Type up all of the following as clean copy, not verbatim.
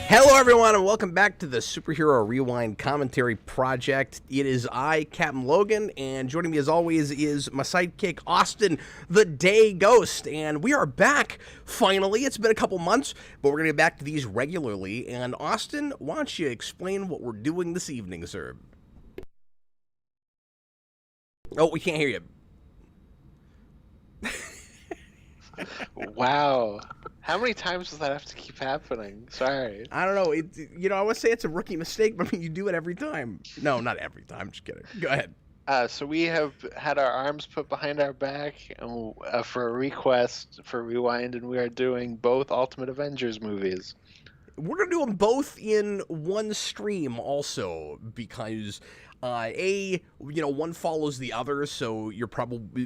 Hello everyone and welcome back to the Superhero Rewind Commentary Project. It is I, Captain Logan, and joining me as always is my sidekick, Austin, the Day Ghost. And we are back, finally. It's been a couple months, but we're going to get back to these regularly. And Austin, why don't you explain what we're doing this evening, sir? Oh, we can't hear you. Wow. How many times does that have to keep happening? Sorry. I don't know. I would say it's a rookie mistake, but I mean, you do it every time. No, not every time. Just kidding. Go ahead. So we have had our arms put behind our back and, for a request for Rewind, and we are doing both Ultimate Avengers movies. We're going to do them both in one stream also because, one follows the other, so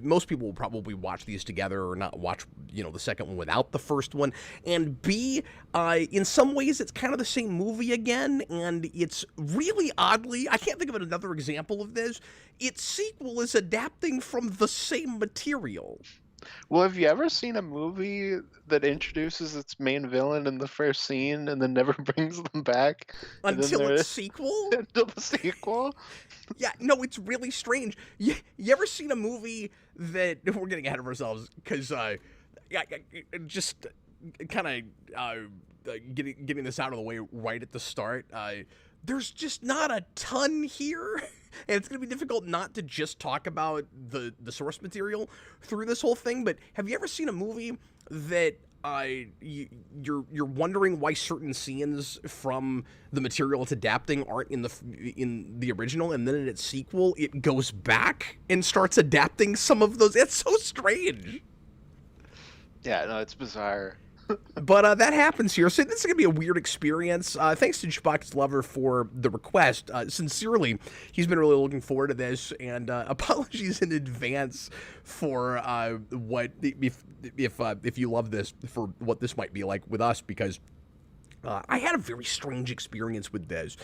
most people will probably watch these together or not watch, the second one without the first one. And B, in some ways it's kind of the same movie again, and it's really oddly, I can't think of another example of this, its sequel is adapting from the same material. Well, have you ever seen a movie that introduces its main villain in the first scene and then never brings them back? Until its sequel? Until the sequel? Yeah, no, it's really strange. You ever seen a movie that... We're getting ahead of ourselves, because just kind of getting this out of the way right at the start. There's just not a ton here, and it's going to be difficult not to just talk about the source material through this whole thing, but have you ever seen a movie that you're wondering why certain scenes from the material it's adapting aren't in the original, and then in its sequel it goes back and starts adapting some of those? It's so strange. Yeah, no, it's bizarre. But that happens here, so this is going to be a weird experience. Thanks to Jukebox Lover for the request. Sincerely, he's been really looking forward to this, and apologies in advance for what if you love this, for what this might be like with us, because I had a very strange experience with this,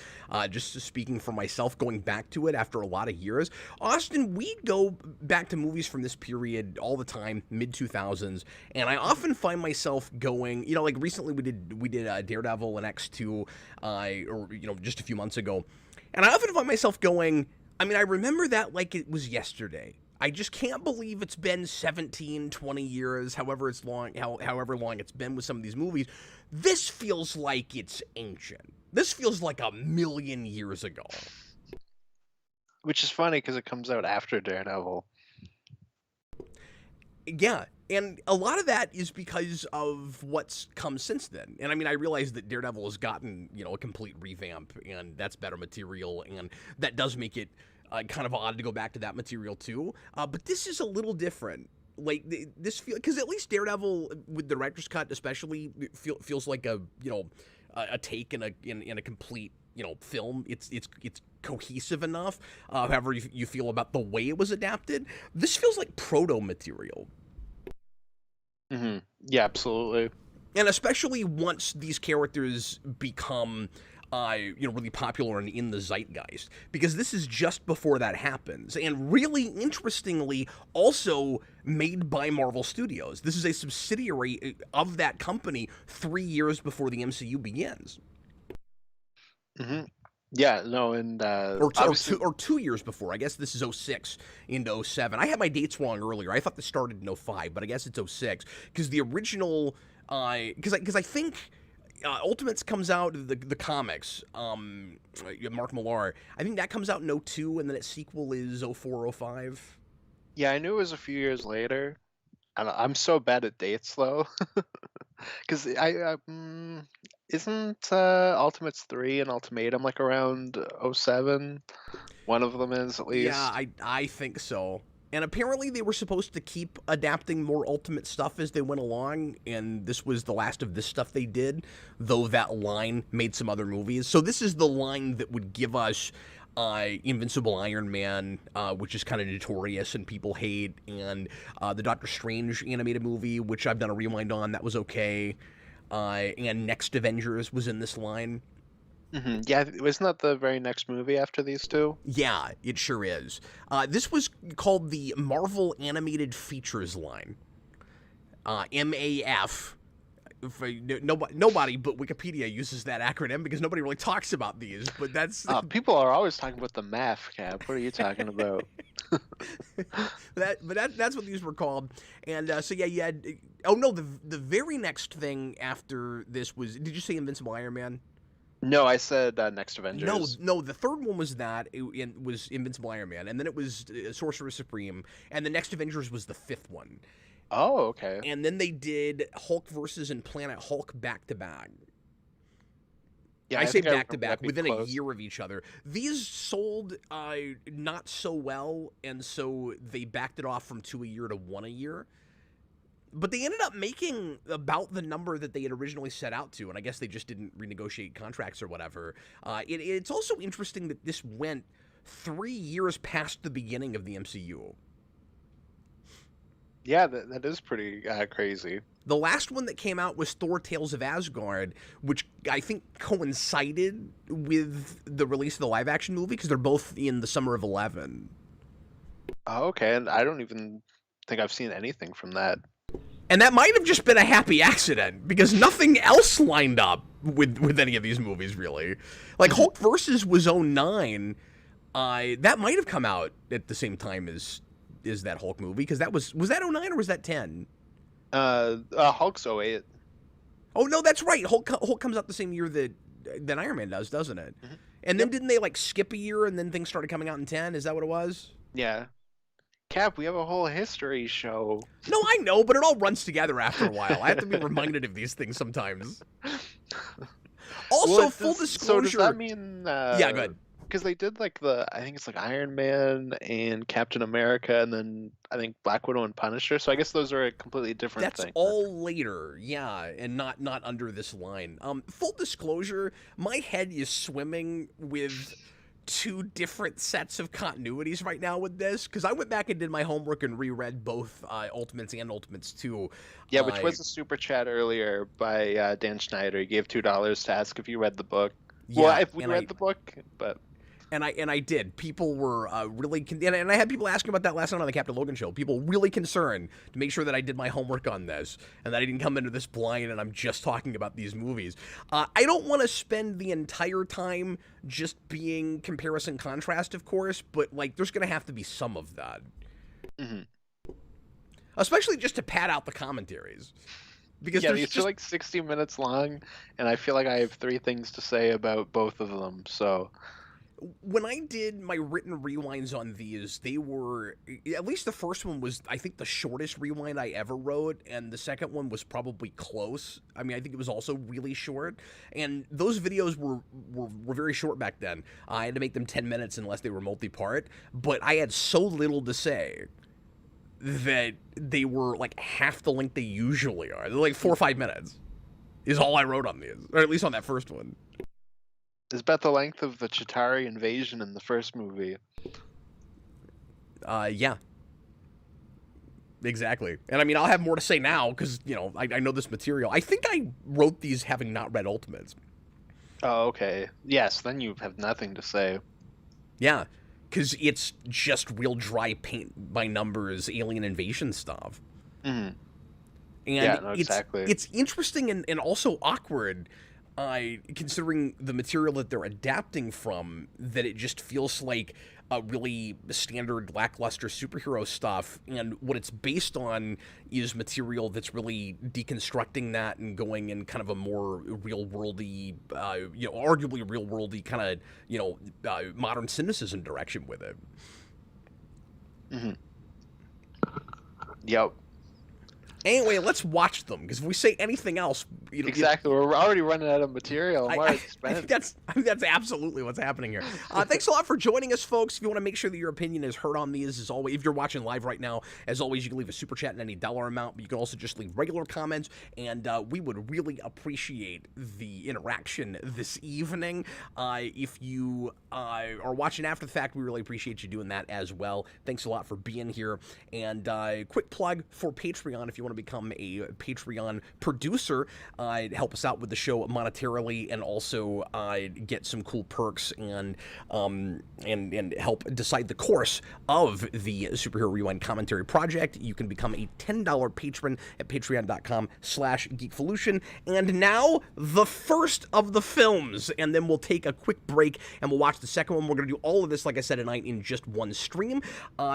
just speaking for myself, going back to it after a lot of years. Austin, we go back to movies from this period all the time, mid-2000s, and I often find myself going, like recently we did Daredevil and X2, just a few months ago, and I often find myself going, I remember that like it was yesterday. I just can't believe it's been 17, 20 years, however long it's been with some of these movies. This feels like it's ancient. This feels like 1,000,000 years ago. Which is funny because it comes out after Daredevil. Yeah, and a lot of that is because of what's come since then. And I realize that Daredevil has gotten, a complete revamp, and that's better material, and that does make it kind of odd to go back to that material too, but this is a little different. Like this feel, because at least Daredevil with the director's cut especially feels like a take in a complete film. It's cohesive enough. However you feel about the way it was adapted, this feels like proto material. Mm-hmm. Yeah, absolutely. And especially once these characters become really popular and in the zeitgeist, because this is just before that happens, and really interestingly, also made by Marvel Studios. This is a subsidiary of that company 3 years before the MCU begins. Hmm. Yeah, no, and Or, obviously, or 2 years before. I guess this is '06 into '07. I had my dates wrong earlier. I thought this started in '05, but I guess it's '06 because the original, because I think Ultimates comes out, the comics, Mark Millar, I think that comes out in '02, and then its sequel is '04, '05. yeah, I knew it was a few years later. And I'm so bad at dates though, because isn't Ultimates 3 and Ultimatum like around '07? One of them is at Yeah, least. I think so. And apparently they were supposed to keep adapting more Ultimate stuff as they went along, and this was the last of this stuff they did, though that line made some other movies. So this is the line that would give us Invincible Iron Man, which is kind of notorious and people hate, and the Doctor Strange animated movie, which I've done a rewind on, that was okay. And Next Avengers was in this line. Hmm. Yeah, wasn't that the very next movie after these two? Yeah, it sure is. This was called the Marvel Animated Features line. MAF. Nobody but Wikipedia uses that acronym because nobody really talks about these, but that's People are always talking about the math cap. What are you talking about? that's what these were called. And so yeah, you had, oh no, the very next thing after this was, did you say Invincible Iron Man? No, I said Next No, Avengers. no. The third one was that it was Invincible Iron Man, and then it was Sorcerer Supreme, and the Next Avengers was the fifth one, Oh, okay. and then they did Hulk versus and Planet Hulk back to back. Yeah, I I say think I back to remember back that being within a close. year of each other. These sold not so well, and so they backed it off from 2 a year to 1 a year. But they ended up making about the number that they had originally set out to, and I guess they just didn't renegotiate contracts or whatever. It's also interesting that this went 3 years past the beginning of the MCU. Yeah, that is pretty crazy. The last one that came out was Thor: Tales of Asgard, which I think coincided with the release of the live-action movie because they're both in the summer of '11. Oh, okay, and I don't even think I've seen anything from that. And that might have just been a happy accident because nothing else lined up with any of these movies really. Like Hulk versus was '09. That might have come out at the same time as that Hulk movie because that was that '09 or was that 10? Hulk's '08. Oh no, that's right. Hulk comes out the same year that Iron Man does, doesn't it? Mhm. And then Yep. didn't they like skip a year and then things started coming out in 10? Is that what it was? Yeah. Cap, we have a whole history show. No, I know, but it all runs together after a while. I have to be reminded of these things sometimes. Also, Well, full so does disclosure. that mean? Yeah, go ahead. Because they did like I think it's like Iron Man and Captain America, and then I think Black Widow and Punisher. So I guess those are a completely different That's thing. all later, yeah, and not under this line. Full disclosure, my head is swimming with two different sets of continuities right now with this because I went back and did my homework and reread both Ultimates and Ultimates 2. Yeah, which was a super chat earlier by Dan Schneider. He gave $2 to ask if you read the book. Well, Yeah, if we and read the book, but and I did. People were really, and I had people asking about that last night on the Captain Logan show. People really concerned to make sure that I did my homework on this and that I didn't come into this blind and I'm just talking about these movies. I don't want to spend the entire time just being comparison contrast, of course, but like there's going to have to be some of that, especially just to pad out the commentaries. Because yeah, there's these just are like 60 minutes long, and I feel like I have 3 things to say about both of them. So when I did my written rewinds on these, they were, at least the first one was, I think, the shortest rewind I ever wrote, and the second one was probably close. I mean, I think it was also really short, and those videos were very short back then. I had to make them 10 minutes unless they were multi-part, but I had so little to say that they were like half the length they usually are. They're like 4 or 5 minutes is all I wrote on these, or at least on that first one. is about the length of the Chitauri invasion in the first movie. Yeah. Exactly. And I mean, I'll have more to say now because, you know, I know this material. I think I wrote these having not read Ultimates. Oh, okay. Yes, then you have nothing to say. Yeah, because it's just real dry paint by numbers alien invasion stuff. Hmm. And Yeah, no, it's exactly. it's interesting and also awkward, considering the material that they're adapting from. That it just feels like a really standard lackluster superhero stuff, and what it's based on is material that's really deconstructing that and going in kind of a more real worldy, arguably real worldy kind of modern cynicism direction with it. Hmm. Yep. Anyway, let's watch them, because if we say anything else, Exactly. We're already running out of material. I'm I, already I think spent. that's absolutely what's happening here. Thanks a lot for joining us, folks. If you want to make sure that your opinion is heard on these, as always, if you're watching live right now, as always, you can leave a super chat in any dollar amount, but you can also just leave regular comments, and we would really appreciate the interaction this evening. If you are watching after the fact, we really appreciate you doing that as well. Thanks a lot for being here. And quick plug for Patreon: if you want to become a Patreon producer, help us out with the show monetarily, and also get some cool perks and help decide the course of the Superhero Rewind Commentary Project. You can become a $10 patron at patreon.com/geekvolution. And now, the first of the films, and then we'll take a quick break and we'll watch the second one. We're going to do all of this, like I said, tonight in just one stream.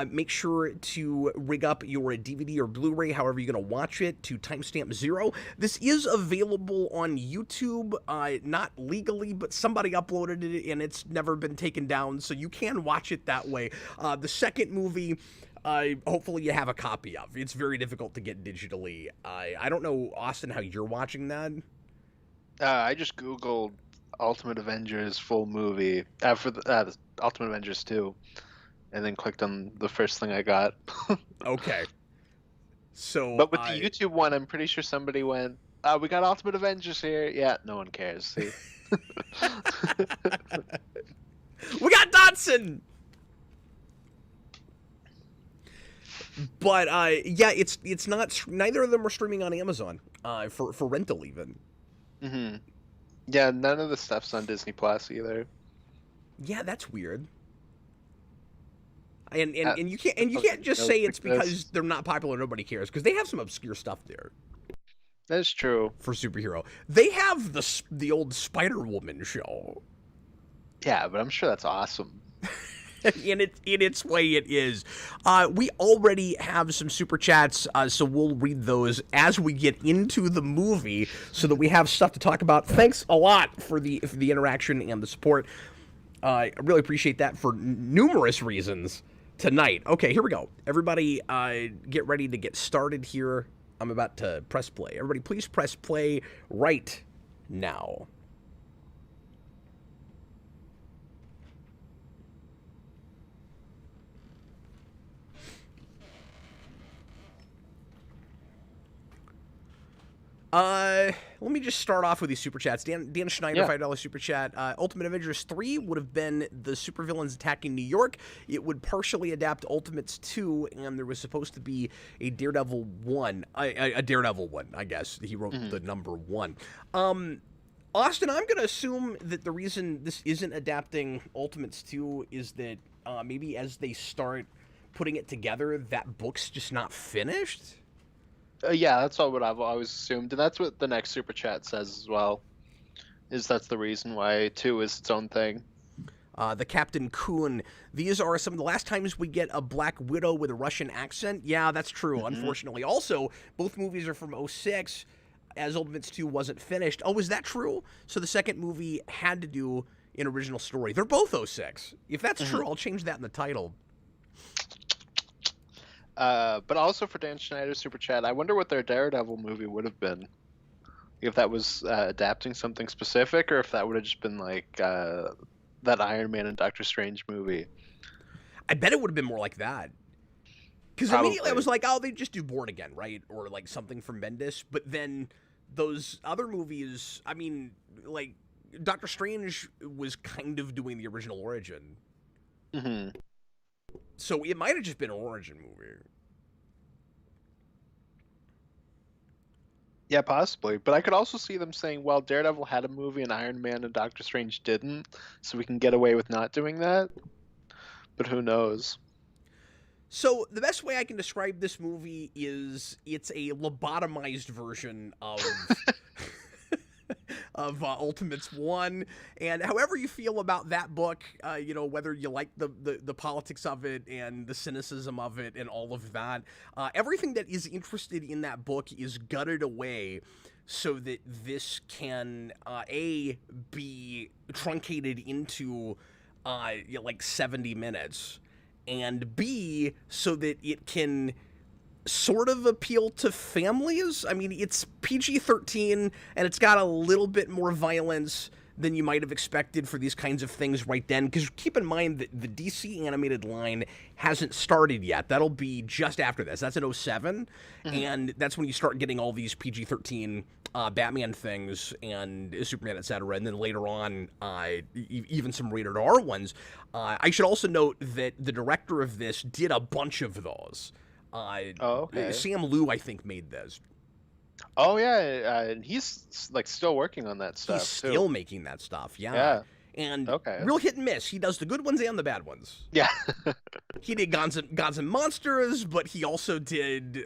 Make sure to rig up your DVD or Blu-ray, however you're going to watch it, to timestamp 0. This is available on YouTube, not legally, but somebody uploaded it and it's never been taken down, so you can watch it that way. The second movie, hopefully you have a copy of. It's very difficult to get digitally. I don't know, Austin, how you're watching that. I just Googled Ultimate Avengers full movie for the Ultimate Avengers 2, and then clicked on the first thing I got. Okay. So, But with the YouTube one, I'm pretty sure somebody went, we got Ultimate Avengers here. Yeah, no one cares. See? we got Dodson! But yeah, it's not. Neither of them are streaming on Amazon for rental even. Hmm. Yeah, none of the stuff's on Disney Plus either. Yeah, that's weird. And you Fucking can't just say it's because exist. they're not popular, nobody cares, because they have some obscure stuff there That's true. for superhero. They have the old Spider-Woman show. Yeah, but I'm sure that's awesome. in its way, it is. We already have some super chats, so we'll read those as we get into the movie, so that we have stuff to talk about. Thanks a lot for the interaction and the support. I really appreciate that for numerous reasons tonight. Okay, here we go. Everybody, get ready to get started here. I'm about to press play. Everybody, please press play right now. Let me just start off with these super chats. Dan Schneider, Yeah. $5 super chat. Ultimate Avengers 3 would have been the supervillains attacking New York. It would partially adapt Ultimates 2, and there was supposed to be a Daredevil 1. A Daredevil 1, I guess. He wrote the number 1. Austin, I'm going to assume that the reason this isn't adapting Ultimates 2 is that maybe as they start putting it together, that book's just not finished? Yeah, that's all what I've always assumed, and that's what the next super chat says as well. Is that's the reason why 2 is its own thing. The Captain Kuhn. These are some of the last times we get a Black Widow with a Russian accent. Yeah, that's true, unfortunately. Also, both movies are from 06, as Ultimates 2 wasn't finished. Oh, is that true? So the second movie had to do an original story. They're both 06. If that's true, I'll change that in the title. But also for Dan Schneider's super chat, I wonder what their Daredevil movie would have been. If that was adapting something specific, or if that would have just been like that Iron Man and Doctor Strange movie. I bet it would have been more like that. Because immediately I was like, oh, they just do Born Again, right? Or like something from Bendis. But then those other movies, I mean, like Doctor Strange was kind of doing the original origin. Mm-hmm. So it might have just been an origin movie. Yeah, possibly. But I could also see them saying, well, Daredevil had a movie and Iron Man and Doctor Strange didn't, so we can get away with not doing that. But who knows? So the best way I can describe this movie is it's a lobotomized version of Ultimates 1. And however you feel about that book, whether you like the politics of it and the cynicism of it and all of that, everything that is interested in that book is gutted away so that this can, be truncated into, 70 minutes, and B, so that it can sort of appeal to families. I mean, it's PG-13, and it's got a little bit more violence than you might have expected for these kinds of things right then, because keep in mind that the DC animated line hasn't started yet. That'll be just after this. That's in 07, and that's when you start getting all these PG-13 Batman things and Superman, etc., and then later on, even some rated R ones. I should also note that the director of this did a bunch of those. Okay. Sam Liu, I think, made this. Oh yeah, and he's like still working on that stuff He's still making that stuff, yeah. Yeah. And Okay. real hit and miss. He does the good ones and the bad ones. Yeah. He did Gods and Monsters, but he also did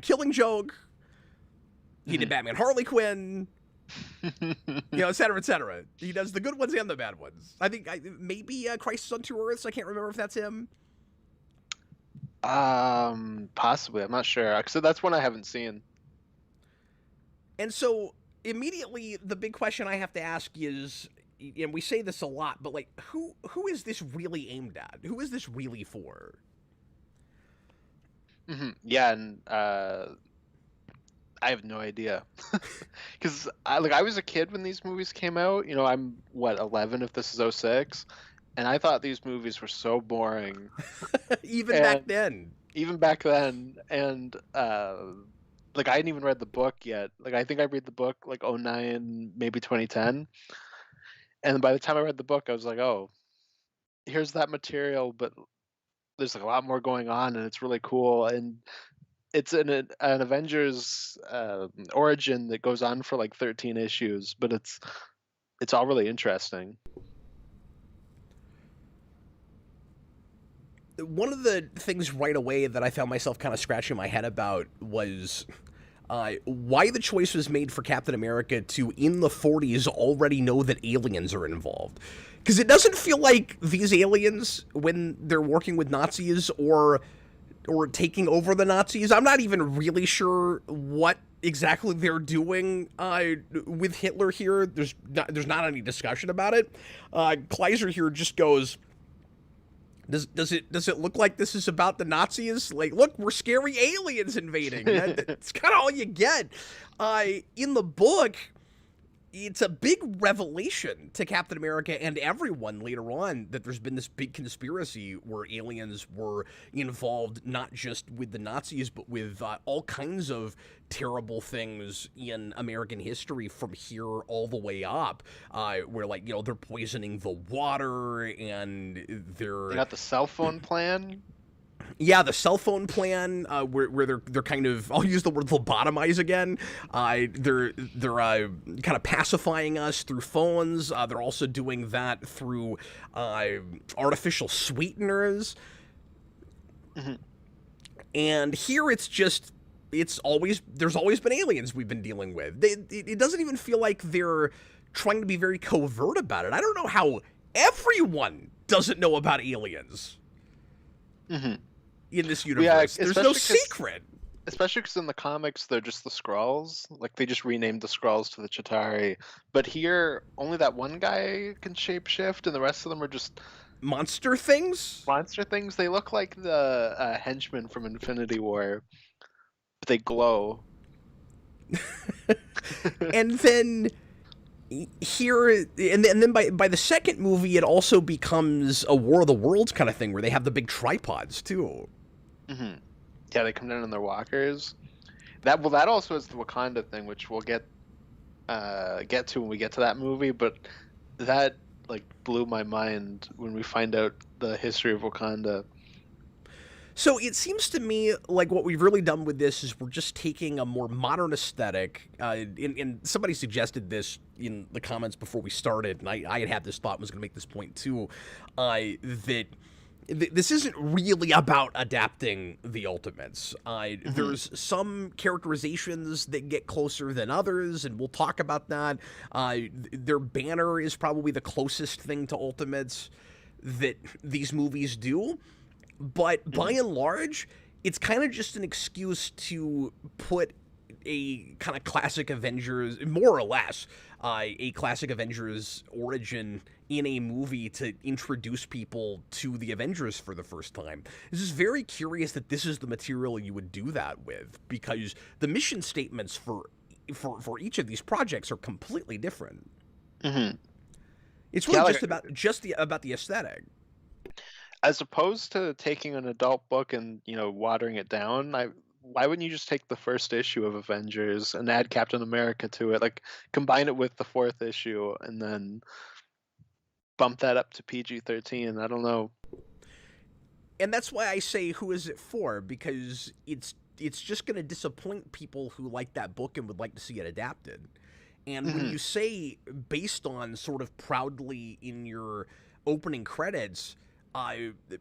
Killing Joke. He did Batman Harley Quinn. Et cetera, et cetera. He does the good ones and the bad ones. I think maybe Crisis on Two Earths. I can't remember if that's him. Possibly. I'm not sure. Because that's one I haven't seen. And so immediately the big question I have to ask is, and we say this a lot, but like, who is this really aimed at? Who is this really for? Yeah, and I have no idea. Because I was a kid when these movies came out. I'm 11 if this is 06, and I thought these movies were so boring. Even back then. Even back then, and I hadn't even read the book yet. I think I read the book 09, maybe 2010. And by the time I read the book, I was like, oh, here's that material, but there's a lot more going on, and it's really cool. And it's an Avengers origin that goes on for 13 issues, but it's all really interesting. One of the things right away that I found myself kind of scratching my head about was why the choice was made for Captain America to, in the 40s, already know that aliens are involved. Because it doesn't feel like these aliens, when they're working with Nazis or taking over the Nazis, I'm not even really sure what exactly they're doing with Hitler here. There's not any discussion about it. Kleiser here just goes, Does it look like this is about the Nazis? Like, look, we're scary aliens invading. That's kind of all you get. In the book, it's a big revelation to Captain America and everyone later on that there's been this big conspiracy where aliens were involved, not just with the Nazis, but with all kinds of terrible things in American history from here all the way up, where they're poisoning the water and They got the cell phone plan. Yeah, the cell phone plan, where they're kind of, I'll use the word lobotomize again. They're kind of pacifying us through phones. They're also doing that through artificial sweeteners. And here there's always been aliens we've been dealing with. It doesn't even feel like they're trying to be very covert about it. I don't know how everyone doesn't know about aliens. In this universe, there's no secret. Especially because in the comics, they're just the Skrulls. They just renamed the Skrulls to the Chitauri. But here, only that one guy can shapeshift, and the rest of them are just monster things. Monster things. They look like the henchmen from Infinity War, but they glow. And then here, and then by the second movie, it also becomes a War of the Worlds kind of thing where they have the big tripods too. Yeah, they come down in their walkers. That also is the Wakanda thing, which we'll get to when we get to that movie. But that blew my mind when we find out the history of Wakanda. So it seems to me like what we've really done with this is we're just taking a more modern aesthetic. And somebody suggested this in the comments before we started, and I had this thought, was going to make this point too, that this isn't really about adapting the Ultimates. There's some characterizations that get closer than others, and we'll talk about that. Their banner is probably the closest thing to Ultimates that these movies do. But by and large, it's kind of just an excuse to put a kind of classic Avengers, more or less, a classic Avengers origin in a movie to introduce people to the Avengers for the first time. This is very curious that this is the material you would do that with, because the mission statements for each of these projects are completely different. Mm-hmm. It's really about the aesthetic. As opposed to taking an adult book and watering it down, why wouldn't you just take the first issue of Avengers and add Captain America to it, like combine it with the fourth issue and then bump that up to PG-13? I don't know. And that's why I say, who is it for? Because it's just going to disappoint people who like that book and would like to see it adapted. And when you say, based on sort of proudly in your opening credits,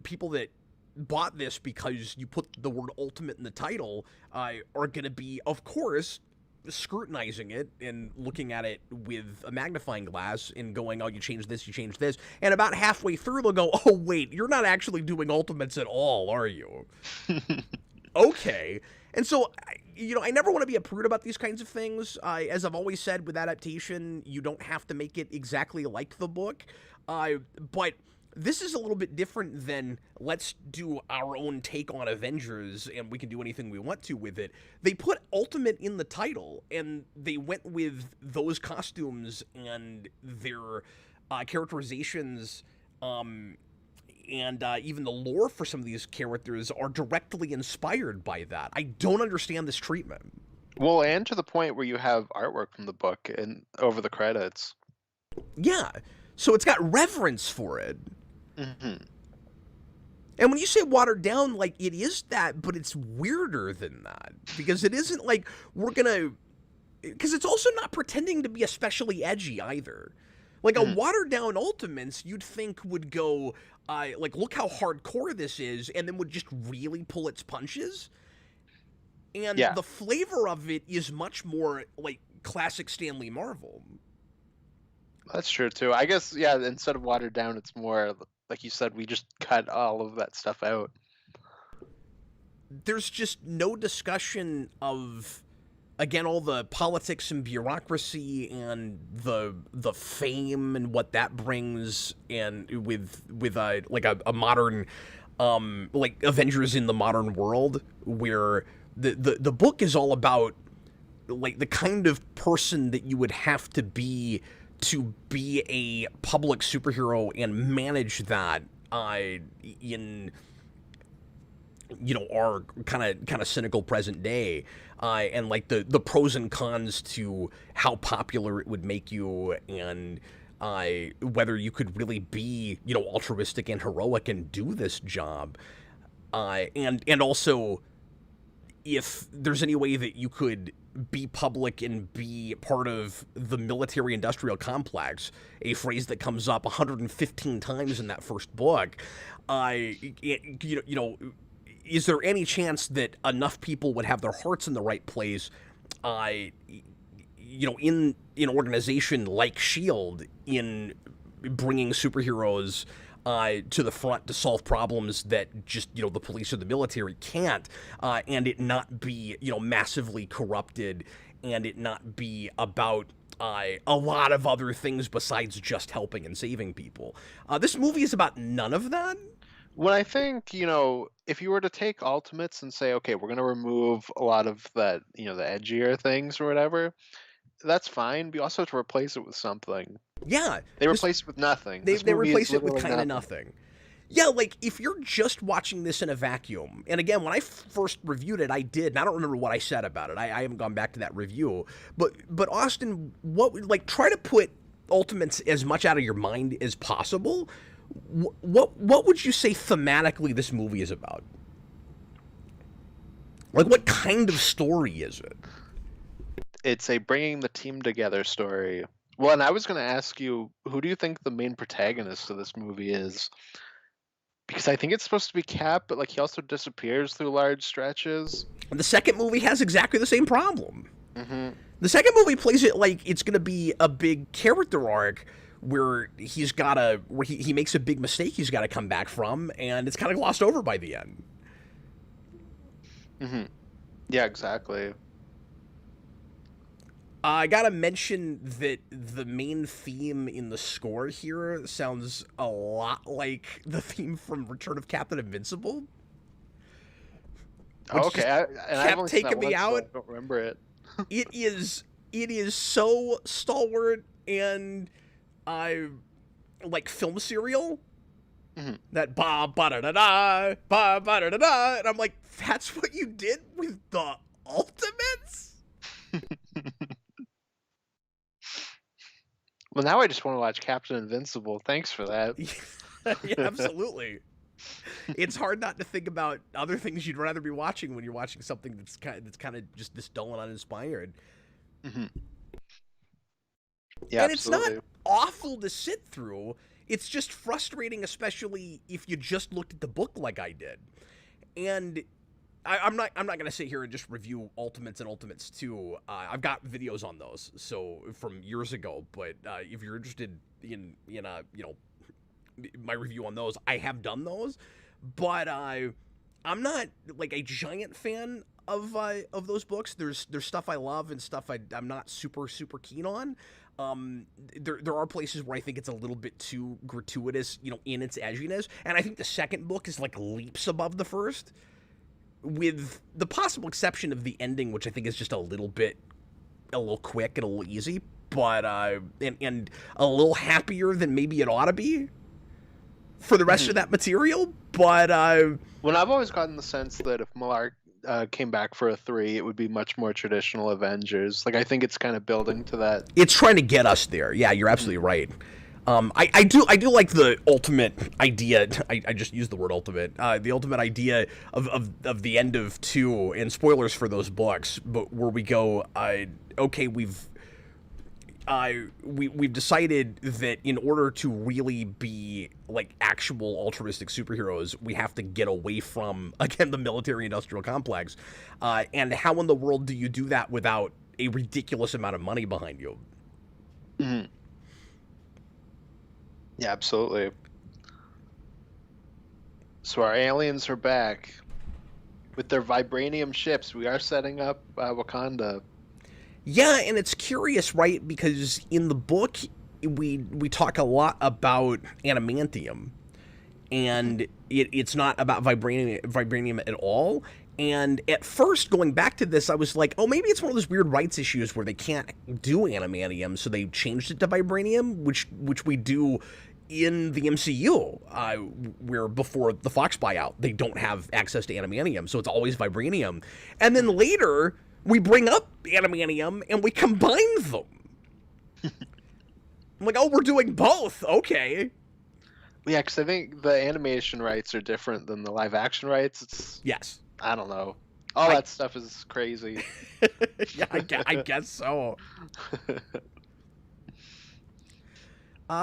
people that bought this because you put the word ultimate in the title are going to be, of course, scrutinizing it and looking at it with a magnifying glass and going, oh, you changed this, you changed this. And about halfway through, they'll go, oh, wait, you're not actually doing Ultimates at all, are you? Okay. And so, I never want to be a prude about these kinds of things. As I've always said, with adaptation, you don't have to make it exactly like the book. But this is a little bit different than, let's do our own take on Avengers and we can do anything we want to with it. They put Ultimate in the title, and they went with those costumes and their characterizations, and even the lore for some of these characters are directly inspired by that. I don't understand this treatment. Well, and to the point where you have artwork from the book and over the credits. Yeah, so it's got reverence for it. Mm-hmm. And when you say watered down, like, it is that, but it's weirder than that. Because it isn't like we're gonna... Because it's also not pretending to be especially edgy either. Like, a watered down Ultimates, you'd think would go, like, look how hardcore this is, and then would just really pull its punches. And the flavor of it is much more, like, classic Stanley Marvel. That's true, too. I guess, instead of watered down, it's more... Like you said, we just cut all of that stuff out. There's just no discussion of, again, all the politics and bureaucracy and the fame and what that brings, and with a modern, like Avengers in the modern world, where the book is all about, like, the kind of person that you would have to be a public superhero and manage that in our kind of cynical present day, and like the pros and cons to how popular it would make you, and whether you could really be altruistic and heroic and do this job, and also if there's any way that you could be public and be part of the military-industrial complex, a phrase that comes up 115 times in that first book. Is there any chance that enough people would have their hearts in the right place, in an organization like S.H.I.E.L.D., in bringing superheroes to the front to solve problems that just, the police or the military can't, and it not be, massively corrupted, and it not be about a lot of other things besides just helping and saving people. This movie is about none of that. Well, I think, if you were to take Ultimates and say, okay, we're going to remove a lot of that, the edgier things or whatever, that's fine. But you also have to replace it with something. Yeah. They replaced it with nothing. They replaced it with kind of nothing. Yeah, like, if you're just watching this in a vacuum, and again, when I first reviewed it, I did, and I don't remember what I said about it. I haven't gone back to that review. But Austin, try to put Ultimates as much out of your mind as possible. What would you say thematically this movie is about? Like, what kind of story is it? It's a bringing the team together story. Well, and I was going to ask you, who do you think the main protagonist of this movie is? Because I think it's supposed to be Cap, but like he also disappears through large stretches. The second movie has exactly the same problem. Mm-hmm. The second movie plays it like it's going to be a big character arc where he makes a big mistake he's got to come back from, and it's kind of glossed over by the end. Mm-hmm. Yeah, exactly. I gotta mention that the main theme in the score here sounds a lot like the theme from Return of Captain Invincible. Oh, okay, and I've Kept only seen that taking me once, so out. I don't remember it. It is so stalwart and like film serial. Mm-hmm. That ba ba da da da ba ba da da da, and I'm like, that's what you did with the Ultimates. Well, now I just want to watch Captain Invincible. Thanks for that. Yeah, absolutely. It's hard not to think about other things you'd rather be watching when you're watching something that's kind of just this dull and uninspired. Mm-hmm. Yeah, and absolutely. It's not awful to sit through. It's just frustrating, especially if you just looked at the book like I did. And I'm not gonna sit here and just review Ultimates and Ultimates 2. I've got videos on those, so from years ago. But if you're interested in my review on those, I have done those. But I'm not like a giant fan of those books. There's stuff I love and stuff I'm not super keen on. There are places where I think it's a little bit too gratuitous, in its edginess. And I think the second book is like leaps above the first, with the possible exception of the ending, which I think is just a little quick and a little easy, but and a little happier than maybe it ought to be for the rest of that material. But well, I've always gotten the sense that if Millar came back for a 3, it would be much more traditional Avengers. Like, I think it's kind of building to that. It's trying to get us there. Yeah, you're absolutely right. I do like the ultimate idea. I just used the word ultimate. The ultimate idea of the end of 2, and spoilers for those books, but where we go, okay, we've decided that in order to really be like actual altruistic superheroes, we have to get away from, again, the military-industrial complex. And how in the world do you do that without a ridiculous amount of money behind you? Mm-hmm. Yeah, absolutely. So our aliens are back with their vibranium ships. We are setting up Wakanda. Yeah, and it's curious, right? Because in the book, we talk a lot about adamantium, and it's not about vibranium at all. And at first, going back to this, I was like, oh, maybe it's one of those weird rights issues where they can't do adamantium, so they changed it to vibranium, which we do in the MCU, where before the Fox buyout, they don't have access to adamantium, so it's always vibranium. And then later, we bring up adamantium and we combine them. I'm like, oh, we're doing both. Okay. Yeah, because I think the animation rights are different than the live action rights. Yes. I don't know. All that stuff is crazy. Yeah, I guess so.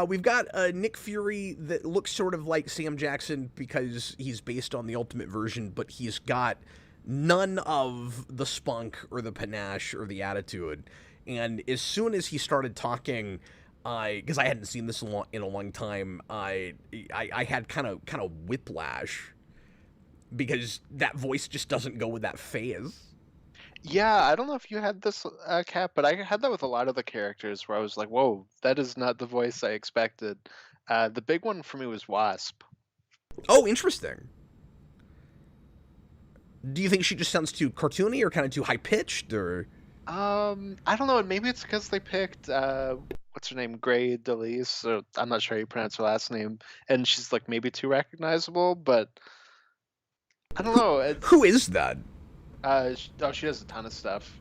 We've got Nick Fury that looks sort of like Sam Jackson because he's based on the Ultimate version, but he's got none of the spunk or the panache or the attitude. And as soon as he started talking, because I hadn't seen this in a long time, I had kind of whiplash, because that voice just doesn't go with that phase. Yeah, I don't know if you had this, Cap, but I had that with a lot of the characters where I was like, whoa, that is not the voice I expected. The big one for me was Wasp. Oh, interesting. Do you think she just sounds too cartoony or kind of too high-pitched, or? I don't know. Maybe it's because they picked, what's her name? Gray Delise, or I'm not sure how you pronounce her last name. And she's like maybe too recognizable, but I don't know. Who is that? She does a ton of stuff.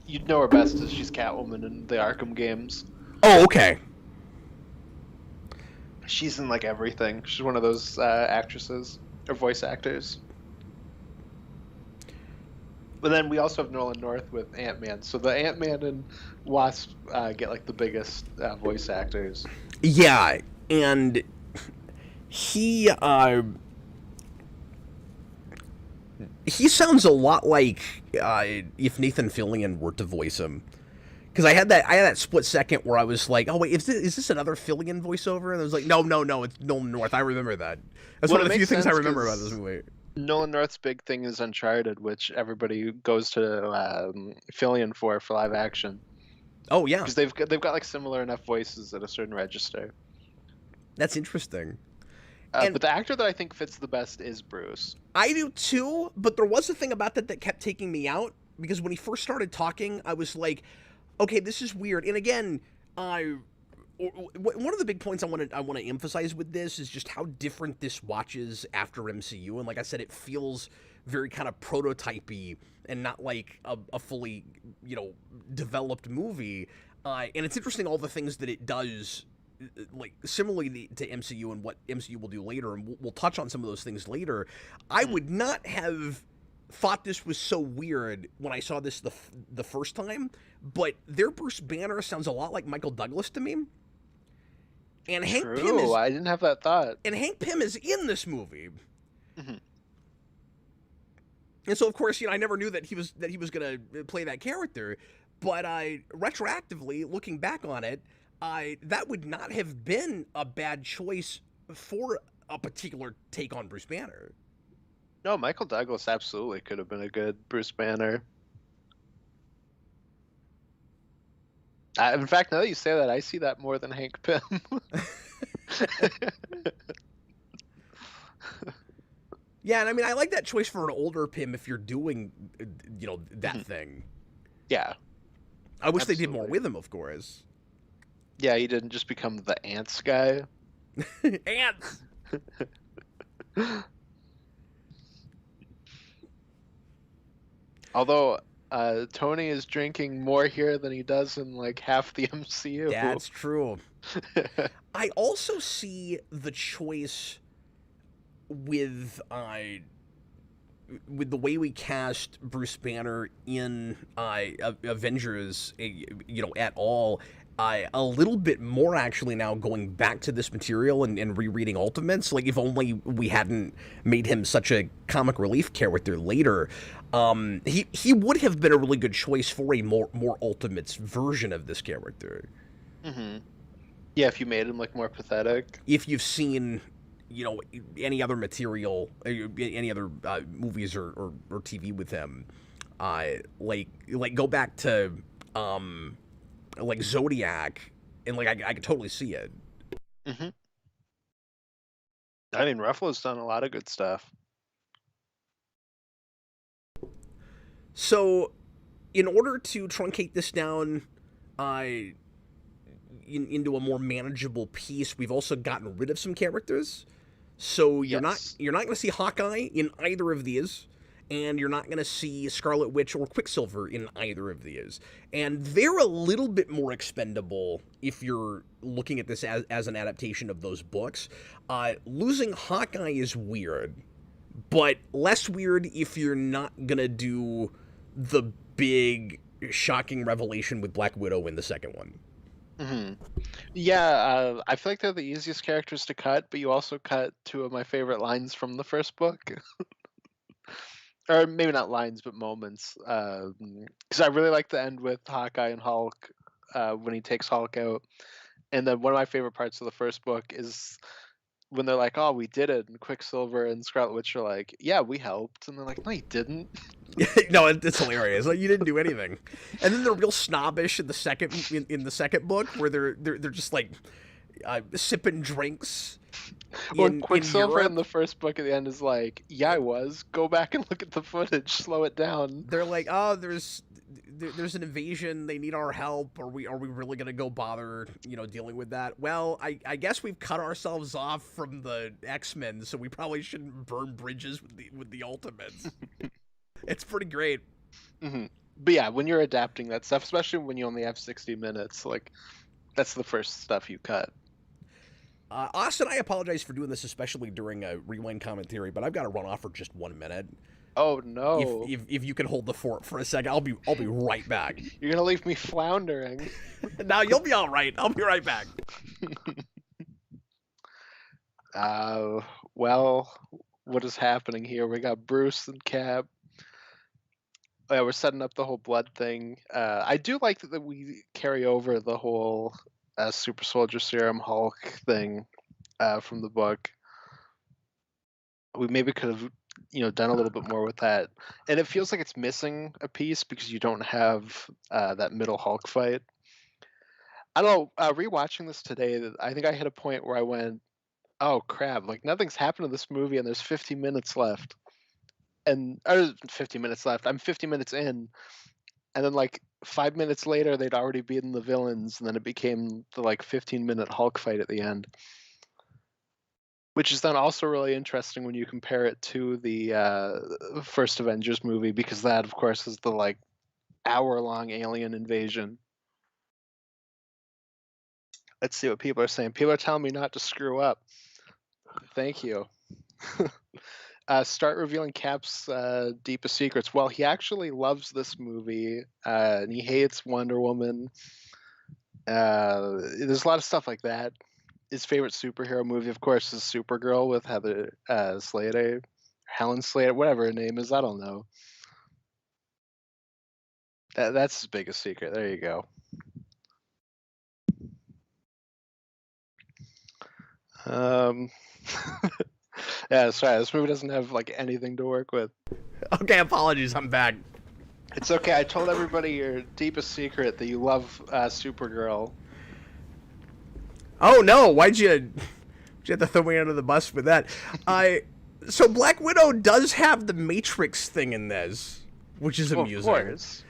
You'd know her best as she's Catwoman in the Arkham games. Oh, okay. She's in like everything. She's one of those actresses or voice actors. But then we also have Nolan North with Ant-Man. So the Ant-Man and Wasp get like the biggest voice actors. Yeah, and he he sounds a lot like if Nathan Fillion were to voice him. Because I had that split second where I was like, oh wait, is this another Fillion voiceover? And I was like, no, it's Nolan North. I remember that. That's Well, one of it the few makes things I sense remember about 'cause this movie. Nolan North's big thing is Uncharted, which everybody goes to Fillion for live action Oh yeah, because they've got like similar enough voices at a certain register. that's interesting. And But the actor that I think fits the best is Bruce. I do too, but there was a thing about that kept taking me out because when he first started talking, I was like, okay, this is weird. And again, one of the big points I want to emphasize with this is just how different this watches after MCU. And like I said, it feels very kind of prototypey and not like a fully developed movie. And it's interesting all the things that it does. Like similarly to MCU and what MCU will do later, and we'll touch on some of those things later. I would not have thought this was so weird when I saw this the first time, but their Bruce Banner sounds a lot like Michael Douglas to me. And Hank Pym is I didn't have that thought. And Hank Pym is in this movie. Mm-hmm. And so of course, I never knew that he was going to play that character, but retroactively looking back on it, that would not have been a bad choice for a particular take on Bruce Banner. No, Michael Douglas absolutely could have been a good Bruce Banner. In fact, now that you say that, I see that more than Hank Pym. Yeah, and I mean, I like that choice for an older Pym if you're doing, that thing. Yeah. I wish they did more with him, of course. Yeah, he didn't just become the ants guy. Ants! Although Tony is drinking more here than he does in like half the MCU. That's true. I also see the choice with the way we cast Bruce Banner in Avengers, at all. A little bit more actually now going back to this material and rereading Ultimates. Like if only we hadn't made him such a comic relief character later, he would have been a really good choice for a more Ultimates version of this character. Mm-hmm. Yeah, if you made him like more pathetic. If you've seen, any other material, any other movies or TV with him, like go back to like Zodiac, and like I could totally see it. Mm-hmm. I mean, Ruffalo's done a lot of good stuff. So, in order to truncate this down, into a more manageable piece, we've also gotten rid of some characters. So you're not going to see Hawkeye in either of these, and you're not going to see Scarlet Witch or Quicksilver in either of these. And they're a little bit more expendable if you're looking at this as an adaptation of those books. Losing Hawkeye is weird, but less weird if you're not going to do the big, shocking revelation with Black Widow in the second one. Mm-hmm. Yeah, I feel like they're the easiest characters to cut, but you also cut two of my favorite lines from the first book. Or maybe not lines, but moments. Because I really like the end with Hawkeye and Hulk when he takes Hulk out. And then one of my favorite parts of the first book is when they're like, "Oh, we did it," and Quicksilver and Scarlet Witch are like, "Yeah, we helped," and they're like, "No, you didn't." No, it's hilarious. Like you didn't do anything. And then they're real snobbish in the second book, where they're just like sipping drinks. When Quicksilver in the first book at the end is like, "Yeah, I was. Go back and look at the footage. Slow it down." They're like, "Oh, there's an invasion. They need our help. Are we really gonna go bother dealing with that?" Well, I guess we've cut ourselves off from the X-Men, so we probably shouldn't burn bridges with the Ultimates. It's pretty great. Mm-hmm. But yeah, when you're adapting that stuff, especially when you only have 60 minutes, like that's the first stuff you cut. Austin, I apologize for doing this, especially during a rewind commentary, but I've got to run off for just 1 minute. Oh no. If you can hold the fort for a second, I'll be right back. You're gonna leave me floundering. No, you'll be all right. I'll be right back. Uh, well, what is happening here? We got Bruce and Cap. Yeah, we're setting up the whole blood thing. I do like that we carry over the whole super soldier serum Hulk thing from the book. We maybe could have, done a little bit more with that. And it feels like it's missing a piece because you don't have that middle Hulk fight. I don't know. Rewatching this today, I think I hit a point where I went, "Oh crap! Like nothing's happened in this movie, and there's 50 minutes left." Or 50 minutes left. I'm 50 minutes in, and then like 5 minutes later, they'd already beaten the villains, and then it became the like 15-minute Hulk fight at the end. Which is then also really interesting when you compare it to the first Avengers movie, because that, of course, is the like hour-long alien invasion. Let's see what people are saying. People are telling me not to screw up. Thank you. Start revealing Cap's deepest secrets. Well, he actually loves this movie, and he hates Wonder Woman. There's a lot of stuff like that. His favorite superhero movie, of course, is Supergirl with Heather Slater, Helen Slater, whatever her name is. I don't know. That's his biggest secret. There you go. Yeah, sorry. This movie doesn't have like anything to work with. Okay, apologies. I'm back. It's okay. I told everybody your deepest secret that you love Supergirl. Oh no! Why'd you have to throw me under the bus with that? So Black Widow does have the Matrix thing in this, which is amusing. Of course.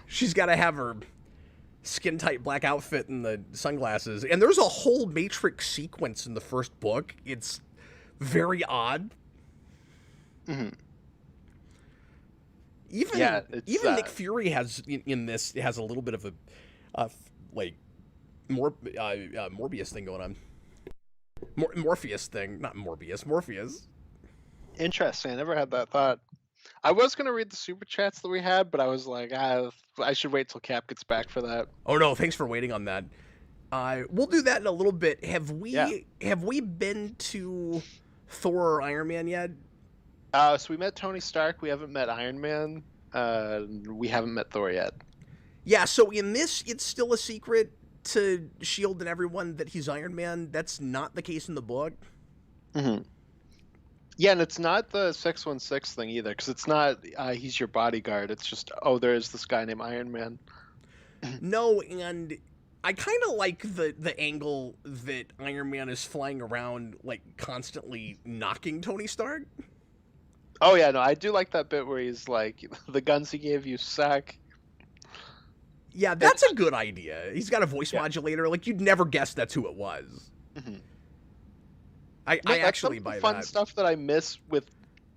She's got to have her skin-tight black outfit and the sunglasses. And there's a whole Matrix sequence in the first book. It's very odd. Mm-hmm. Even Nick Fury has in this has a little bit of a Morbius thing going on. Morpheus thing, not Morbius. Morpheus. Interesting. I never had that thought. I was gonna read the super chats that we had, but I was like, I should wait till Cap gets back for that. Oh no, thanks for waiting on that. We'll do that in a little bit. Have we been to Thor or Iron Man yet? So we met Tony Stark. We haven't met Iron Man. We haven't met Thor yet. Yeah. So in this, it's still a secret to Shield and everyone that he's Iron Man. That's not the case in the book. Mm-hmm. Yeah, and it's not the 616 thing either, because it's not he's your bodyguard. It's just, there is this guy named Iron Man. No, and I kind of like the angle that Iron Man is flying around, like, constantly knocking Tony Stark. Oh, yeah, no, I do like that bit where he's like, the guns he gave you suck. Yeah, that's a good idea. He's got a voice modulator. Like, you'd never guess that's who it was. Mm-hmm. I actually buy that. Fun stuff that I miss with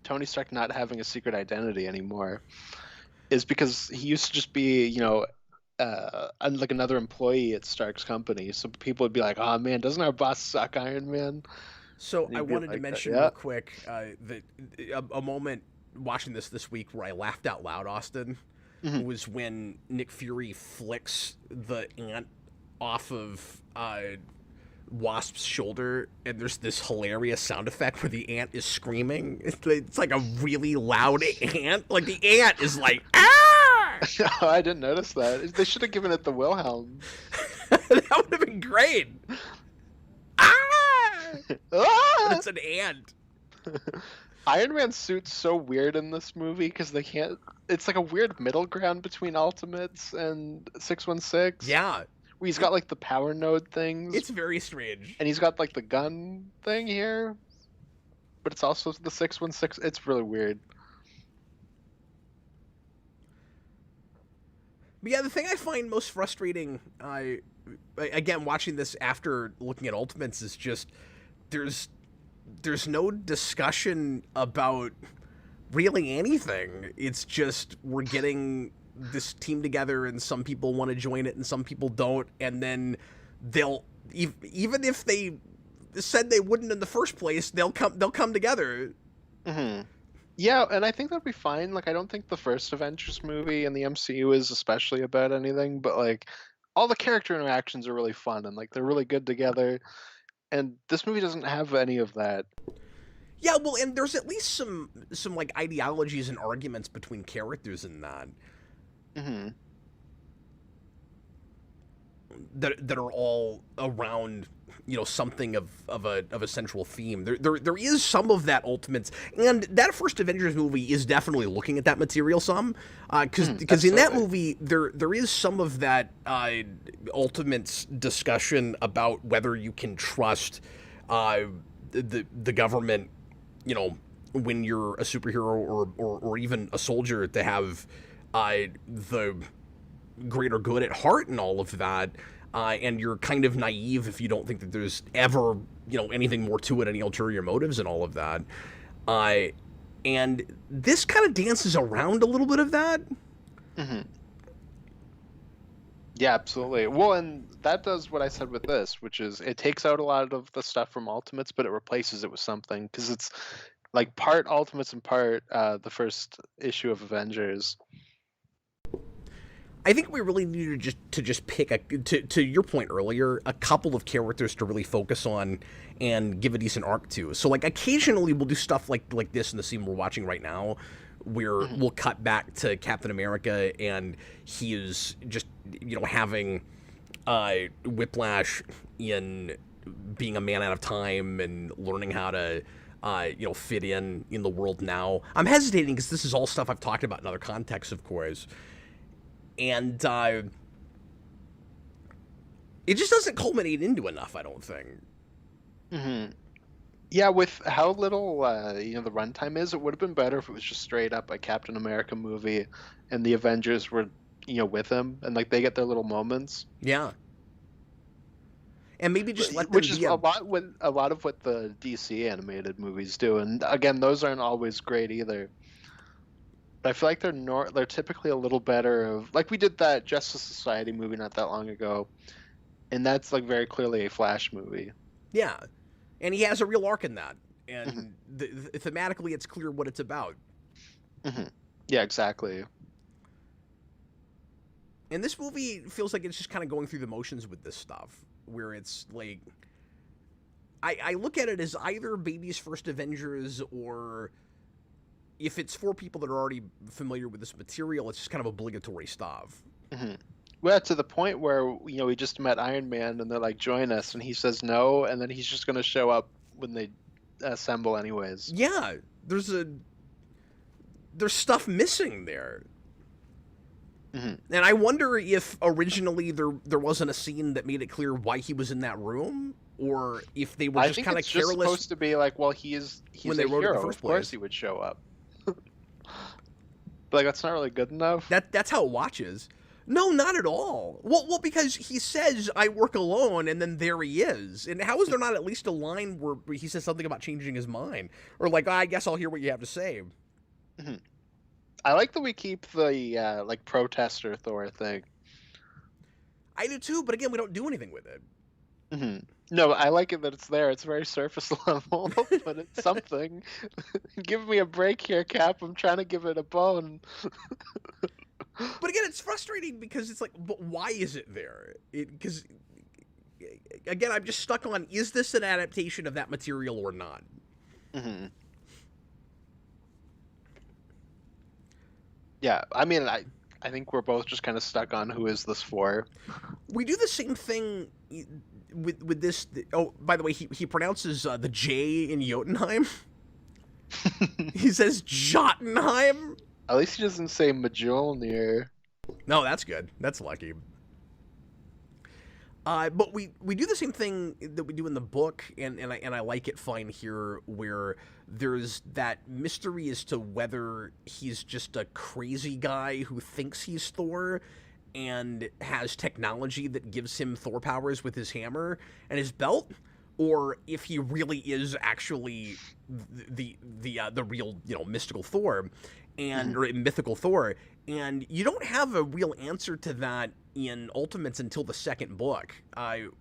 Tony Stark not having a secret identity anymore is because he used to just be, like another employee at Stark's company. So people would be like, "Oh man, doesn't our boss suck, Iron Man?" So I wanted to mention real quick that a moment watching this week where I laughed out loud, Austin, was when Nick Fury flicks the ant off of Wasp's shoulder, and there's this hilarious sound effect where the ant is screaming. It's like a really loud ant. Like the ant is like, ah! Oh, I didn't notice that. They should have given it the Wilhelm. That would have been great. Ah! But it's an ant. Iron Man's suit's so weird in this movie because they can't. It's like a weird middle ground between Ultimates and 616. Yeah. Where he's got like the power node things. It's very strange. And he's got like the gun thing here. But it's also the 616. It's really weird. But yeah, the thing I find most frustrating, again, watching this after looking at Ultimates, is just there's no discussion about really anything. It's just we're getting this team together, and some people want to join it and some people don't, and then they'll even if they said they wouldn't in the first place, they'll come together. Mm-hmm. Yeah, and I think that'd be fine. Like, I don't think the first Avengers movie in the MCU is especially about anything, but like all the character interactions are really fun and like they're really good together. And this movie doesn't have any of that. Yeah, well, and there's at least some like ideologies and arguments between characters in that Hmm. that are all around, you know, something of a central theme. There is some of that ultimates, and that first Avengers movie is definitely looking at that material some, because in that Absolutely. movie there is some of that ultimates discussion about whether you can trust the government, you know, when you're a superhero or even a soldier, to have the greater good at heart and all of that. And you're kind of naive if you don't think that there's ever, you know, anything more to it, any ulterior motives and all of that. Uh, and this kind of dances around a little bit of that. Hmm. Yeah, absolutely. Well, and that does what I said with this, which is it takes out a lot of the stuff from Ultimates, but it replaces it with something because it's like part Ultimates and part the first issue of Avengers. I think we really need to just pick to your point earlier, a couple of characters to really focus on and give a decent arc to. So like occasionally we'll do stuff like this in the scene we're watching right now, where Hmm. we'll cut back to Captain America and he is just, you know, having whiplash in being a man out of time and learning how to you know, fit in the world now. I'm hesitating because this is all stuff I've talked about in other contexts, of course, and it just doesn't culminate into enough, I don't think. Hmm. Yeah, with how little the runtime is, it would have been better if it was just straight up a Captain America movie, and the Avengers were with him, and like they get their little moments. Yeah, and maybe just let them Which is be a a lot of what the DC animated movies do, and again, those aren't always great either. But I feel like they're typically a little better of like we did that Justice Society movie not that long ago, and that's like very clearly a Flash movie. yeah, and he has a real arc in that, Hmm. and thematically it's clear what it's about. Hmm. Yeah, exactly. And this movie feels like it's just kind of going through the motions with this stuff, where it's like I look at it as either Baby's first Avengers, or if it's for people that are already familiar with this material, it's just kind of obligatory stuff. Hmm. Well, to the point where we just met Iron Man, and they're like, "Join us," and he says no, and then he's just gonna show up when they assemble anyways. Yeah, there's stuff missing there. Hmm. And I wonder if originally there wasn't a scene that made it clear why he was in that room, or if they were I just think kind of it's just careless supposed to be like, well, when he's they a wrote it in the hero. first Of course, place. he would show up. But like, that's not really good enough. That's how it watches. No, not at all. Well, because he says I work alone, and then there he is. And how is there not at least a line where he says something about changing his mind, or like, I guess I'll hear what you have to say. Mhm. I like that we keep the like protester Thor thing. I do too, but again, we don't do anything with it. Hmm. No, I like it that it's there. It's very surface level, but it's something. Give me a break here, Cap. I'm trying to give it a bone. But again, it's frustrating because it's like, but why is it there? Because again, I'm just stuck on: is this an adaptation of that material or not? Hmm. Yeah, I mean, I think we're both just kind of stuck on who is this for. We do the same thing with this. Oh, by the way, he pronounces the J in Jotunheim. He says Jotunheim. At least he doesn't say Mjolnir. No, that's good. That's lucky. But we do the same thing that we do in the book, and I like it fine here, where there's that mystery as to whether he's just a crazy guy who thinks he's Thor and has technology that gives him Thor powers with his hammer and his belt, or if he really is actually the real, you know, mystical Thor and or mythical Thor. And you don't have a real answer to that in Ultimates until the second book,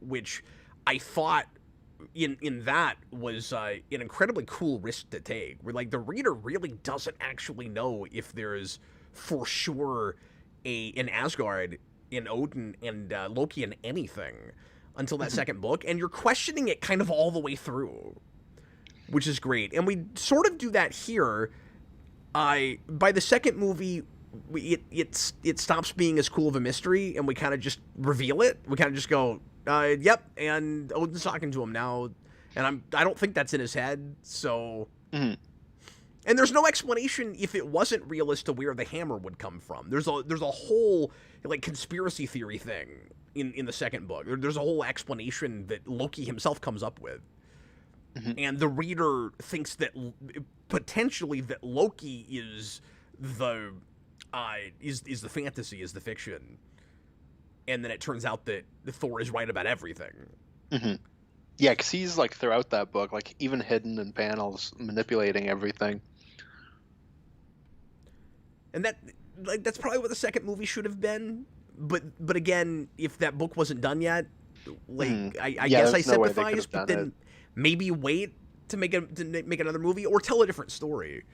which I thought in that was an incredibly cool risk to take. Where like the reader really doesn't actually know if there's for sure an Asgard in Odin and Loki in anything until that second book, and you're questioning it kind of all the way through, which is great. And we sort of do that here. By the second movie, it stops being as cool of a mystery, and we kind of just reveal it. We kind of just go, yep, and Odin's talking to him now, and I don't think that's in his head. So, and there's no explanation if it wasn't real as to where the hammer would come from. There's a whole like conspiracy theory thing in the second book. There's a whole explanation that Loki himself comes up with. And the reader thinks that potentially that Loki is the fantasy, is the fiction, and then it turns out that Thor is right about everything. Yeah, because he's like throughout that book, like even hidden in panels, manipulating everything. And that's probably what the second movie should have been. But again, if that book wasn't done yet, like I guess I sympathize, but then maybe wait to make another movie or tell a different story.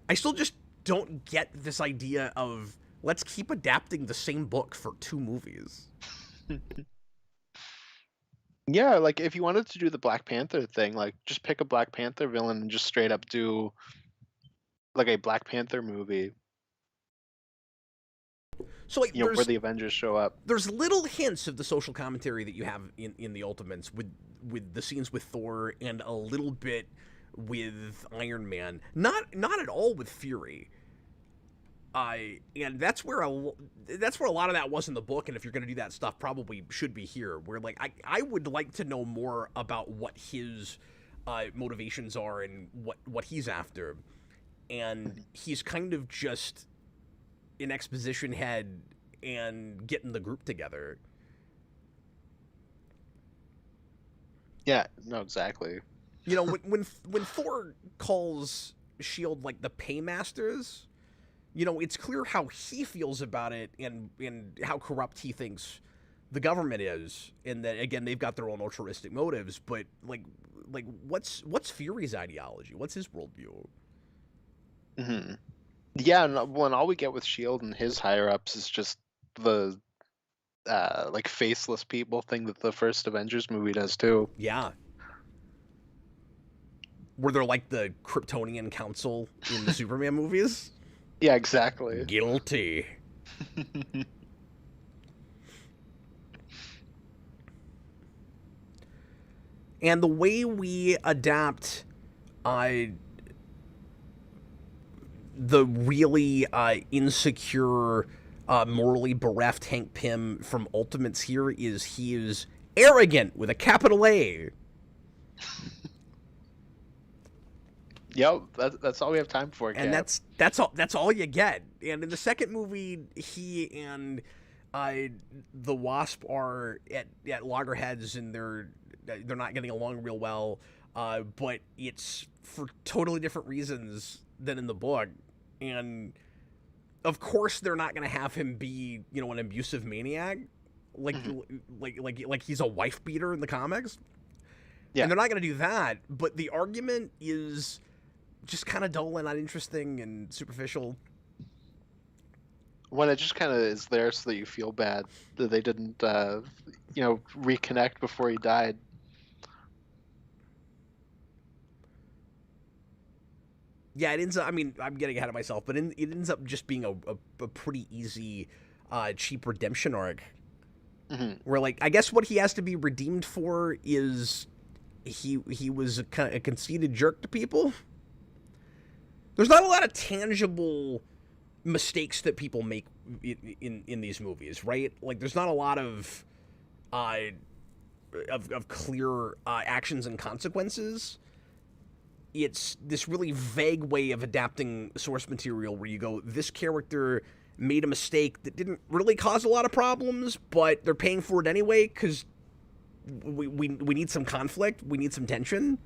I still just don't get this idea of let's keep adapting the same book for 2 movies. Yeah, like if you wanted to do the Black Panther thing, like just pick a Black Panther villain and just straight up do like a Black Panther movie. So like, where the Avengers show up. There's little hints of the social commentary that you have in the Ultimates with the scenes with Thor and a little bit with Iron Man. Not at all with Fury. And that's where a lot of that was in the book. And if you're going to do that stuff, probably should be here. Where like I would like to know more about what his motivations are and what he's after. And he's kind of just an exposition head and getting the group together. Yeah, no, exactly. You know, when Thor calls S.H.I.E.L.D. like the Paymasters, you know, it's clear how he feels about it and how corrupt he thinks the government is, and that again they've got their own altruistic motives. But like what's Fury's ideology? What's his worldview? Yeah, and all we get with S.H.I.E.L.D. and his higher ups is just the like faceless people thing that the first Avengers movie does too. Yeah. Were there like the Kryptonian Council in the Superman movies? Yeah, exactly. Guilty. And the way we adapt the really insecure, morally bereft Hank Pym from Ultimates here is he is arrogant with a capital A. Yep, that's all we have time for, Cap. And that's all you get. And in the second movie, he and the Wasp are at loggerheads, and they're not getting along real well. But it's for totally different reasons than in the book. And of course, they're not going to have him be, you know, an abusive maniac, like he's a wife beater in the comics. Yeah, and they're not going to do that. But the argument is just kind of dull and uninteresting and superficial. When it just kind of is there so that you feel bad that they didn't, reconnect before he died. Yeah, it ends up, I mean, I'm getting ahead of myself, but it ends up just being a pretty easy, cheap redemption arc. Where, like, I guess what he has to be redeemed for is he was a conceited jerk to people. There's not a lot of tangible mistakes that people make in these movies, right? Like, there's not a lot of clear actions and consequences. It's this really vague way of adapting source material where you go, this character made a mistake that didn't really cause a lot of problems, but they're paying for it anyway because we need some conflict, we need some tension.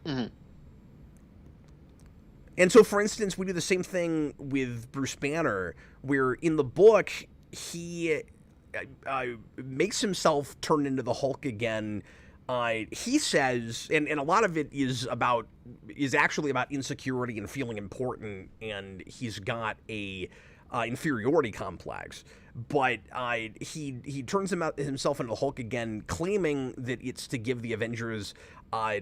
And so, for instance, we do the same thing with Bruce Banner, where in the book, he makes himself turn into the Hulk again. He says, and a lot of it is actually about insecurity and feeling important, and he's got a inferiority complex. But he turns himself into the Hulk again, claiming that it's to give the Avengers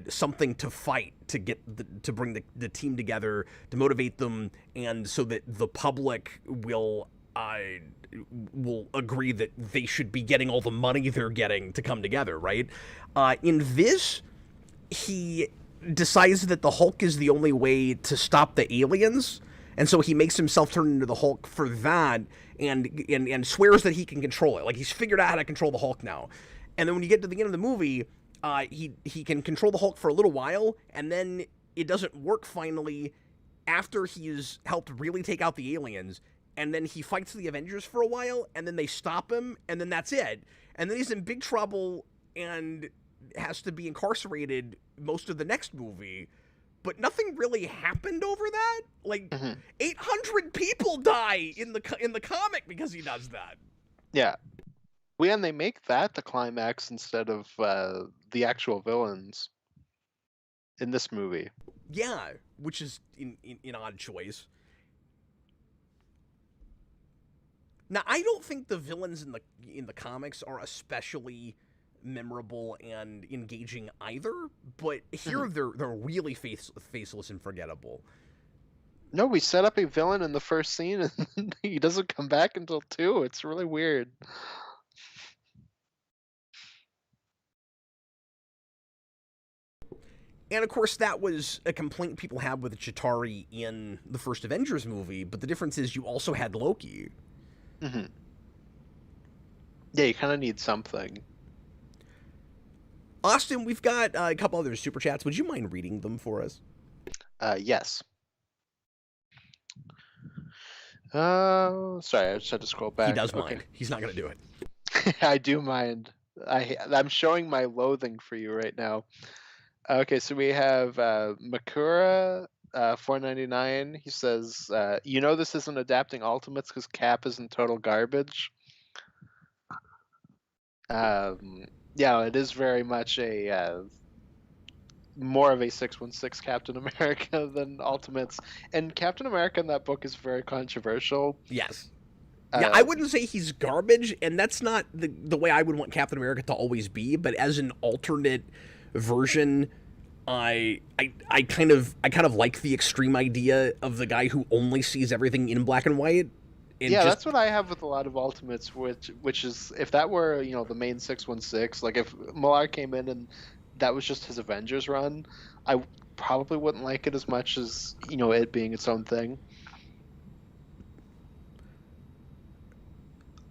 something to fight, to bring the team together, to motivate them, and so that the public will agree that they should be getting all the money they're getting to come together, right? In this, he decides that the Hulk is the only way to stop the aliens, and so he makes himself turn into the Hulk for that, and swears that he can control it. Like, he's figured out how to control the Hulk now. And then when you get to the end of the movie, he can control the Hulk for a little while, and then it doesn't work finally after he's helped really take out the aliens. And then he fights the Avengers for a while, and then they stop him, and then that's it. And then he's in big trouble and has to be incarcerated most of the next movie. But nothing really happened over that. Like, 800 people die in the comic because he does that. Yeah. And they make that the climax instead of the actual villains in this movie. Yeah, which is an odd choice. Now, I don't think the villains in the comics are especially memorable and engaging either, but here they're really faceless and forgettable. No, we set up a villain in the first scene, and he doesn't come back until 2. It's really weird. And of course, that was a complaint people had with Chitauri in the first Avengers movie, but the difference is you also had Loki. Yeah, you kind of need something. Austin, we've got a couple other super chats. Would you mind reading them for us? Yes. Sorry, I just had to scroll back. He does mind. He's not going to do it. I do mind. I'm showing my loathing for you right now. Okay, so we have Makura, 499. He says, this isn't adapting Ultimates because Cap isn't total garbage. Yeah, it is very much more of a 616 Captain America than Ultimates. And Captain America in that book is very controversial. Yes. Yeah, I wouldn't say he's garbage, and that's not the way I would want Captain America to always be, but as an alternate version, I kind of like the extreme idea of the guy who only sees everything in black and white. Yeah, that's what I have with a lot of Ultimates, which is, if that were, the main 616, like if Millar came in and that was just his Avengers run, I probably wouldn't like it as much as, it being its own thing.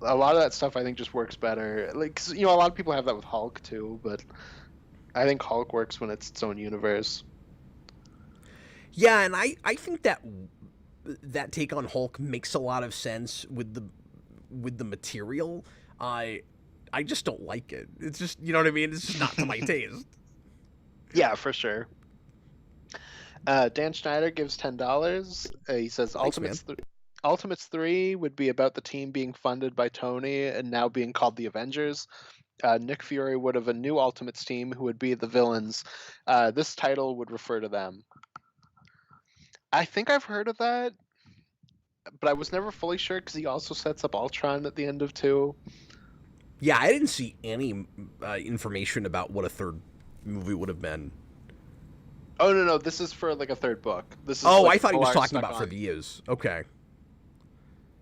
A lot of that stuff I think just works better. Like, 'cause, a lot of people have that with Hulk too, but I think Hulk works when it's its own universe. Yeah, and I think that take on Hulk makes a lot of sense with the material. I just don't like it. It's just, you know what I mean? It's just not to my taste. Yeah, for sure. Dan Schneider gives $10. He says Thanks, Ultimates 3 would be about the team being funded by Tony and now being called the Avengers. Nick Fury would have a new Ultimates team who would be the villains. This title would refer to them. I think I've heard of that, but I was never fully sure because he also sets up Ultron at the end of 2. Yeah, I didn't see any information about what a third movie would have been. Oh, no, this is for like a third book. This is I thought he was talking about for these. Okay.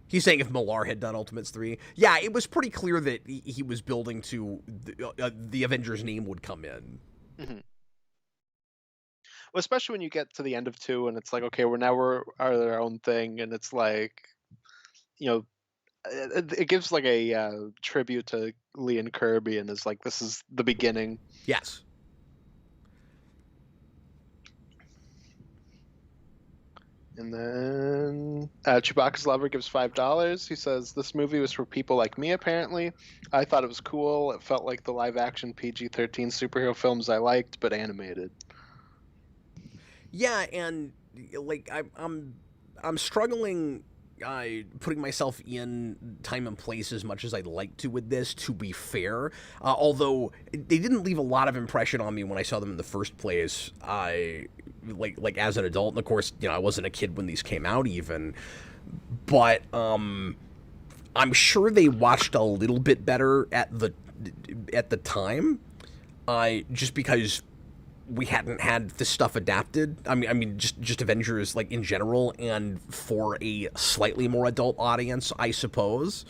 He's saying if Millar had done Ultimates 3. Yeah, it was pretty clear that he was building to the Avengers name would come in. Well, especially when you get to the end of 2 and it's like, okay, we're our own thing, and it's like, it gives like a tribute to Lee and Kirby, and is like, this is the beginning. Yes. And then Chewbacca's Lover gives $5. He says, this movie was for people like me, apparently. I thought it was cool. It felt like the live-action PG-13 superhero films I liked, but animated. Yeah, and like I'm struggling putting myself in time and place as much as I'd like to with this, to be fair. Although they didn't leave a lot of impression on me when I saw them in the first place. Like as an adult, and of course, I wasn't a kid when these came out even. But I'm sure they watched a little bit better at the time, just because we hadn't had this stuff adapted. I mean, just Avengers like in general, and for a slightly more adult audience, I suppose.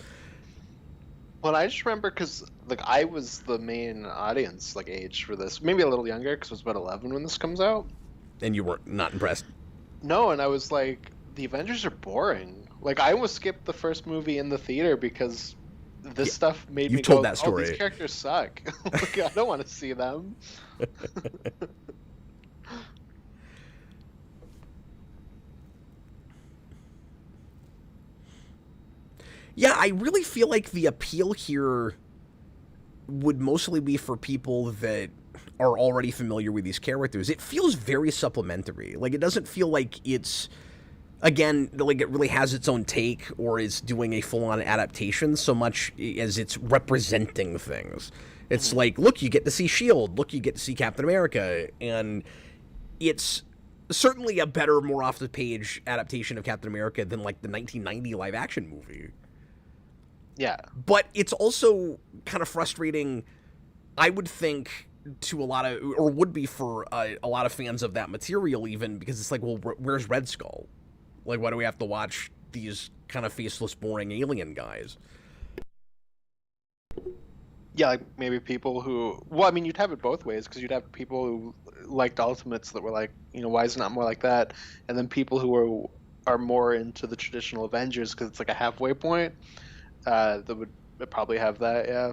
Well, I just remember because like I was the main audience like age for this, maybe a little younger because I was about 11 when this comes out. And you weren't not impressed. No, and I was like, the Avengers are boring. Like I almost skipped the first movie in the theater because this stuff made me told go, that story. "Oh, these characters suck. Like, I don't want to see them." Yeah, I really feel like the appeal here would mostly be for people that are already familiar with these characters. It feels very supplementary. Like, it doesn't feel like it's, again, like it really has its own take or is doing a full-on adaptation so much as it's representing things. It's like, look, you get to see S.H.I.E.L.D., look, you get to see Captain America, and it's certainly a better, more off-the-page adaptation of Captain America than, like, the 1990 live-action movie. Yeah. But it's also kind of frustrating, I would think, to a lot of, or would be for a lot of fans of that material even, because it's like, well, where's Red Skull? Like, why do we have to watch these kind of faceless, boring alien guys? Yeah, like maybe people who, well, I mean, you'd have it both ways because you'd have people who liked Ultimates that were like, why is it not more like that? And then people who are more into the traditional Avengers because it's like a halfway point. That would probably have that, yeah.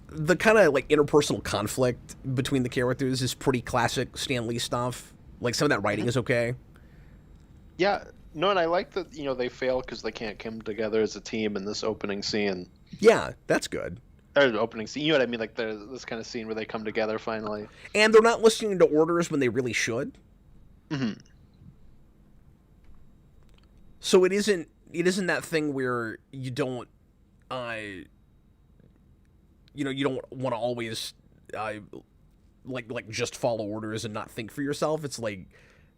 The kind of like interpersonal conflict between the characters is pretty classic Stan Lee stuff. Like, some of that writing is okay. Yeah, no, and I like that they fail because they can't come together as a team in this opening scene. Yeah, that's good. Or the opening scene, you know what I mean? Like there's this kind of scene where they come together finally. And they're not listening to orders when they really should. Mm-hmm. So it isn't that thing where you don't you don't want to always like just follow orders and not think for yourself. It's like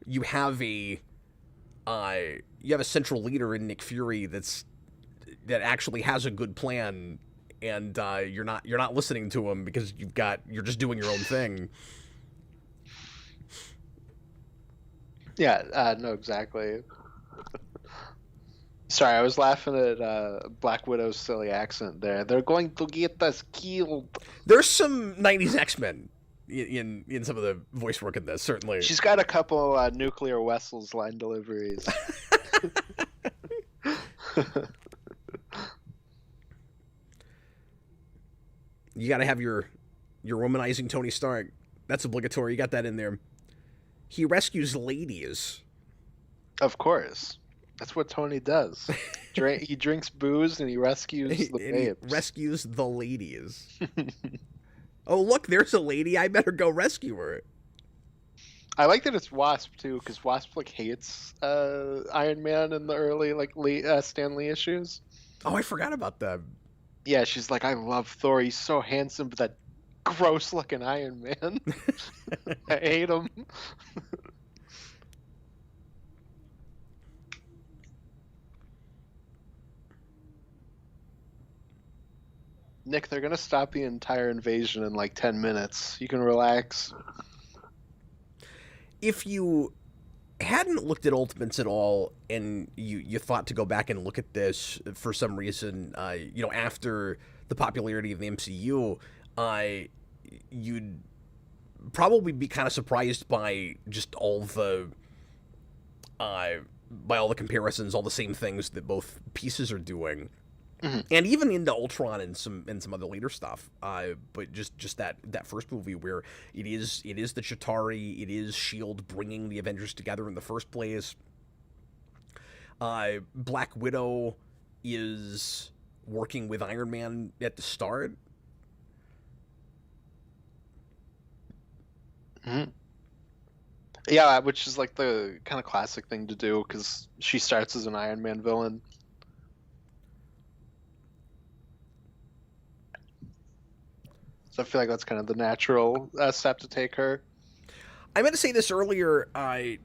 you have a central leader in Nick Fury that actually has a good plan, and you're not listening to him because you're just doing your own thing. Yeah, no, exactly. Sorry, I was laughing at Black Widow's silly accent there. They're going to get us killed. There's some 90s X-Men in some of the voice work in this, certainly. She's got a couple nuclear Wessels line deliveries. You got to have your womanizing Tony Stark. That's obligatory. You got that in there. He rescues ladies. Of course. That's what Tony does. He drinks booze and he rescues the babes. He rescues the ladies. Oh, look, there's a lady. I better go rescue her. I like that it's Wasp too, because Wasp like hates Iron Man in the early Stan Lee issues. Oh, I forgot about that. Yeah, she's like, I love Thor. He's so handsome, but that gross-looking Iron Man. I hate him. Nick, they're gonna stop the entire invasion in like 10 minutes. You can relax. If you hadn't looked at Ultimates at all, and you thought to go back and look at this for some reason, after the popularity of the MCU, you'd probably be kind of surprised by just all the comparisons, all the same things that both pieces are doing. Mm-hmm. And even into Ultron and some other later stuff, but just that first movie where it is the Chitauri, it is S.H.I.E.L.D. bringing the Avengers together in the first place. Black Widow is working with Iron Man at the start. Mm-hmm. Yeah, which is like the kind of classic thing to do because she starts as an Iron Man villain. So I feel like that's kind of the natural step to take her. I meant to say this earlier. I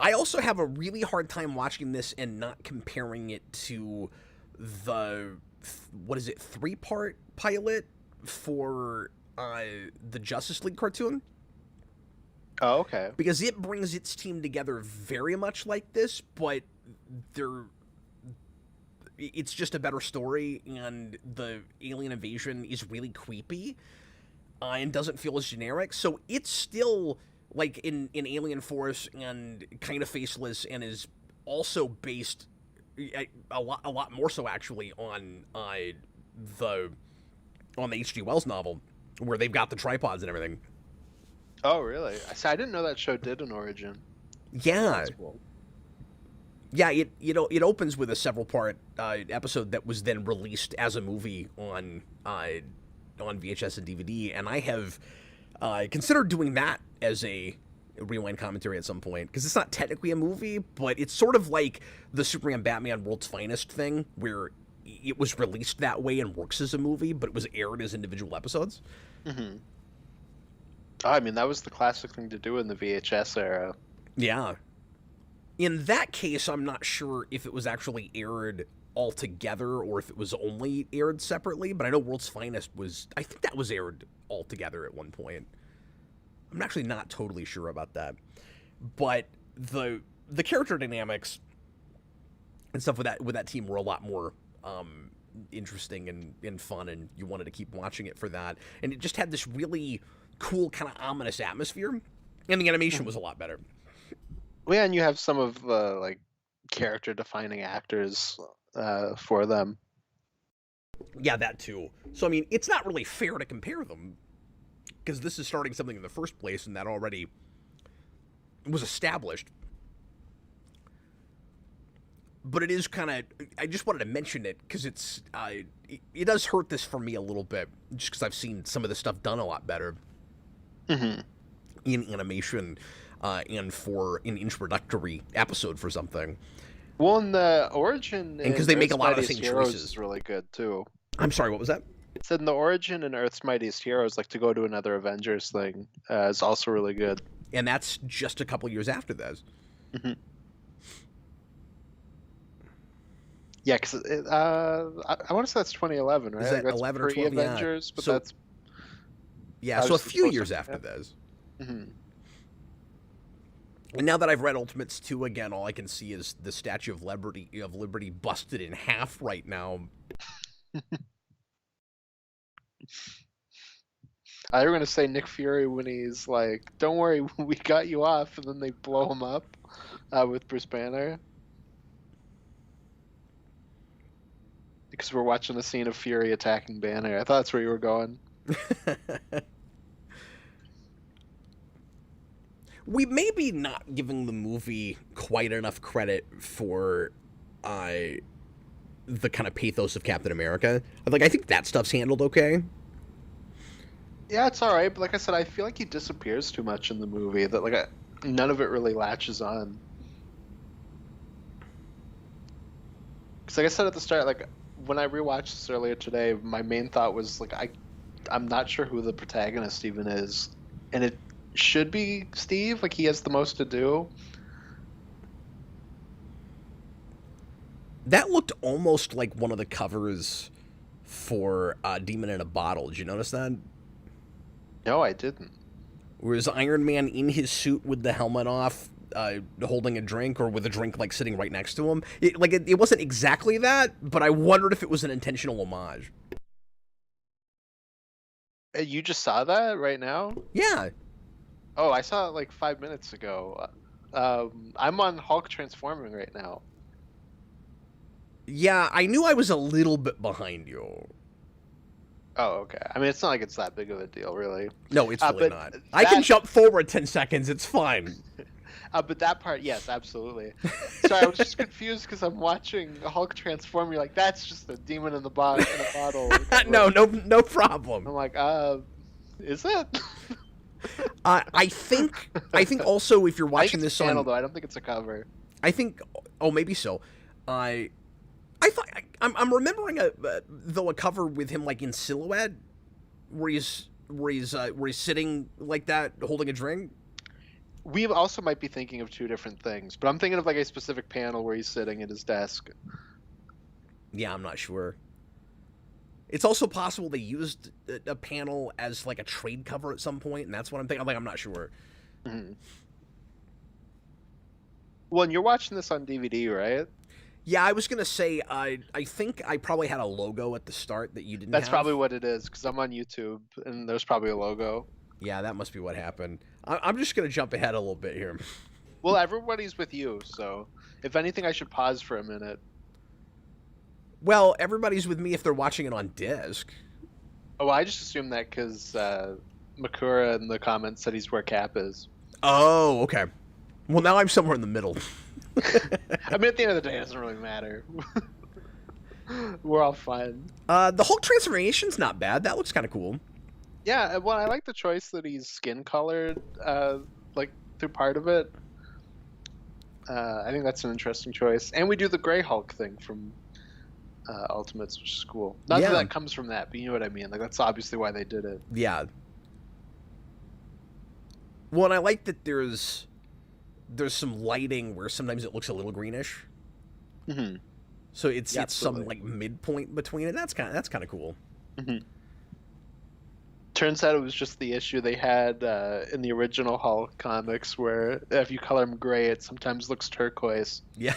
also have a really hard time watching this and not comparing it to the what is it 3-part pilot for the Justice League cartoon, Oh, okay. because it brings its team together very much like this, but they're it's just a better story, and the alien invasion is really creepy and doesn't feel as generic. So it's still like in Alien Force and kind of faceless, and is also based a lot more so actually the on the H.G. Wells novel, where they've got the tripods and everything. Oh, really? I didn't know that show did an origin. Yeah. That's cool. Yeah, it opens with a several part episode that was then released as a movie on VHS and DVD, and I have considered doing that as a rewind commentary at some point, because it's not technically a movie, but it's sort of like the Superman Batman World's Finest thing, where it was released that way and works as a movie, but it was aired as individual episodes. Mm-hmm. I mean, that was the classic thing to do in the VHS era. Yeah. In that case, I'm not sure if it was actually aired all together or if it was only aired separately, but I know World's Finest was, I think that was aired all together at one point. I'm actually not totally sure about that. But the character dynamics and stuff with that team were a lot more interesting and fun, and you wanted to keep watching it for that. And it just had this really cool kind of ominous atmosphere, and the animation was a lot better. Well, yeah, and you have some of the like character-defining actors for them. Yeah, that too. So I mean, it's not really fair to compare them, because this is starting something in the first place, and that already was established. But it is kind of, I just wanted to mention it because it does hurt this for me a little bit, just because I've seen some of the stuff done a lot better in animation and for an introductory episode for something. Well, in the origin, and because they make a lot of the same Heroes choices, is really good too. I'm sorry, what was that? It said in the origin in Earth's Mightiest Heroes, like to go to another Avengers thing is also really good. And that's just a couple years after this. Yeah, because I want to say that's 2011, right? Is that that's 11 or 12? Avengers, Yeah. But So, that's yeah, so a few years after this. And now that I've read Ultimates 2 again, all I can see is the Statue of Liberty busted in half right now. I was going to say Nick Fury when he's like, "Don't worry, we got you off," and then they blow him up with Bruce Banner. Because we're watching the scene of Fury attacking Banner. I thought that's where you were going. We may be not giving the movie quite enough credit for the kind of pathos of Captain America. Like, I think that stuff's handled okay. Yeah, it's all right, but like I said, I feel like he disappears too much in the movie. That like none of it really latches on. Because like I said at the start, like when I rewatched this earlier today, my main thought was like I'm not sure who the protagonist even is, and it should be Steve. Like he has the most to do. That looked almost like one of the covers for Demon in a Bottle. Did you notice that? No, I didn't. Whereas Iron Man in his suit with the helmet off, holding a drink, or with a drink like sitting right next to him. It wasn't exactly that, but I wondered if it was an intentional homage. You just saw that right now? Yeah. Oh, I saw it like 5 minutes ago. I'm on Hulk transforming right now. Yeah, I knew I was a little bit behind you. Oh, okay. I mean, it's not like it's that big of a deal, really. No, it's really not. That... I can jump forward 10 seconds. It's fine. But that part, yes, absolutely. Sorry, I was just confused because I'm watching Hulk transform. You're like, that's just a demon in a bottle. No problem. I'm like, is it? I think also if you're I think watching it's this a panel, on, though. I don't think it's a cover. I think, oh, maybe so. I thought I'm remembering though a cover with him like in silhouette, where he's sitting like that holding a drink. We also might be thinking of two different things, but I'm thinking of like a specific panel where he's sitting at his desk. Yeah, I'm not sure. It's also possible they used a panel as like a trade cover at some point, and that's what I'm thinking. I'm not sure. Mm-hmm. Well, and you're watching this on DVD, right? Yeah, I was gonna say I think I probably had a logo at the start that you didn't. That's have. probably what it is, because I'm on YouTube and there's probably a logo. Yeah, that must be what happened. I'm just gonna jump ahead a little bit here. Well, everybody's with you, so if anything, I should pause for a minute. Well, everybody's with me if they're watching it on disc. Oh, I just assumed that because Makura in the comments said he's where Cap is. Oh, okay. Well, now I'm somewhere in the middle. I mean, at the end of the day, it doesn't really matter. We're all fine. The Hulk transformation's not bad. That looks kind of cool. Yeah, well, I like the choice that he's skin colored, like through part of it. I think that's an interesting choice, and we do the Gray Hulk thing from Ultimates, which is cool. Not that that comes from that, but you know what I mean. Like that's obviously why they did it. Yeah. Well, and I like that there's some lighting where sometimes it looks a little greenish. Mm-hmm. So it's some like midpoint between it. That's kind of cool. Mm-hmm. Turns out it was just the issue they had in the original Hulk comics, where if you color him gray, it sometimes looks turquoise. Yeah.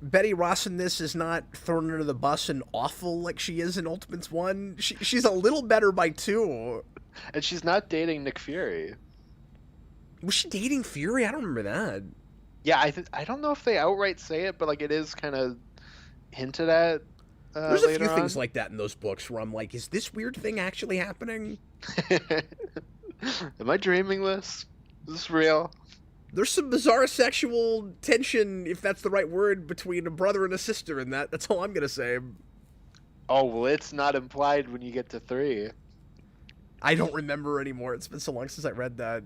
Betty Ross in this is not thrown under the bus and awful like she is in Ultimates 1. She's a little better by 2. And she's not dating Nick Fury. Was she dating Fury? I don't remember that. Yeah, I don't know if they outright say it, but like it is kind of hinted at. There's a few on. things like that in those books where I'm like, is this weird thing actually happening? Am I dreaming this? Is this real? There's some bizarre sexual tension, if that's the right word, between a brother and a sister, and that's all I'm gonna say. Oh, well, it's not implied when you get to 3. I don't remember anymore. It's been so long since I read that.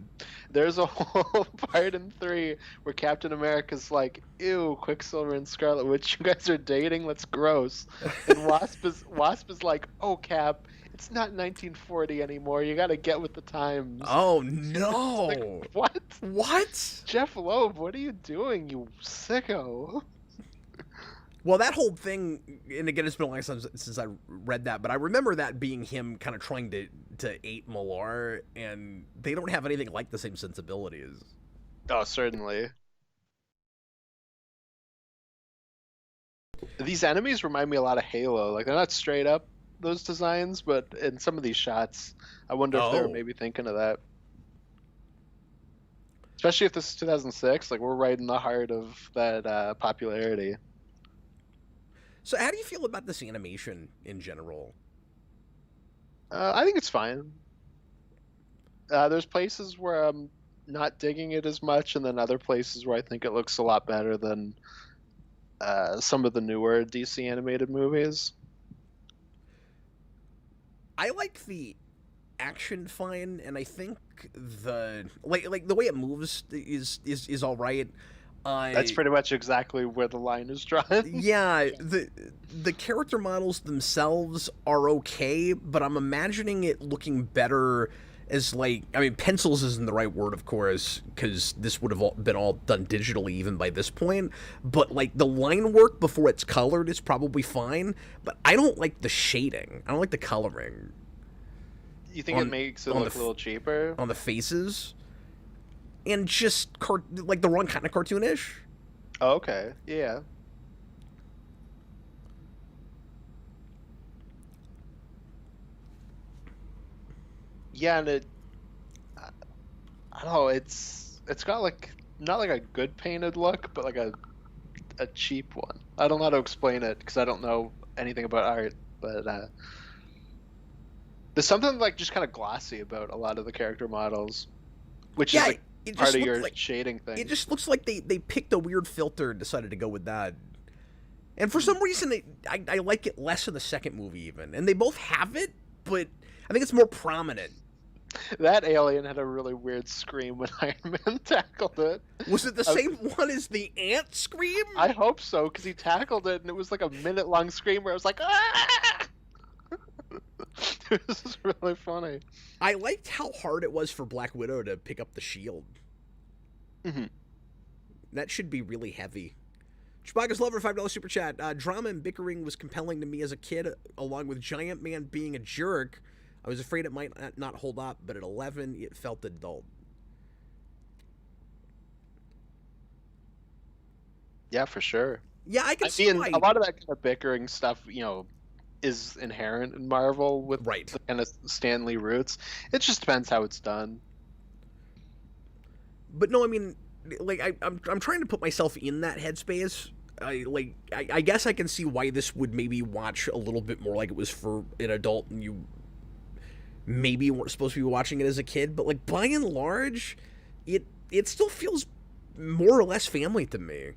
There's a whole part in 3 where Captain America's like, ew, Quicksilver and Scarlet Witch, you guys are dating? That's gross. And Wasp is like, oh, Cap, it's not 1940 anymore. You gotta get with the times. Oh, no. Like, what? What? Jeff Loeb, what are you doing, you sicko? Well, that whole thing, and again, it's been a long time since I read that, but I remember that being him kind of trying to ape Millar, and they don't have anything like the same sensibilities. Oh, certainly. These enemies remind me a lot of Halo. Like, they're not straight up those designs, but in some of these shots, I wonder if they were maybe thinking of that. Especially if this is 2006, like, we're right in the heart of that popularity. So how do you feel about this animation in general? I think it's fine. There's places where I'm not digging it as much, and then other places where I think it looks a lot better than some of the newer DC animated movies. I like the action fine, and I think the like the way it moves is all right. That's pretty much exactly where the line is drawn. Yeah, the character models themselves are okay, but I'm imagining it looking better as like, I mean, pencils isn't the right word, of course, because this would have been all done digitally even by this point, but like the line work before it's colored is probably fine, but I don't like the shading. I don't like the coloring. You think it makes it look a little cheaper? On the faces? And just, like, the wrong kind of cartoonish. Oh, okay. Yeah. Yeah, and I don't know, it's got, like, not like a good painted look, but like a cheap one. I don't know how to explain it, because I don't know anything about art, but there's something, like, just kind of glossy about a lot of the character models, which is, like, part of your shading thing. It just looks like they picked a weird filter and decided to go with that. And for some reason, I like it less in the second movie even. And they both have it, but I think it's more prominent. That alien had a really weird scream when Iron Man tackled it. Was it the same one as the ant scream? I hope so, because he tackled it and it was like a minute-long scream where I was like, ah! This is really funny. I liked how hard it was for Black Widow to pick up the shield. Mm-hmm. That should be really heavy. Chewbacca's Lover, $5 super chat. Drama and bickering was compelling to me as a kid, along with Giant Man being a jerk. I was afraid it might not hold up, but at 11, it felt adult. Yeah, for sure. Yeah, I can see why. A lot of that kind of bickering stuff, is inherent in Marvel with right. the kind of Stan Lee roots. It just depends how it's done. But no, I mean, like I'm trying to put myself in that headspace. I guess I can see why this would maybe watch a little bit more like it was for an adult, and you maybe weren't supposed to be watching it as a kid. But like by and large, it still feels more or less family to me.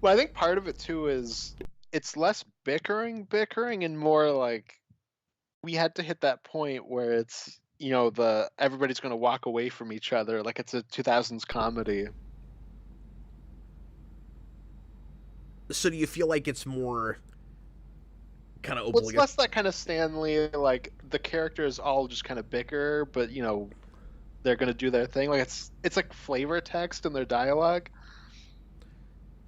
Well, I think part of it too is it's less bickering, and more like we had to hit that point where it's everybody's going to walk away from each other like it's a 2000s comedy. So do you feel like it's more kind of obligatory? It's less that kind of Stan Lee, like the characters all just kind of bicker, but they're going to do their thing. Like it's like flavor text in their dialogue.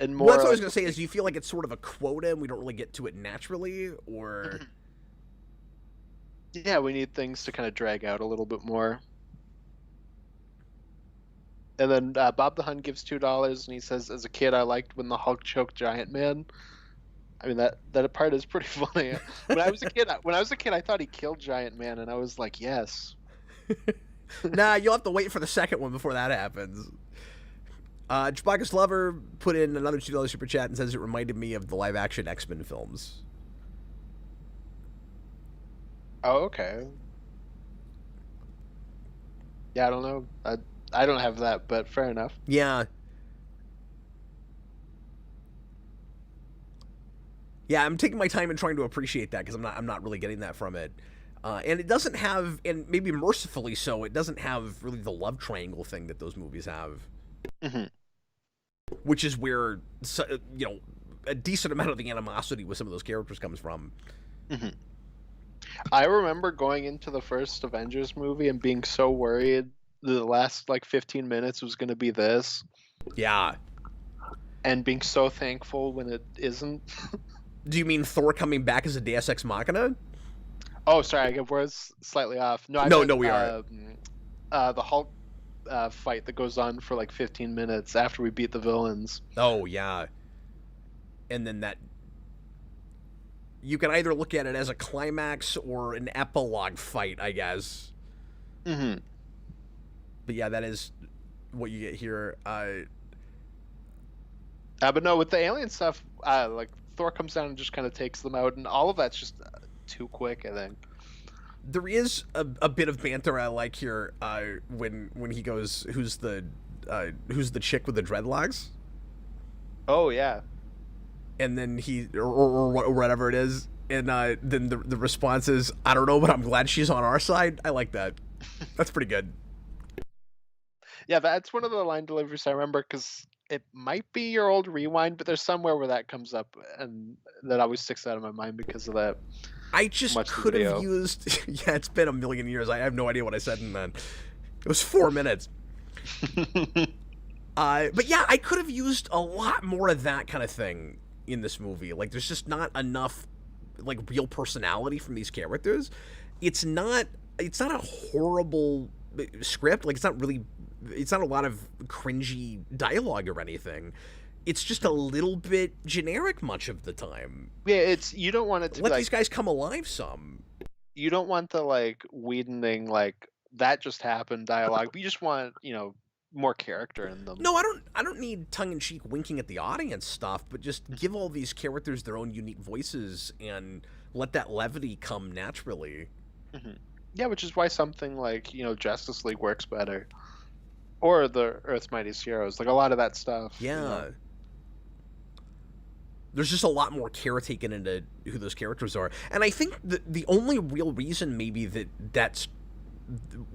And more. Well, that's what I was going to say. Is do you feel like it's sort of a quota and we don't really get to it naturally, or? Yeah, we need things to kind of drag out a little bit more. And then Bob the Hun gives $2, and he says, "As a kid, I liked when the Hulk choked Giant Man." I mean, that part is pretty funny. When I was a kid, I thought he killed Giant Man, and I was like, "Yes." Nah, you'll have to wait for the second one before that happens. Chewbacca's Lover put in another $2 super chat and says it reminded me of the live-action X-Men films. Oh, okay. Yeah, I don't know. I don't have that, but fair enough. Yeah. Yeah, I'm taking my time and trying to appreciate that because I'm not really getting that from it. And it doesn't have, and maybe mercifully so, it doesn't have really the love triangle thing that those movies have. Mm-hmm. Which is where, a decent amount of the animosity with some of those characters comes from. Mm-hmm. I remember going into the first Avengers movie and being so worried the last 15 minutes was going to be this. Yeah. And being so thankful when it isn't. Do you mean Thor coming back as a Deus Ex Machina? Oh, sorry, I get words slightly off. No, we are. The Hulk fight that goes on for 15 minutes after we beat the villains. Oh, yeah. And then that... You can either look at it as a climax or an epilogue fight, I guess. Mm-hmm. But yeah, that is what you get here. But no, with the alien stuff, Thor comes down and just kind of takes them out, and all of that's just too quick, I think. There is a bit of banter I like here when he goes, who's the chick with the dreadlocks? Oh, yeah. And then he, or whatever it is, and then the response is, I don't know, but I'm glad she's on our side. I like that. That's pretty good. Yeah, that's one of the line deliveries I remember, because it might be your old Rewind, but there's somewhere where that comes up, and that always sticks out of my mind because of that. I just could have used... Yeah, it's been a million years. I have no idea what I said in that. It was 4 minutes. But yeah, I could have used a lot more of that kind of thing in this movie. There's just not enough, real personality from these characters. It's not a horrible script. It's not a lot of cringy dialogue or anything. It's just a little bit generic much of the time. Yeah, you don't want it to let these guys come alive some. You don't want the Whedoning that just happened dialogue, but you just want more character in them. No, I don't need tongue-in-cheek winking at the audience stuff, but just give all these characters their own unique voices and let that levity come naturally. Mm-hmm. Yeah, which is why something like Justice League works better, or the Earth's Mightiest Heroes, a lot of that stuff. Yeah. there's just a lot more care taken into who those characters are. And I think the only real reason maybe that's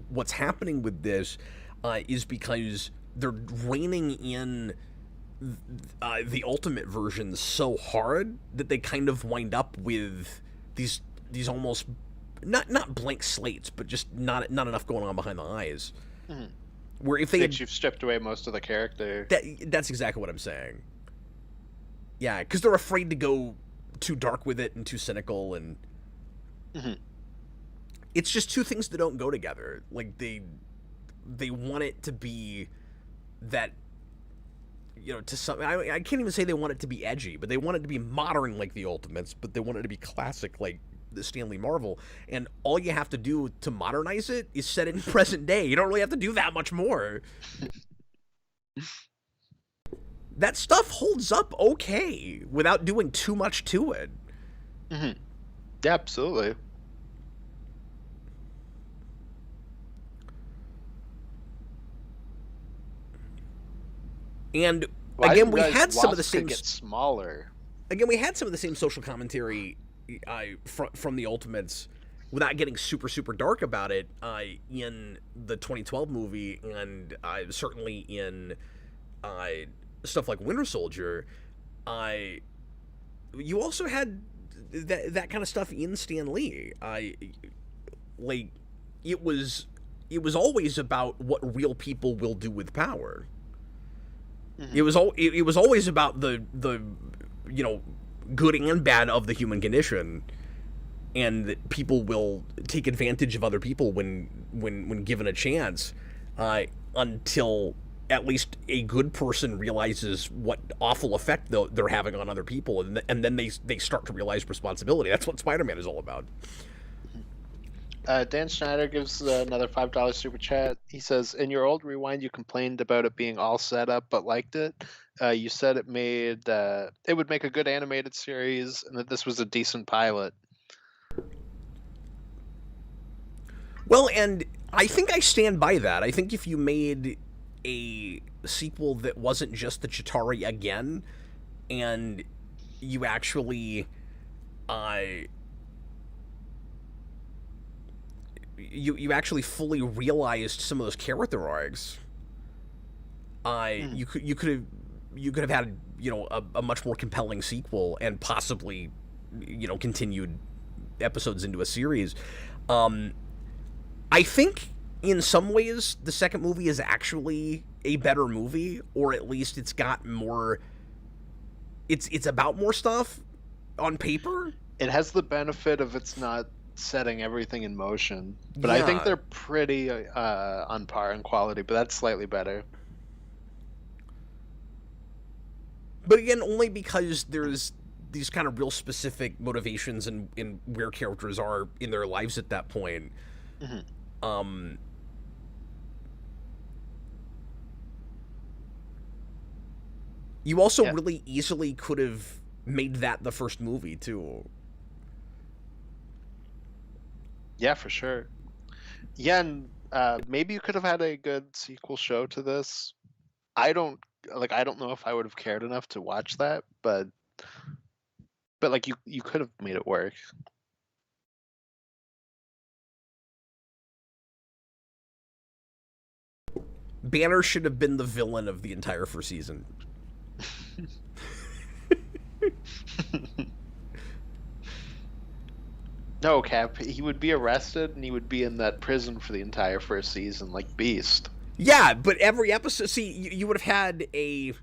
what's happening with this is because they're reining in the ultimate version so hard that they kind of wind up with these almost not blank slates, but just not enough going on behind the eyes. Mm-hmm. Where if they had, you've stripped away most of the character. That's exactly what I'm saying. Yeah, because they're afraid to go too dark with it and too cynical, and it's just two things that don't go together. Like they want it to be that, to some, I can't even say they want it to be edgy, but they want it to be modern like the Ultimates, but they want it to be classic like the Stanley Marvel. And all you have to do to modernize it is set it in present day. You don't really have to do that much more. That stuff holds up okay without doing too much to it. Yeah, absolutely. And again, we had some of the same. Get smaller. Again, we had some of the same social commentary from the Ultimates, without getting super dark about it, in the 2012 movie, and certainly in stuff like Winter Soldier. You also had that kind of stuff in Stan Lee. Like it was always about what real people will do with power. It was always about the good and bad of the human condition, and that people will take advantage of other people when given a chance, until at least a good person realizes what awful effect they're having on other people, and then they start to realize responsibility. That's what Spider-Man is all about. Dan Schneider gives another $5 super chat. He says, in your old rewind, you complained about it being all set up, but liked it. You said it would make a good animated series, and that this was a decent pilot. Well, and I think I stand by that. I think if you made a sequel that wasn't just the Chitauri again, and you actually you actually fully realized some of those character arcs, you could have had a much more compelling sequel, and possibly continued episodes into a series. I think in some ways the second movie is actually a better movie, or at least it's got more. It's about more stuff on paper. It has the benefit of it's not setting everything in motion, but I think they're pretty on par in quality, but that's slightly better. But again, only because there's these kind of real specific motivations in where characters are in their lives at that point. You also really easily could have made that the first movie too. Yeah, for sure. Yeah, and maybe you could have had a good sequel show to this. I don't know if I would have cared enough to watch that, but like you could have made it work. Banner should have been the villain of the entire first season. No, Cap. He would be arrested and he would be in that prison for the entire first season, like Beast. Yeah, but every episode, see, you would have had a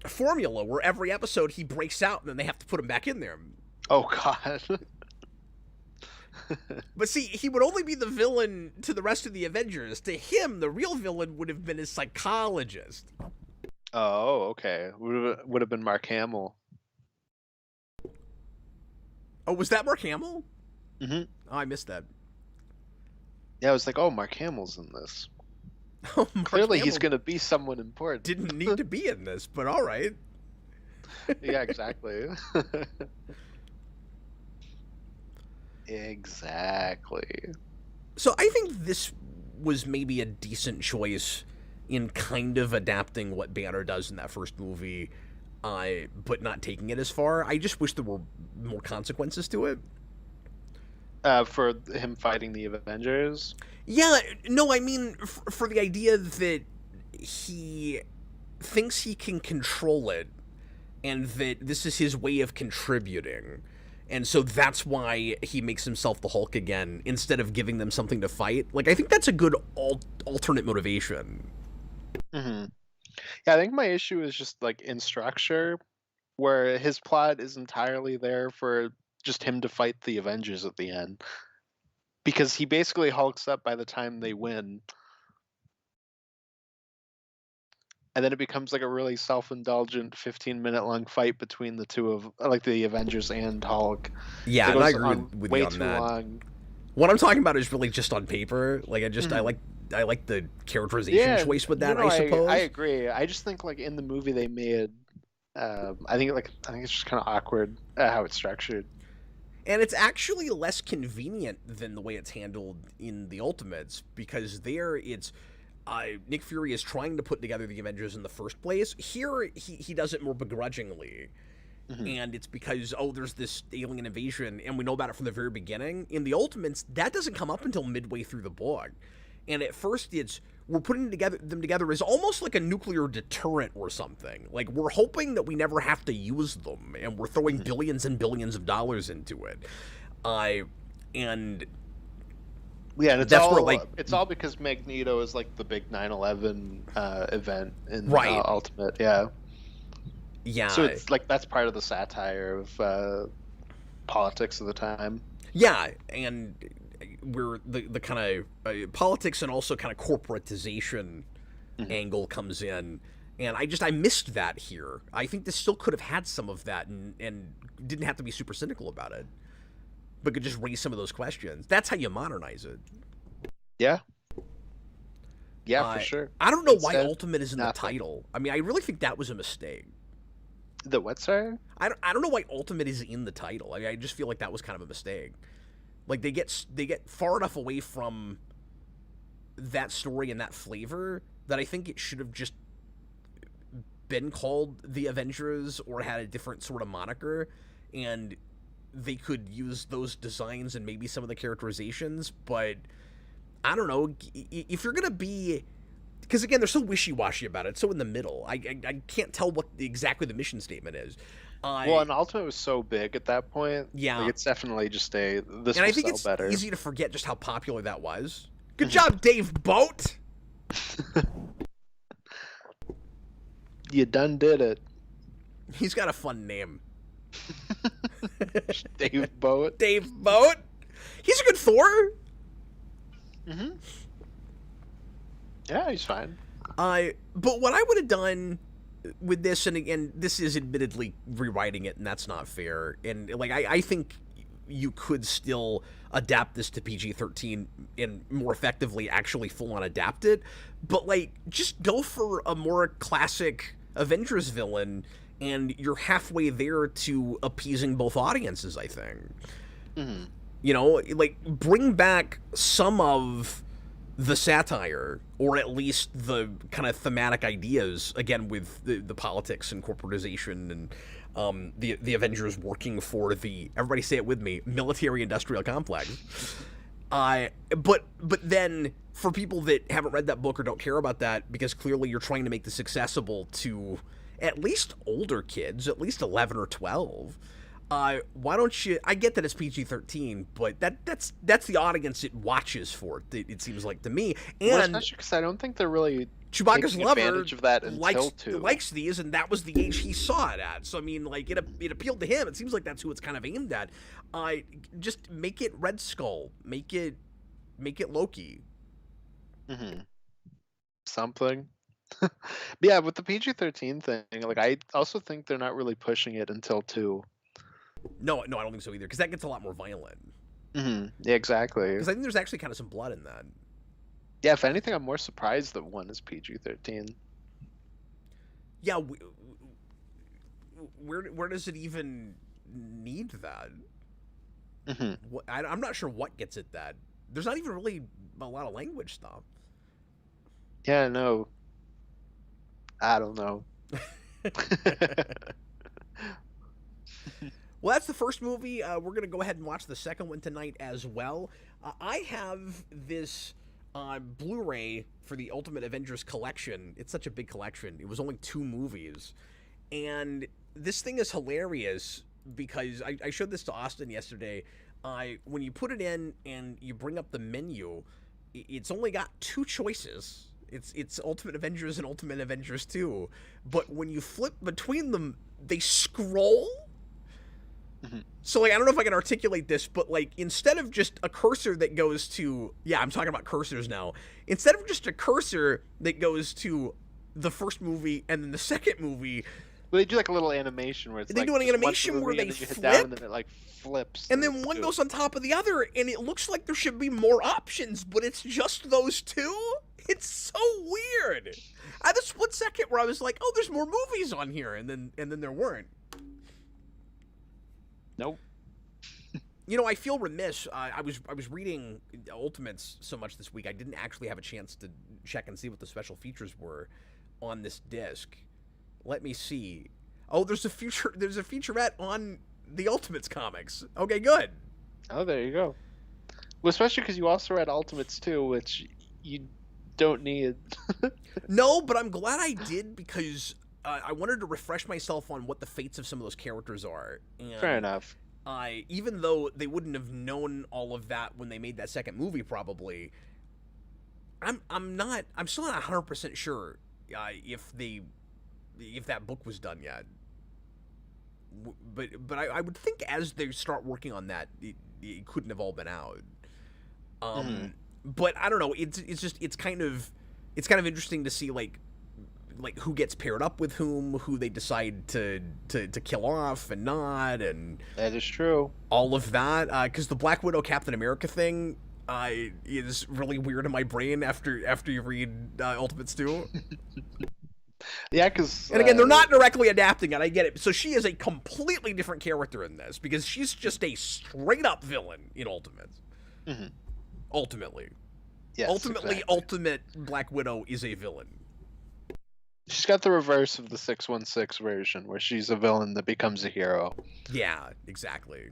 formula where every episode he breaks out and then they have to put him back in there. Oh, God. But see, he would only be the villain to the rest of the Avengers. To him, the real villain would have been his psychologist. Oh, okay. Would have been Mark Hamill. Oh, was that Mark Hamill? Mm-hmm. Oh, I missed that. Yeah, I was like, oh, Mark Hamill's in this. Oh, Clearly, Hamill he's going to be someone important. Didn't need to be in this, but all right. Yeah, exactly. Exactly. So I think this was maybe a decent choice in kind of adapting what Banner does in that first movie. but not taking it as far. I just wish there were more consequences to it. For him fighting the Avengers. Yeah, no, I mean for the idea that he thinks he can control it and that this is his way of contributing. And so that's why he makes himself the Hulk again instead of giving them something to fight. Like, I think that's a good alternate motivation. Mm-hmm. Yeah, I think my issue is just like in structure, where his plot is entirely there for just him to fight the Avengers at the end. Because he basically hulks up by the time they win. And then it becomes like a really self-indulgent 15-minute long fight between the two of like the Avengers and Hulk. Yeah, it and I goes agree on with way you on too that. long. What I'm talking about is really just on paper. Like, I like the characterization choice with that. I suppose. I agree. I just think like in the movie they made, I think it's just kind of awkward how it's structured. And it's actually less convenient than the way it's handled in the Ultimates, because there it's Nick Fury is trying to put together the Avengers in the first place. Here he does it more begrudgingly. Mm-hmm. And it's because, there's this alien invasion, and we know about it from the very beginning. In the Ultimates, that doesn't come up until midway through the book. And at first, we're putting them together as almost like a nuclear deterrent or something. Like, we're hoping that we never have to use them, and we're throwing billions and billions of dollars into it. And yeah, and that's where it's all because Magneto is like the big 9/11 event in right. Ultimate. Yeah. Yeah. So it's like that's part of the satire of politics of the time. Yeah, and where the kind of politics and also kind of corporatization angle comes in. And I missed that here. I think this still could have had some of that and didn't have to be super cynical about it, but could just raise some of those questions. That's how you modernize it. Yeah. Yeah, for sure. I don't know why Ultimate is in the title. I mean, I really think that was a mistake. The what, sorry? I don't know why Ultimate is in the title. I just feel like that was kind of a mistake. Like, they get far enough away from that story and that flavor that I think it should have just been called The Avengers or had a different sort of moniker, and they could use those designs and maybe some of the characterizations, but I don't know. If you're going to be... Because, again, they're so wishy-washy about it. It's so in the middle. I can't tell what exactly the mission statement is. Well, and Ultimate was so big at that point. Yeah. Like, it's definitely just this and will I think sell it's better. easy to forget just how popular that was. Good job, Dave Boat! You done did it. He's got a fun name. Dave Boat. Dave Boat? He's a good Thor. Mm-hmm. Yeah, he's fine. But what I would have done with this, and again, this is admittedly rewriting it, and that's not fair. And like, I think you could still adapt this to PG-13 and more effectively actually full-on adapt it. But like, just go for a more classic Avengers villain, and you're halfway there to appeasing both audiences, I think. Mm-hmm. You know, like, bring back some of the satire, or at least the kind of thematic ideas, again, with the politics and corporatization and the Avengers working for the, everybody say it with me, military-industrial complex. But then, for people that haven't read that book or don't care about that, because clearly you're trying to make this accessible to at least older kids, at least 11 or 12, why don't you... I get that it's PG-13, but that's the audience it watches for, it seems like to me. And well, especially because I don't think they're really Chewbacca's lover advantage of that until likes these, and that was the age he saw it at. So I mean, like, it appealed to him. It seems like that's who it's kind of aimed at. Just make it Red Skull. Make it Loki. Mm-hmm. Something. But yeah, with the PG-13 thing, like, I also think they're not really pushing it until 2. No, I don't think so either, because that gets a lot more violent. Mm-hmm. Yeah, exactly. Because I think there's actually kind of some blood in that. Yeah, if anything, I'm more surprised that 1 is PG-13. Yeah, where does it even need that? Mm-hmm. I'm not sure what gets it that. There's not even really a lot of language stuff. Yeah, no. I don't know. Well, that's the first movie. We're going to go ahead and watch the second one tonight as well. I have this Blu-ray for the Ultimate Avengers collection. It's such a big collection. It was only 2 movies. And this thing is hilarious because I showed this to Austin yesterday. When you put it in and you bring up the menu, it's only got 2 choices. It's Ultimate Avengers and Ultimate Avengers 2. But when you flip between them, they scroll. So, like, I don't know if I can articulate this, but, like, instead of just a cursor that goes to... Yeah, I'm talking about cursors now. Instead of just a cursor that goes to the first movie and then the second movie... Well, they do, like, a little animation where it's they like... do an animation where they flip, down and then it, like, flips. And then one goes on top of the other, and it looks like there should be more options, but it's just those 2? It's so weird. I had a split second where I was like, oh, there's more movies on here, and then there weren't. Nope. You know, I feel remiss. I was reading Ultimates so much this week, I didn't actually have a chance to check and see what the special features were on this disc. Let me see. Oh, there's a featurette on the Ultimates comics. Okay, good. Oh, there you go. Well, especially because you also read Ultimates too, which you don't need. No, but I'm glad I did because I wanted to refresh myself on what the fates of some of those characters are. And Fair enough. Even though they wouldn't have known all of that when they made that second movie, probably, I'm still not 100% sure if that book was done yet. But I would think as they start working on that, it couldn't have all been out. But I don't know. It's kind of interesting to see like who gets paired up with who they decide to kill off and not, and that is true. All of that, because the Black Widow Captain America thing is really weird in my brain after you read Ultimates 2. Yeah, because... And again, they're not directly adapting it, I get it. So she is a completely different character in this, because she's just a straight-up villain in Ultimates. Ultimately. Yes, Ultimately, exactly. Ultimate Black Widow is a villain. She's got the reverse of the 616 version, where she's a villain that becomes a hero. Yeah, exactly.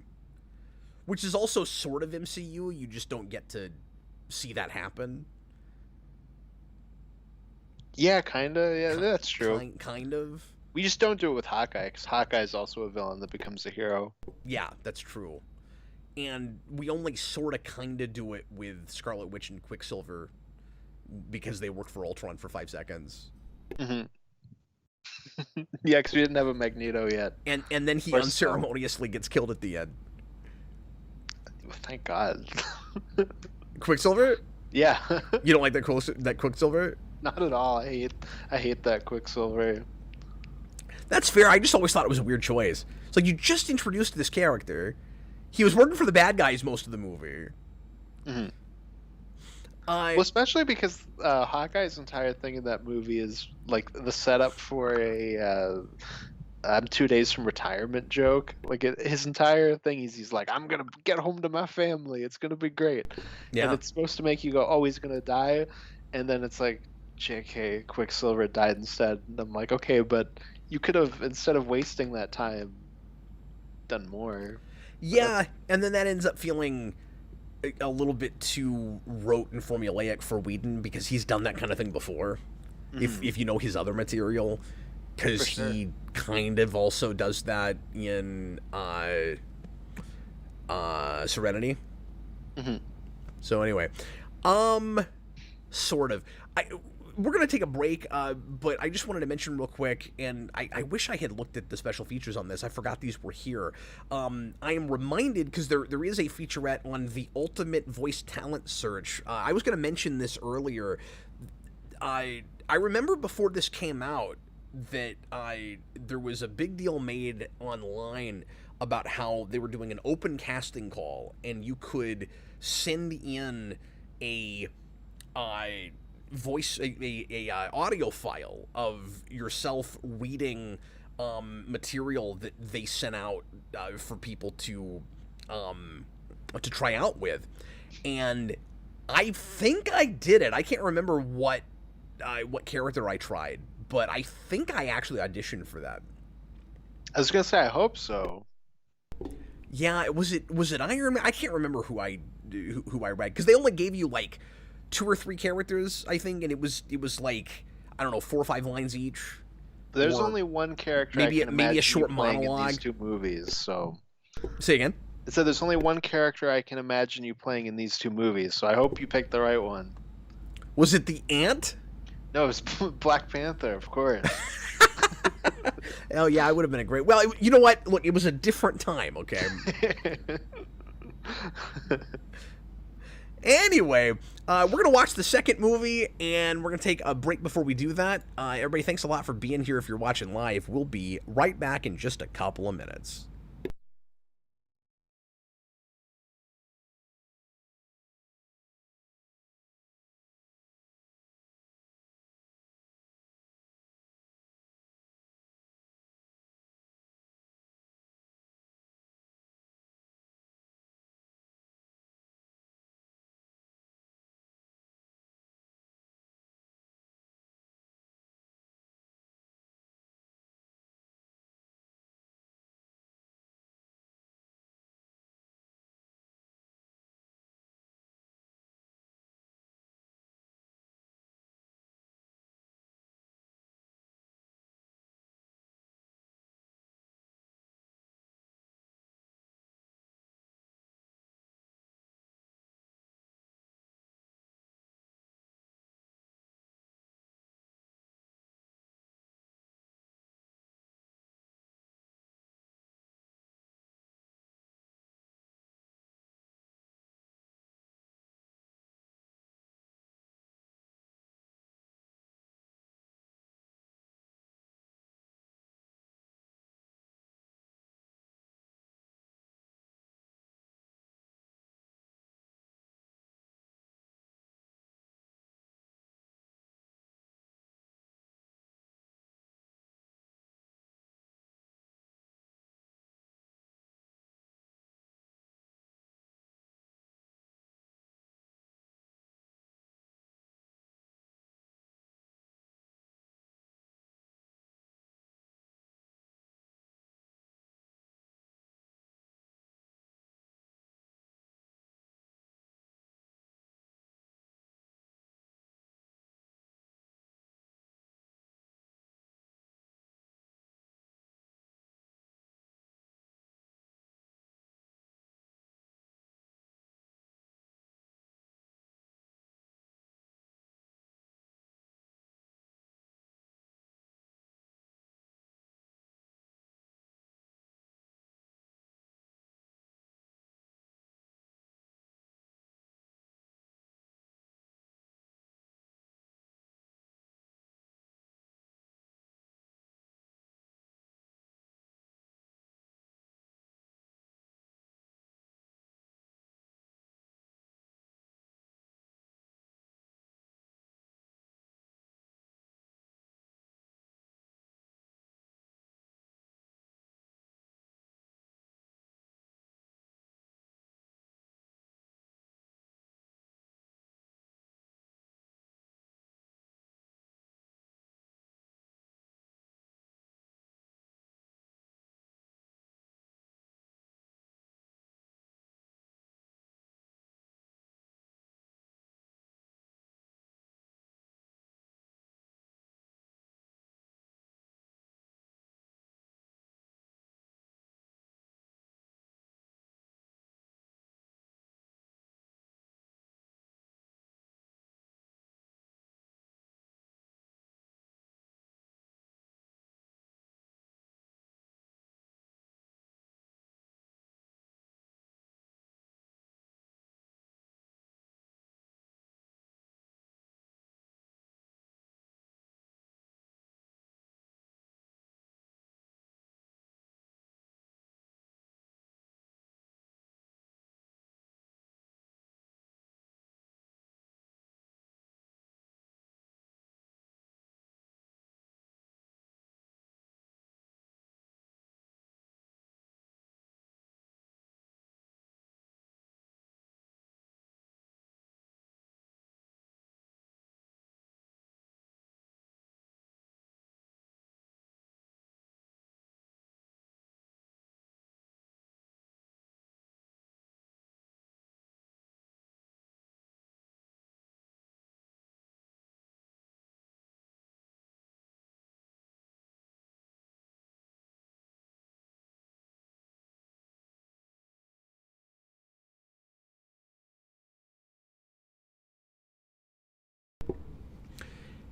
Which is also sort of MCU, you just don't get to see that happen. Yeah, kinda. Yeah, that's true. Kind of. We just don't do it with Hawkeye, because Hawkeye is also a villain that becomes a hero. Yeah, that's true. And we only sort of kind of do it with Scarlet Witch and Quicksilver because they worked for Ultron for 5 seconds. Yeah, because we didn't have a Magneto yet. And then he unceremoniously gets killed at the end. Thank God. Quicksilver? Yeah. You don't like that Quicksilver? Not at all. I hate that Quicksilver. That's fair. I just always thought it was a weird choice. It's like you just introduced this character. He was working for the bad guys most of the movie. Well, especially because Hawkeye's entire thing in that movie is like the setup for a I'm 2 days from retirement joke. Like his entire thing is he's like, I'm gonna get home to my family. It's gonna be great. Yeah. And it's supposed to make you go, oh, he's gonna die, and then it's like, JK, Quicksilver died instead. And I'm like, okay, but you could have, instead of wasting that time, done more. Yeah, and then that ends up feeling a little bit too rote and formulaic for Whedon because he's done that kind of thing before. If you know his other material, because he kind of also does that in Serenity. So anyway, sort of. We're going to take a break, but I just wanted to mention real quick, and I wish I had looked at the special features on this. I forgot these were here. I am reminded, because there is a featurette on the Ultimate Voice Talent Search. I was going to mention this earlier. I remember before this came out that there was a big deal made online about how they were doing an open casting call, and you could send in a voice a audio file of yourself reading material that they sent out for people to try out with, and I think I did it. I can't remember what character I tried, but I think I actually auditioned for that. I was gonna say I hope so. Yeah, was it Iron Man? I can't remember who I read because they only gave you like 2 or 3 characters, I think, and it was like I don't know 4 or 5 lines each, There's or only one character I maybe can maybe a imagine you short playing in monologue. these two movies. So Say again. it said there's only one character I can imagine you playing in these two movies. So I hope you picked the right one. Was it the ant? No, it's Black Panther, of course. Oh yeah, I would have been a great. Well, you know what? Look, it was a different time. Okay. Anyway, we're gonna watch the second movie, and we're gonna take a break before we do that. Everybody, thanks a lot for being here. If you're watching live, we'll be right back in just a couple of minutes.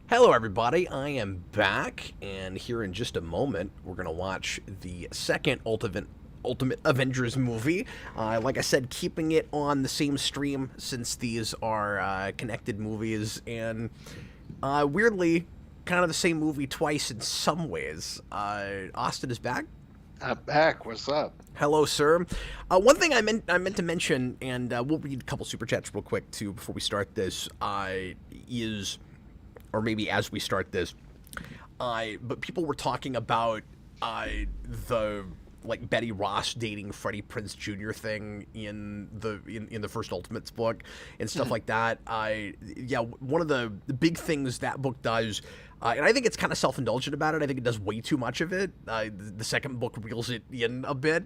Hello, everybody. I am back, and here in just a moment, we're going to watch the second Ultimate Avengers movie. Like I said, keeping it on the same stream since these are connected movies, and weirdly, kind of the same movie twice in some ways. Austin is back. I'm back. What's up? Hello, sir. One thing I meant to mention, and we'll read a couple super chats real quick too before we start this. Is or maybe as we start this, but people were talking about the like Betty Ross dating Freddie Prinze Jr. thing in the first Ultimates book and stuff like that. One of the big things that book does, and I think it's kind of self-indulgent about it. I think it does way too much of it. The second book reels it in a bit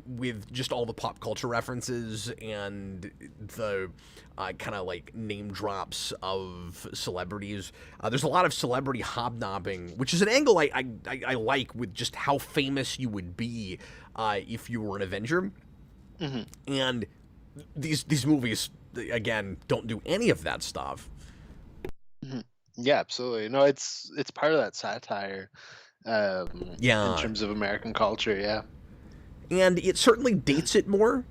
with just all the pop culture references and the kind of like name drops of celebrities. There's a lot of celebrity hobnobbing, which is an angle I like, with just how famous you would be if you were an Avenger. Mm-hmm. And these movies, again, don't do any of that stuff. Mm-hmm. Yeah, absolutely. No, it's part of that satire. In terms of American culture, yeah. And it certainly dates it more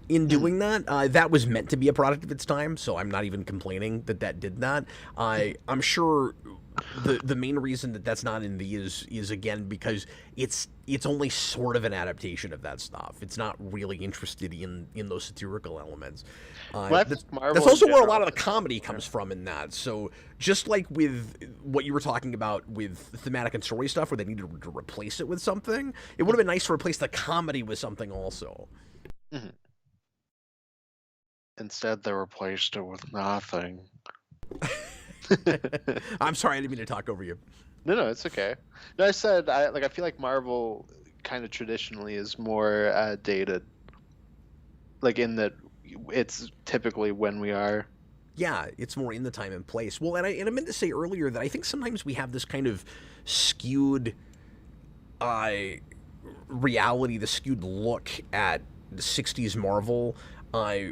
in doing that. That was meant to be a product of its time, so I'm not even complaining that did that. I'm sure the main reason that that's not in these is again because it's only sort of an adaptation of that stuff. It's not really interested in those satirical elements. That's also where a lot of the comedy comes from in that. So just like with what you were talking about with thematic and story stuff, where they needed to replace it with something, it would have been nice to replace the comedy with something also. Mm-hmm. Instead, they replaced it with nothing. I'm sorry, I didn't mean to talk over you. No, it's okay. No, I said I feel like Marvel kind of traditionally is more dated. Like in that it's typically when we are. Yeah, it's more in the time and place. Well, and I meant to say earlier that I think sometimes we have this kind of skewed reality, the skewed look at the 60s Marvel,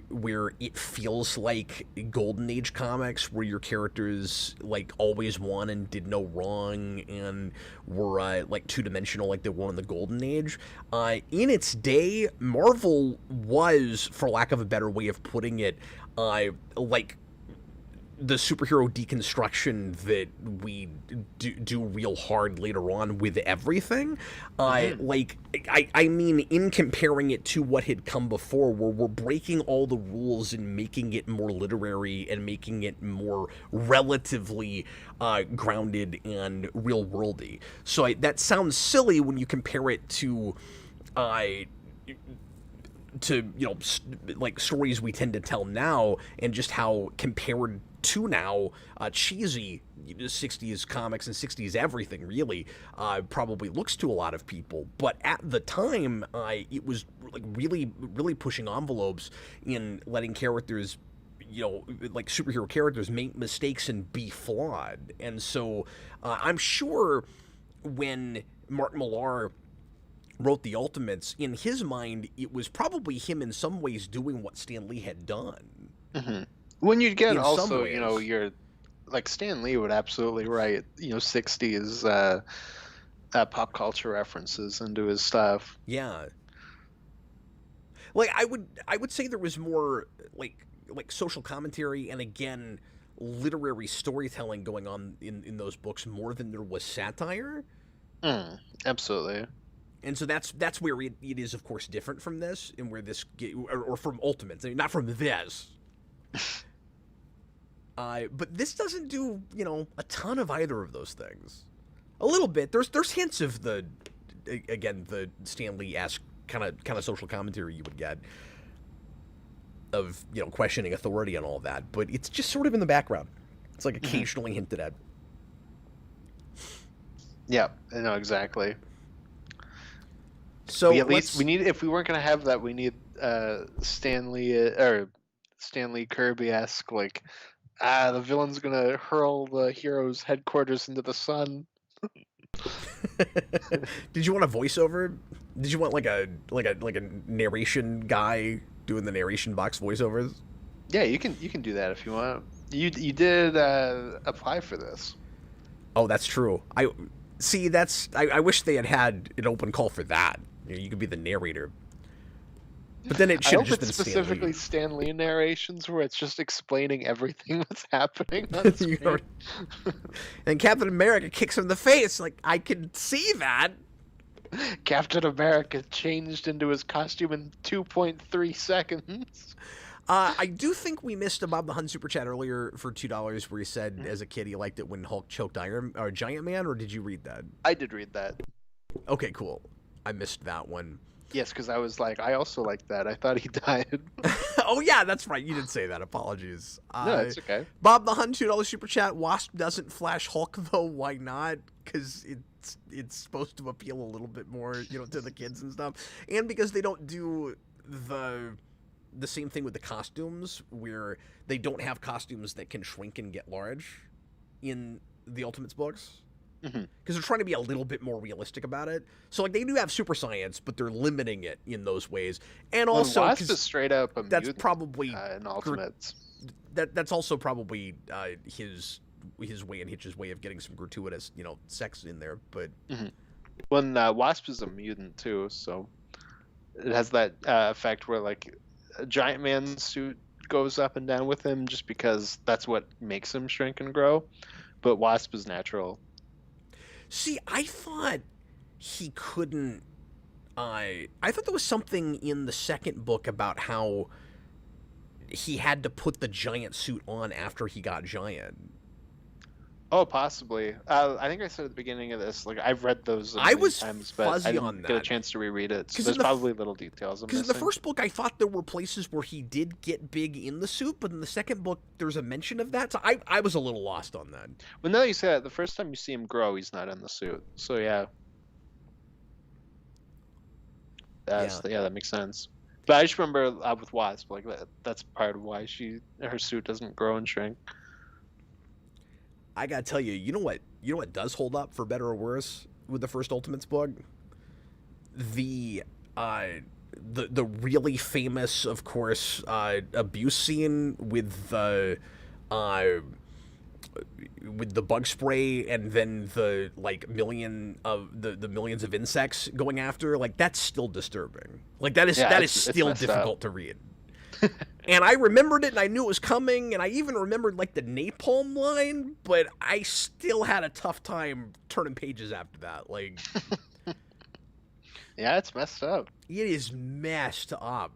where it feels like Golden Age comics, where your characters like always won and did no wrong and were like two-dimensional like they were in the Golden Age. In its day, Marvel was, for lack of a better way of putting it, like the superhero deconstruction that we do real hard later on with everything. I mean, in comparing it to what had come before, where we're breaking all the rules and making it more literary and making it more relatively grounded and real-worldy. So that sounds silly when you compare it to like stories we tend to tell now, and just how compared to now cheesy 60s comics and 60s everything really probably looks to a lot of people. But at the time, it was like really pushing envelopes in letting characters, like superhero characters, make mistakes and be flawed. And so I'm sure when Martin Millar wrote the Ultimates, in his mind, it was probably him in some ways doing what Stan Lee had done. Mm-hmm. When you get also, you're like Stan Lee would absolutely write, 60s pop culture references into his stuff. Yeah. Like I would say there was more like social commentary and again literary storytelling going on in those books more than there was satire. Absolutely. And so that's where it is, of course, different from this, and where this or from Ultimates. I mean, not from this. But this doesn't do a ton of either of those things. A little bit. There's hints of the Stan Lee-esque kind of social commentary you would get of questioning authority and all that, but it's just sort of in the background. It's like occasionally hinted at. Yeah, I know exactly. So at least we need, if we weren't gonna have that, we need Stanley or Stanley Kirby-esque, like the villain's gonna hurl the hero's headquarters into the sun. Did you want a voiceover? Did you want like a narration guy doing the narration box voiceovers? Yeah, you can do that if you want. You did apply for this. Oh, that's true. I see. I wish they had an open call for that. You could be the narrator. But then it I should have hope just it's been Stan specifically Lee. Stan Lee narrations where it's just explaining everything that's happening on You screen. and Captain America kicks him in the face. Like, I can see that. Captain America changed into his costume in 2.3 seconds. I do think we missed a Bob the Hun super chat earlier for $2 where he said as a kid he liked it when Hulk choked Giant Man, or did you read that? I did read that. Okay, cool. I missed that one. Yes, because I was like, I also like that. I thought he died. Oh yeah, that's right. You did say that. Apologies. No, it's okay. Bob the Hun $2 super chat. Wasp doesn't flash Hulk though. Why not? Because it's supposed to appeal a little bit more, to the kids and stuff, and because they don't do the same thing with the costumes, where they don't have costumes that can shrink and get large in the Ultimates books. Because they're trying to be a little bit more realistic about it. So, like, they do have super science, but they're limiting it in those ways. And also, Wasp is straight up a that's mutant, probably in Ultimates. that's also probably his way and Hitch's way of getting some gratuitous, sex in there. But When Wasp is a mutant too, so it has that effect where like a Giant Man's suit goes up and down with him just because that's what makes him shrink and grow. But Wasp is natural. see, I thought he couldn't. I thought there was something in the second book about how he had to put the giant suit on after he got giant. Oh, possibly. I think I said at the beginning of this, like I've read those I was times, but fuzzy I didn't on get a that. chance to reread it. So 'Cause there's in the probably little details I'm Because missing. in the first book, I thought there were places where he did get big in the suit, but in the second book, there's a mention of that. So I was a little lost on that. Well, now that you say that, the first time you see him grow, he's not in the suit. So yeah. Yeah, that makes sense. But I just remember with Wasp, like that's part of why her suit doesn't grow and shrink. I gotta tell you, you know what does hold up for better or worse with the first Ultimates book? The really famous, of course, abuse scene with the bug spray and then the like millions of insects going after, like that's still disturbing. Like that is still difficult to read. And I remembered it, and I knew it was coming, and I even remembered like the napalm line, but I still had a tough time turning pages after that. Like, yeah, it's messed up. it is messed up.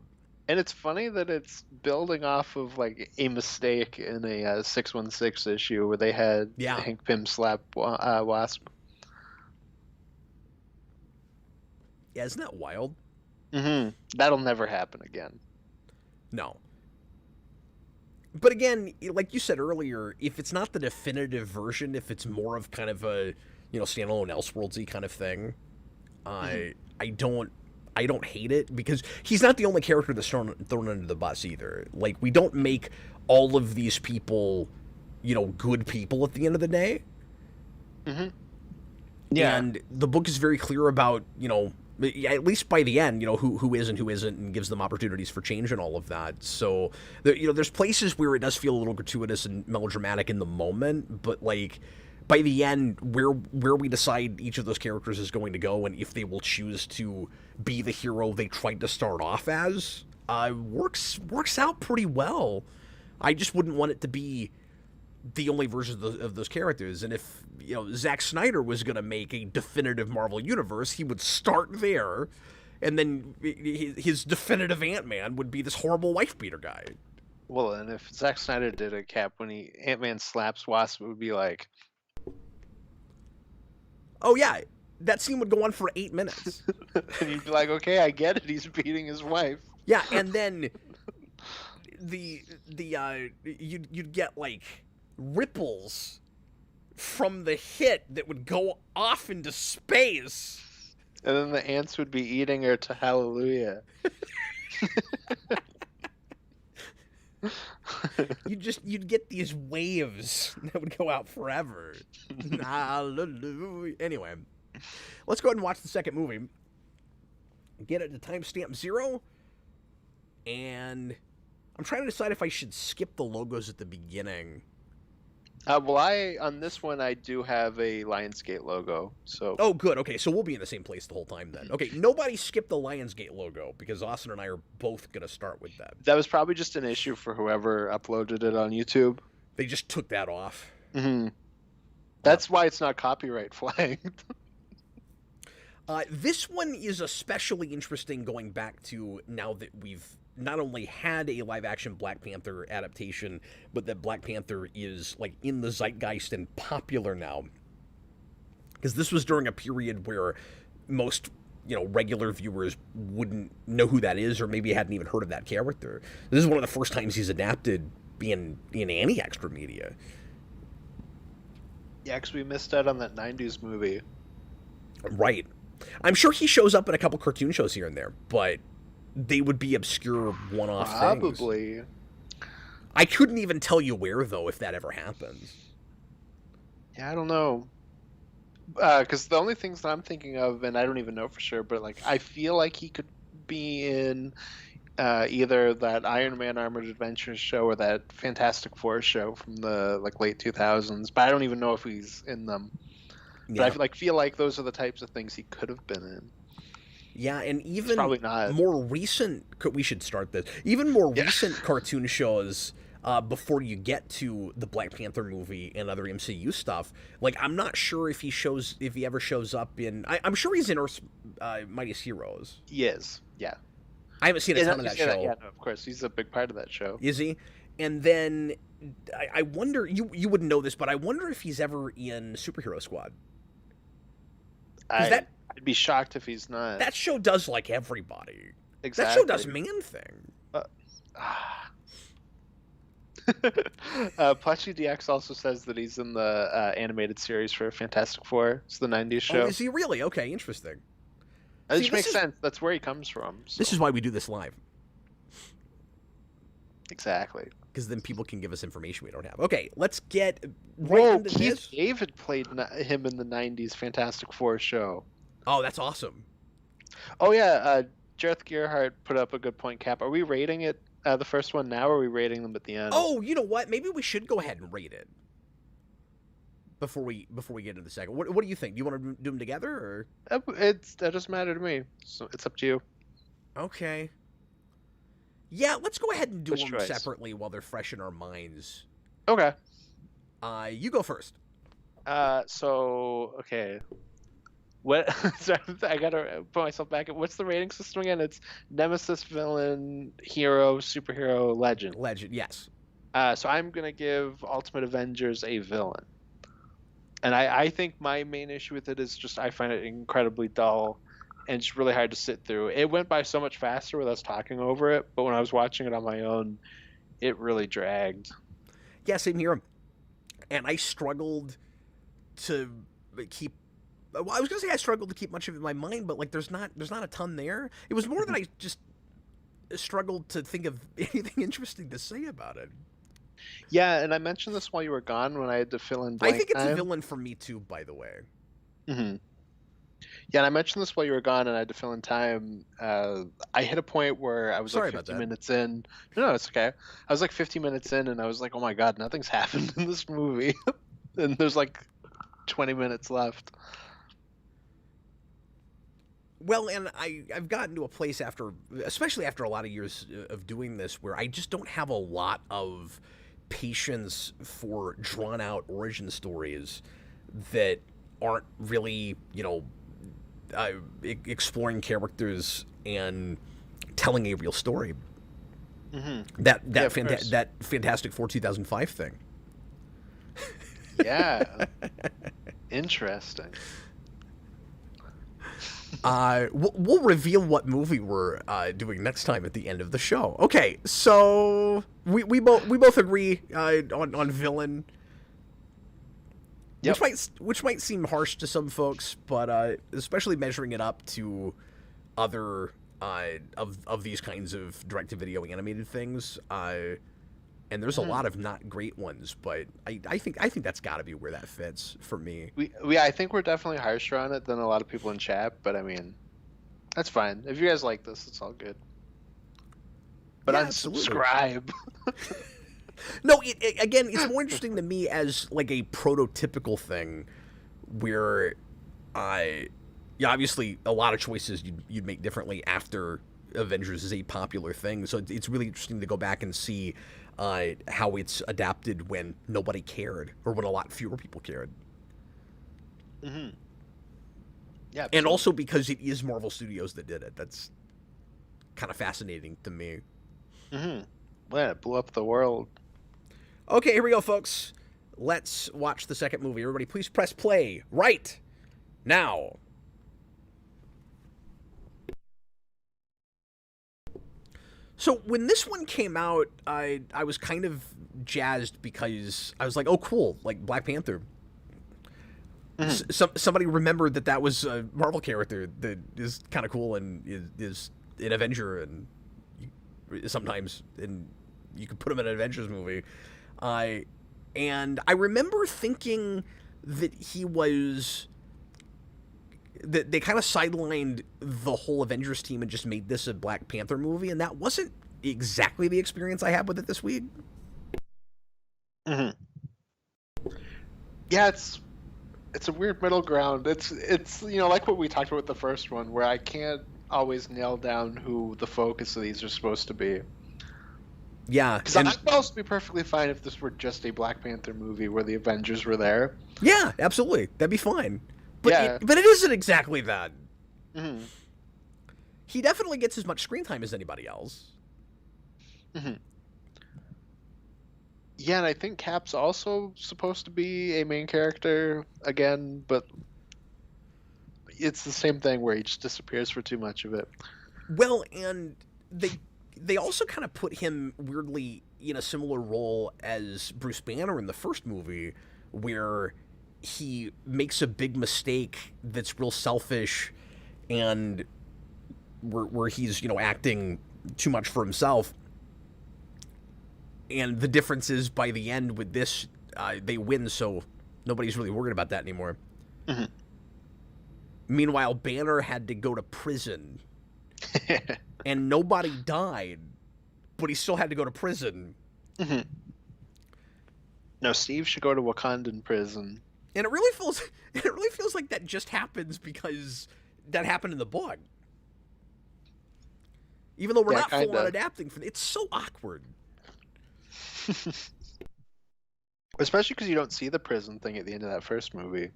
And it's funny that it's building off of like a mistake in a 616 issue where they had Hank Pym slap Wasp. Yeah, isn't that wild? That'll never happen again. No. But again, like you said earlier, if it's not the definitive version, if it's more of kind of a standalone Elseworldsy kind of thing, I don't hate it, because he's not the only character that's thrown under the bus either. Like, we don't make all of these people, good people at the end of the day. Yeah. And the book is very clear about, at least by the end, who is and who isn't, and gives them opportunities for change and all of that. So, there's places where it does feel a little gratuitous and melodramatic in the moment, but like by the end, where we decide each of those characters is going to go, and if they will choose to be the hero they tried to start off as, works out pretty well. I just wouldn't want it to be the only version of those characters. And if Zack Snyder was going to make a definitive Marvel universe, he would start there, and then his definitive Ant-Man would be this horrible wife beater guy. Well, and if Zack Snyder did a cap when Ant-Man slaps Wasp, it would be like, oh yeah, that scene would go on for 8 minutes. and you'd be like, okay, I get it, he's beating his wife. Yeah, and then you'd get like ripples from the hit that would go off into space, and then the ants would be eating her to hallelujah. you'd get these waves that would go out forever. Hallelujah. Anyway, let's go ahead and watch the second movie. Get it to timestamp 0, and I'm trying to decide if I should skip the logos at the beginning. Well, on this one I do have a Lionsgate logo, so Oh, good. Okay, so we'll be in the same place the whole time then. Okay, nobody skip the Lionsgate logo because Austin and I are both going to start with that. that was probably just an issue for whoever uploaded it on YouTube. They just took that off. Mm-hmm. That's why it's not copyright flagged. This one is especially interesting going back to now that we've not only had a live-action Black Panther adaptation, but that Black Panther is, like, in the zeitgeist and popular now. Because this was during a period where most, regular viewers wouldn't know who that is or maybe hadn't even heard of that character. This is one of the first times he's adapted in any extra media. Yeah, because we missed out on that 90s movie. Right. I'm sure he shows up in a couple cartoon shows here and there, but they would be obscure one-off things. Probably. I couldn't even tell you where, though, if that ever happens. Yeah, I don't know. Because the only things that I'm thinking of, and I don't even know for sure, but like I feel like he could be in either that Iron Man Armored Adventures show or that Fantastic Four show from the late 2000s. But I don't even know if he's in them. Yeah. But I feel like those are the types of things he could have been in. Yeah, and even probably not. more recent... We should start this. Even more recent cartoon shows, before you get to the Black Panther movie and other MCU stuff, like, I'm not sure if he ever shows up in... I'm sure he's in Earth's Mightiest Heroes. He is, yeah. I haven't seen a ton of that show. Yeah, no, of course. He's a big part of that show. Is he? And then, I wonder... You wouldn't know this, but I wonder if he's ever in Superhero Squad. I'd be shocked if he's not. That show does like everybody. Exactly. That show does Man-Thing. Pletchy DX also says that he's in the animated series for Fantastic Four. It's the 90s show. Oh, is he really? Okay, interesting. Which makes sense. That's where he comes from. So. This is why we do this live. Exactly. Because then people can give us information we don't have. Okay, let's get into this. Keith David played him in the 90s Fantastic Four show. Oh, that's awesome. Oh, yeah. Jareth Gearhart put up a good point, Cap. Are we rating it, the first one now, or are we rating them at the end? Oh, you know what? Maybe we should go ahead and rate it before we get into the second. What do you think? Do you want to do them together, or? That doesn't matter to me. So it's up to you. Okay. Yeah, let's go ahead and do them separately while they're fresh in our minds. Okay. You go first. Okay. What? Sorry, I gotta put myself back. What's the rating system again? It's Nemesis, villain, hero, superhero, legend. Legend, yes. So I'm gonna give Ultimate Avengers a villain, and I think my main issue with it is just I find it incredibly dull. And it's really hard to sit through. It went by so much faster with us talking over it, but when I was watching it on my own, it really dragged. Yeah, same here. And I struggled to keep... Well, I was going to say I struggled to keep much of it in my mind, but like there's not a ton there. It was more that I just struggled to think of anything interesting to say about it. Yeah, and I mentioned this while you were gone when I had to fill in blank I think it's time. a villain for me too, by the way. Mm-hmm. Yeah, and I mentioned this while you were gone, and I had to fill in time. I hit a point where I was like 50 minutes in. No, it's okay. I was like 50 minutes in, and I was like, oh my god, nothing's happened in this movie. And there's like 20 minutes left. Well, and I've gotten to a place especially after a lot of years of doing this, where I just don't have a lot of patience for drawn-out origin stories that aren't really, exploring characters and telling a real story. Mm-hmm. That Fantastic Four 2005 thing. Yeah. Interesting. We'll reveal what movie we're doing next time at the end of the show. Okay, so we both agree on villain. Yep. Which might seem harsh to some folks, but especially measuring it up to other of these kinds of direct-to-video animated things, and there's a lot of not great ones, but I think that's got to be where that fits for me. I think we're definitely harsher on it than a lot of people in chat, but I mean, that's fine. If you guys like this, it's all good. But Yeah, absolutely. unsubscribe. No, again, it's more interesting to me as like a prototypical thing where I, yeah, obviously a lot of choices you'd make differently after Avengers is a popular thing. So it's really interesting to go back and see how it's adapted when nobody cared or when a lot fewer people cared. Mm-hmm. Yeah, absolutely. And also because it is Marvel Studios that did it. That's kind of fascinating to me. Mm-hmm. Well, it blew up the world. Okay, here we go, folks. Let's watch the second movie. Everybody, please press play right now. So when this one came out, I was kind of jazzed because I was like, oh, cool, like Black Panther. Somebody remembered that was a Marvel character that is kind of cool and is an Avenger and sometimes and you could put him in an Avengers movie. And I remember thinking that that they kind of sidelined the whole Avengers team and just made this a Black Panther movie, and that wasn't exactly the experience I had with it this week. Mm-hmm. Yeah, it's a weird middle ground. It's like what we talked about with the first one, where I can't always nail down who the focus of these are supposed to be. Yeah, because I'd also be perfectly fine if this were just a Black Panther movie where the Avengers were there. Yeah, absolutely, that'd be fine. But yeah. But it isn't exactly that. Mm-hmm. He definitely gets as much screen time as anybody else. Mm-hmm. Yeah, and I think Cap's also supposed to be a main character again, but it's the same thing where he just disappears for too much of it. Well, and they also kind of put him weirdly in a similar role as Bruce Banner in the first movie, where he makes a big mistake that's real selfish and where he's, acting too much for himself. And the difference is by the end with this, they win, so nobody's really worried about that anymore. Mm-hmm. Meanwhile, Banner had to go to prison. And nobody died, but he still had to go to prison. Mm-hmm. No, Steve should go to Wakandan prison. And it really feels like that just happens because that happened in the book. Even though we're not full on adapting for it, it's so awkward. Especially because you don't see the prison thing at the end of that first movie.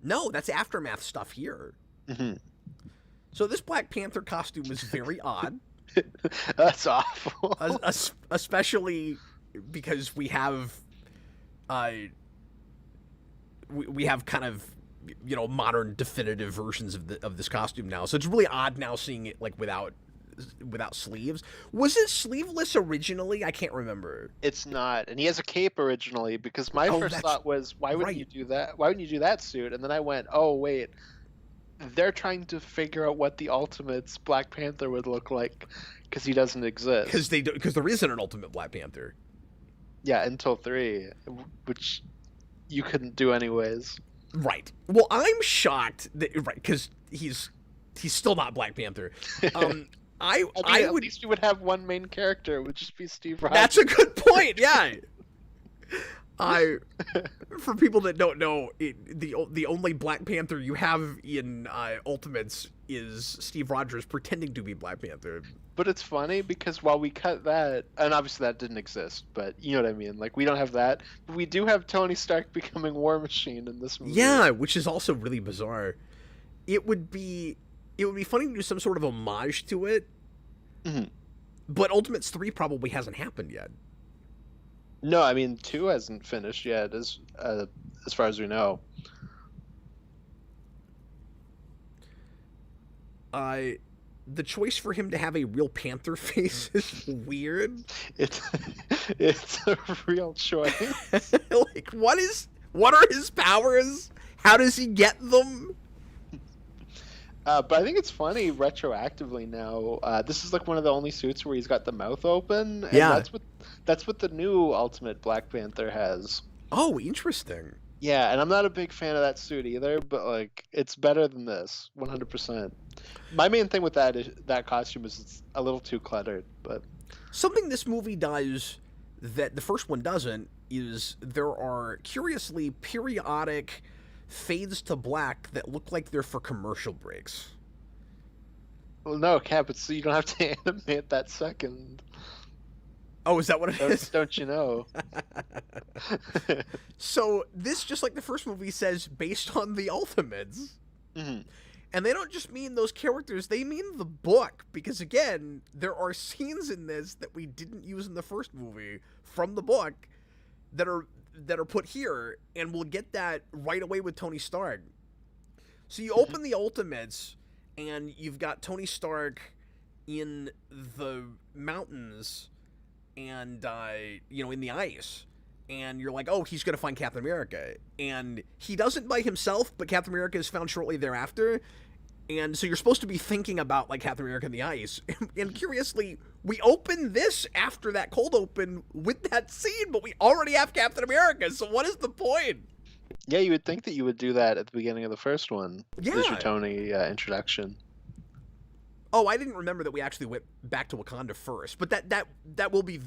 No, that's aftermath stuff here. Mm-hmm. So this Black Panther costume is very odd. That's awful. Especially because we have we have kind of modern definitive versions of this costume now. So it's really odd now seeing it like without sleeves. Was it sleeveless originally? I can't remember. It's not, and he has a cape originally. Because my first thought was, why wouldn't you do that? Why wouldn't you do that suit? And then I went, oh wait, they're trying to figure out what the Ultimates Black Panther would look like, because he doesn't exist. Because there isn't an Ultimate Black Panther. Yeah, until 3, which you couldn't do anyways. Right. Well, I'm shocked that because he's still not Black Panther. I mean, at least you would have one main character. It would just be Steve Rogers. That's a good point. Yeah. For people that don't know, the only Black Panther you have in Ultimates is Steve Rogers pretending to be Black Panther. But it's funny because while we cut that, and obviously that didn't exist, but you know what I mean. Like, we don't have that, but we do have Tony Stark becoming War Machine in this movie. Yeah, which is also really bizarre. It would be funny to do some sort of homage to it. Mm-hmm. But Ultimates 3 probably hasn't happened yet. No, I mean 2 hasn't finished yet, as far as we know. The choice for him to have a real panther face is weird. It's a real choice. Like, what are his powers? How does he get them? But I think it's funny retroactively now. This is like one of the only suits where he's got the mouth open. And yeah, that's what the new Ultimate Black Panther has. Oh, interesting. Yeah, and I'm not a big fan of that suit either, but like it's better than this, 100%. My main thing with that costume is it's a little too cluttered, but Something this movie does that the first one doesn't is there are curiously periodic fades to black that look like they're for commercial breaks. well, no, Cap, it's you don't have to animate that second. Oh, is that what it is? Don't you know? So this, just like the first movie, says based on the Ultimates. Hmm. And they don't just mean those characters, they mean the book. Because again, there are scenes in this that we didn't use in the first movie from the book that are put here, and we'll get that right away with Tony Stark. So you open the Ultimates, and you've got Tony Stark in the mountains, and in the ice, and you're like, oh, he's gonna find Captain America, and he doesn't by himself, but Captain America is found shortly thereafter, and so you're supposed to be thinking about like Captain America in the ice. And curiously, we open this after that cold open with that scene, but we already have Captain America. So what is the point? Yeah, you would think that you would do that at the beginning of the first one. Yeah. As your Tony introduction. Oh, I didn't remember that we actually went back to Wakanda first, but that will be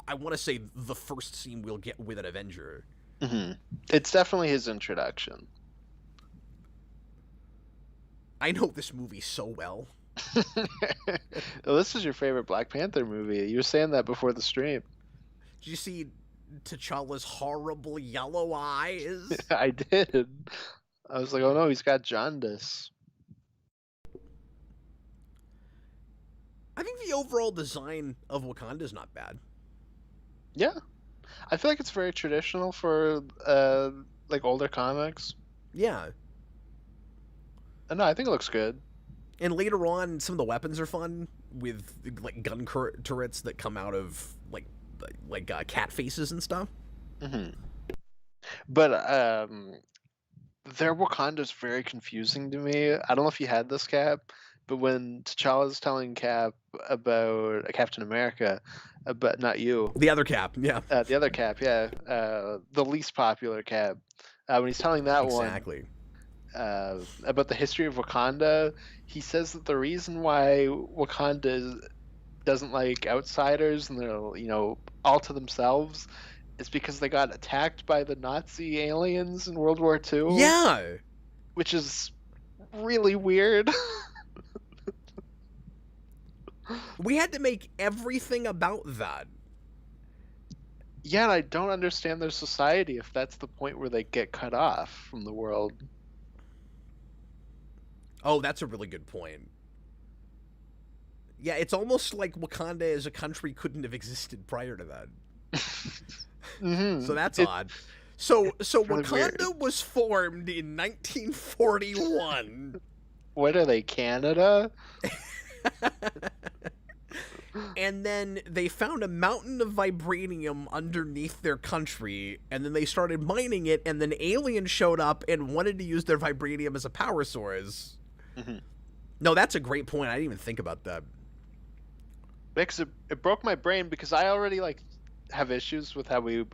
I want to say the first scene we'll get with an Avenger. Hmm. It's definitely his introduction. I know this movie so well. Well, this is your favorite Black Panther movie. You were saying that before the stream. Did you see T'Challa's horrible yellow eyes? I did. I was like, oh no, he's got jaundice. I think the overall design of Wakanda is not bad. Yeah. I feel like it's very traditional for like older comics. Yeah. No, I think it looks good. And later on, some of the weapons are fun with like gun turrets that come out of like cat faces and stuff. Hmm. But their Wakanda's very confusing to me. I don't know if you had this, Cap, but when T'Challa's telling Cap about Captain America, but not you, The other Cap, yeah. the other Cap, yeah, the least popular Cap, when he's telling that Exactly. one about the history of Wakanda, he says that the reason why Wakanda doesn't like outsiders and they're all to themselves is because they got attacked by the Nazi aliens in World War II. Yeah. Which is really weird. We had to make everything about that. Yeah, and I don't understand their society if that's the point where they get cut off from the world. Oh, that's a really good point. Yeah, it's almost like Wakanda as a country couldn't have existed prior to that. Mm-hmm. So that's odd. So really Wakanda weird. was formed in 1941. What are they, Canada? And then they found a mountain of vibranium underneath their country, and then they started mining it, and then aliens showed up and wanted to use their vibranium as a power source. Mm-hmm. No, that's a great point. I didn't even think about that. Because it broke my brain because I already have issues with how we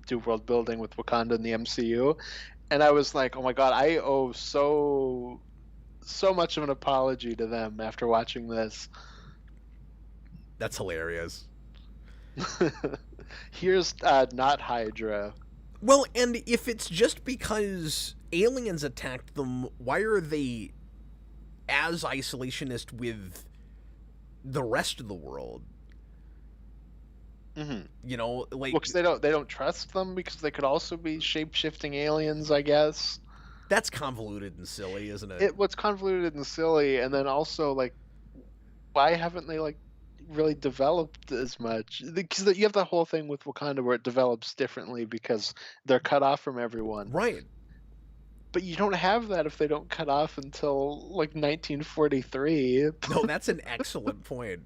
do world building with Wakanda in the MCU, and I was like, oh my god, I owe so much of an apology to them after watching this. That's hilarious. Here's not Hydra. Well, and if it's just because aliens attacked them, why are they as isolationist with the rest of the world? Mm-hmm. Like, Well, because they don't trust them because they could also be shape-shifting aliens, I guess. that's convoluted and silly, isn't it? What's convoluted and silly, and then also why haven't they really developed as much? Because you have the whole thing with Wakanda where it develops differently because they're cut off from everyone. Right. But you don't have that if they don't cut off until 1943. No, that's an excellent point.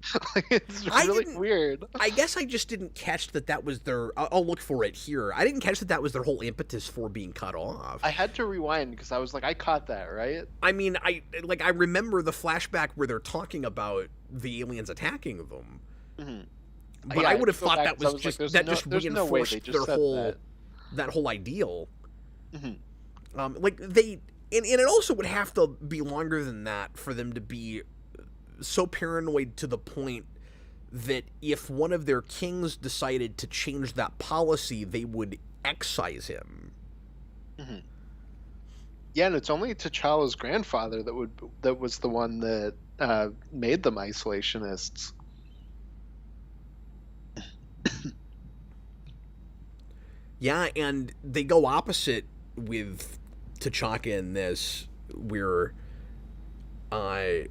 It's really weird. I guess I just didn't catch that was their... I'll look for it here. I didn't catch that was their whole impetus for being cut off. I had to rewind because I was like, I caught that, right? I mean, I remember the flashback where they're talking about the aliens attacking them. Mm-hmm. But Yeah, I would have I thought was that was like, just there's no way reinforced they just their said whole that whole ideal. Mm-hmm. Like they, and it also would have to be longer than that for them to be so paranoid to the point that if one of their kings decided to change that policy, they would excise him. Hmm. Yeah, and it's only T'Challa's grandfather that was the one that made them isolationists. Yeah, and they go opposite with T'Chaka in this, where, uh,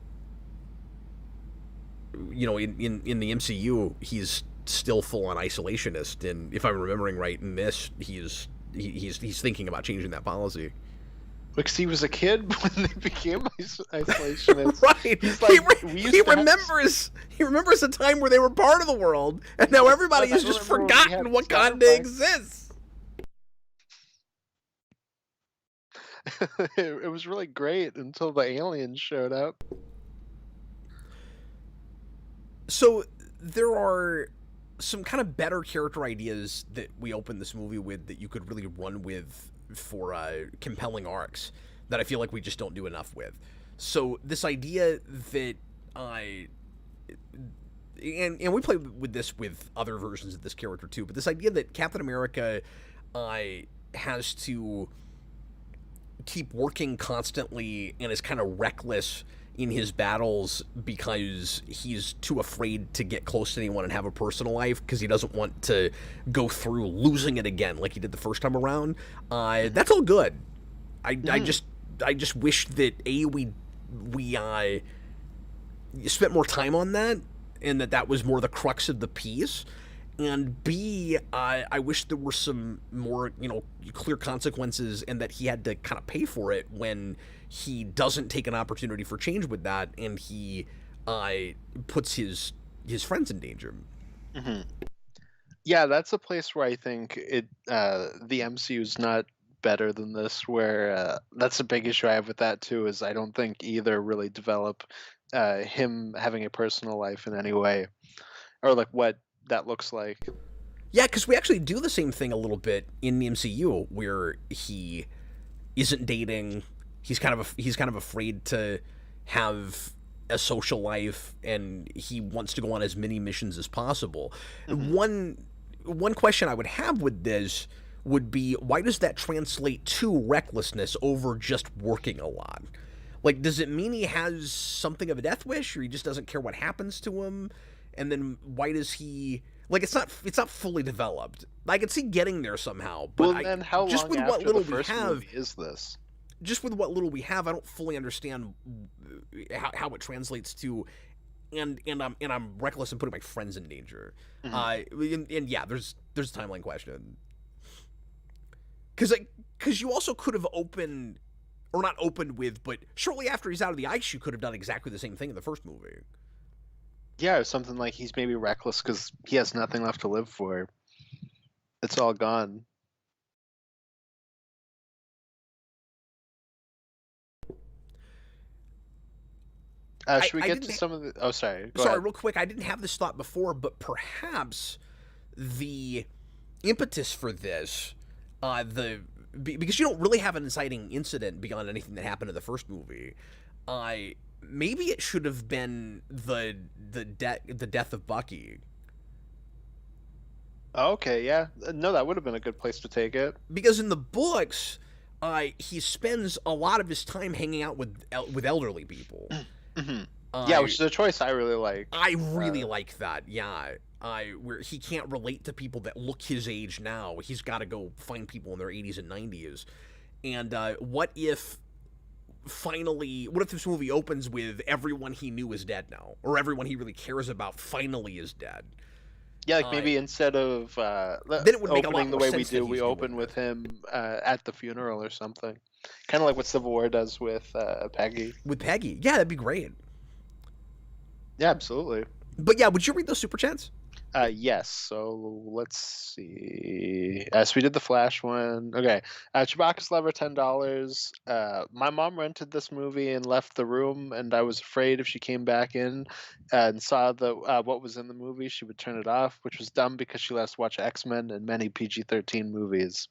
in the MCU, he's still full on isolationist, and if I'm remembering right, in this, he's thinking about changing that policy. Because he was a kid when they became isolationists. Right. He's like, He remembers a time where they were part of the world, and now everybody has just forgotten Wakanda exists. It was really great until the aliens showed up. So there are some kind of better character ideas that we open this movie with that you could really run with for compelling arcs that I feel like we just don't do enough with. So this idea that and we play with this with other versions of this character too, but this idea that Captain America has to keep working constantly and is kind of reckless in his battles because he's too afraid to get close to anyone and have a personal life because he doesn't want to go through losing it again like he did the first time around. That's all good. I just wish that we spent more time on that, and that was more the crux of the piece. And B, I wish there were some more, clear consequences, and that he had to kind of pay for it when he doesn't take an opportunity for change with that, and he puts his friends in danger. Mm-hmm. Yeah, that's a place where I think the MCU is not better than this. Where that's a big issue I have with that too. Is I don't think either really develop him having a personal life in any way, or like what that looks like. Yeah, because we actually do the same thing a little bit in the MCU, where he isn't dating. He's kind of afraid to have a social life, and he wants to go on as many missions as possible. Mm-hmm. One question I would have with this would be, why does that translate to recklessness over just working a lot? Like, does it mean he has something of a death wish, or he just doesn't care what happens to him? And then why does he, like, it's not fully developed. I could see getting there somehow, but well, then how just long with after what little the first we have, movie is this? Just with what little we have, I don't fully understand how it translates to, and I'm reckless and putting my friends in danger. Mm-hmm. And yeah, there's a timeline question. Because you also could have opened, or not opened with, but shortly after he's out of the ice, you could have done exactly the same thing in the first movie. Yeah, or something like he's maybe reckless because he has nothing left to live for. It's all gone. Should we get to some of the... Oh, sorry. Go ahead. Real quick. I didn't have this thought before, but perhaps the impetus for this, because you don't really have an inciting incident beyond anything that happened in the first movie, maybe it should have been the death of Bucky. Okay, yeah. No, that would have been a good place to take it. Because in the books, he spends a lot of his time hanging out with elderly people. Mm-hmm. Yeah, which is a choice I really like. I really like that. Yeah, where he can't relate to people that look his age now. He's got to go find people in their 80s and 90s. And what if this movie opens with everyone he knew is dead now, or everyone he really cares about finally is dead? Yeah, like maybe instead of then it would make opening the way we do, we open with him at the funeral or something. Kind of like what Civil War does with Peggy. With Peggy, yeah, that'd be great. Yeah, absolutely. But yeah, would you read those super chats? Yes. So let's see. So we did the Flash one. Okay. Chewbacca's Lover, $10. My mom rented this movie and left the room, and I was afraid if she came back in and saw what was in the movie, she would turn it off, which was dumb because she lets watch X-Men and many PG-13 movies.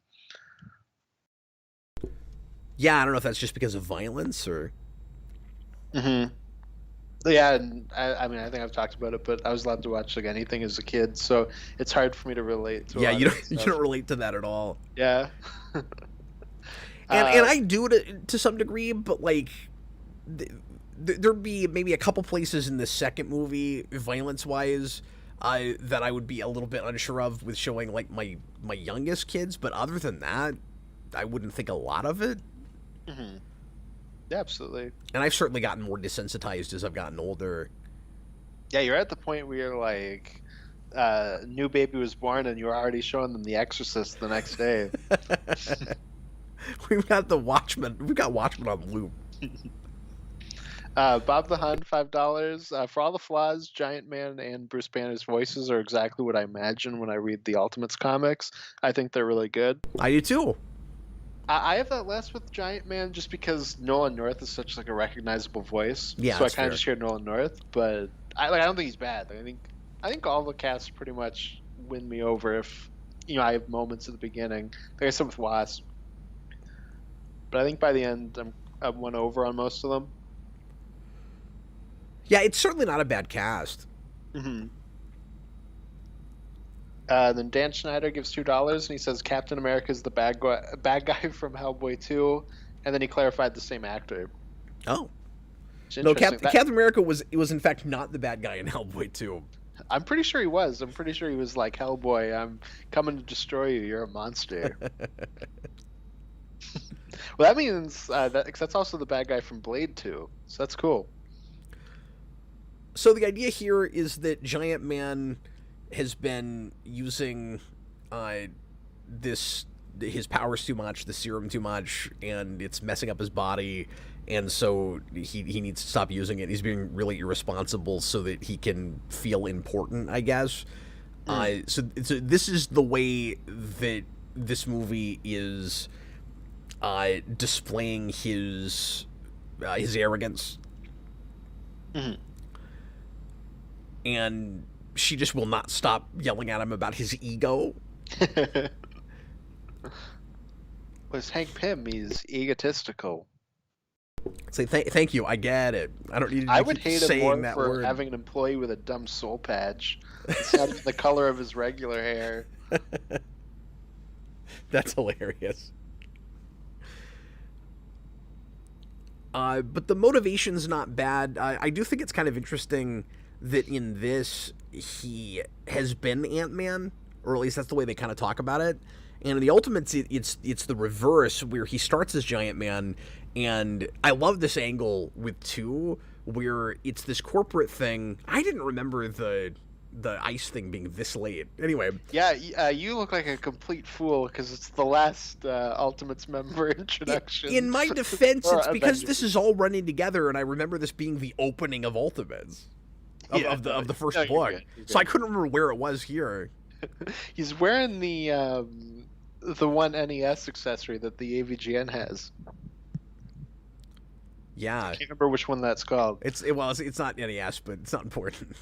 Yeah, I don't know if that's just because of violence or. Hmm. Yeah, and I mean, I think I've talked about it, but I was allowed to watch like anything as a kid, so it's hard for me to relate to a Yeah, lot you of don't that you stuff. don't relate to that at all. Yeah. And uh, I do to some degree, but like there'd be maybe a couple places in the second movie, violence wise, that I would be a little bit unsure of with showing like my youngest kids. But other than that, I wouldn't think a lot of it. mhm. Yeah, absolutely. And I've certainly gotten more desensitized as I've gotten older. Yeah, you're at the point where you're like, new baby was born, and you're already showing them The Exorcist the next day. We've got the Watchmen. We've got Watchmen on loop. Bob the Hun, $5. For all the flaws, Giant Man and Bruce Banner's voices are exactly what I imagine when I read the Ultimates comics. I think they're really good. I do too. I have that less with Giant Man just because Nolan North is such like a recognizable voice. Yeah, So I that's kind of fair. just hear Nolan North, but I don't think he's bad. I think all the casts pretty much win me over if I have moments at the beginning. Like I said with Wasp, but I think by the end I'm won over on most of them. Yeah, it's certainly not a bad cast. Hmm. Then Dan Schneider gives $2 and he says Captain America is the bad guy from Hellboy 2, and then he clarified the same actor. Oh It's no, interesting. Captain America was in fact not the bad guy in Hellboy 2. I'm pretty sure he was. I'm pretty sure he was like Hellboy. I'm coming to destroy you. You're a monster. Well, that means that 'cause that's also the bad guy from Blade 2, so that's cool. So the idea here is that Giant Man has been using this his powers too much, the serum too much, and it's messing up his body. And so he needs to stop using it. He's being really irresponsible so that he can feel important, I guess. So this is the way that this movie is displaying his arrogance, Mhm. and she just will not stop yelling at him about his ego. Was Hank Pym? He's egotistical. Say thank you. I get it. I don't need I to would keep hate him saying more that for word. having an employee with a dumb soul patch instead of the color of his regular hair. That's hilarious. But the motivation's not bad. I do think it's kind of interesting that in this he has been Ant-Man, or at least that's the way they kind of talk about it. And in the Ultimates, it's the reverse, where he starts as Giant Man, and I love this angle with 2, where it's this corporate thing. I didn't remember the ice thing being this late. Anyway, Yeah, you look like a complete fool because it's the last Ultimates member introduction. in my defense, Or it's because Avengers. this is all running together, and I remember this being the opening of Ultimates. Yeah, Of the first no, you're book. good, you're So I good. couldn't remember where it was here. He's wearing the one NES accessory that the AVGN has. Yeah. Can't remember which one that's called. It's not NES, but it's not important.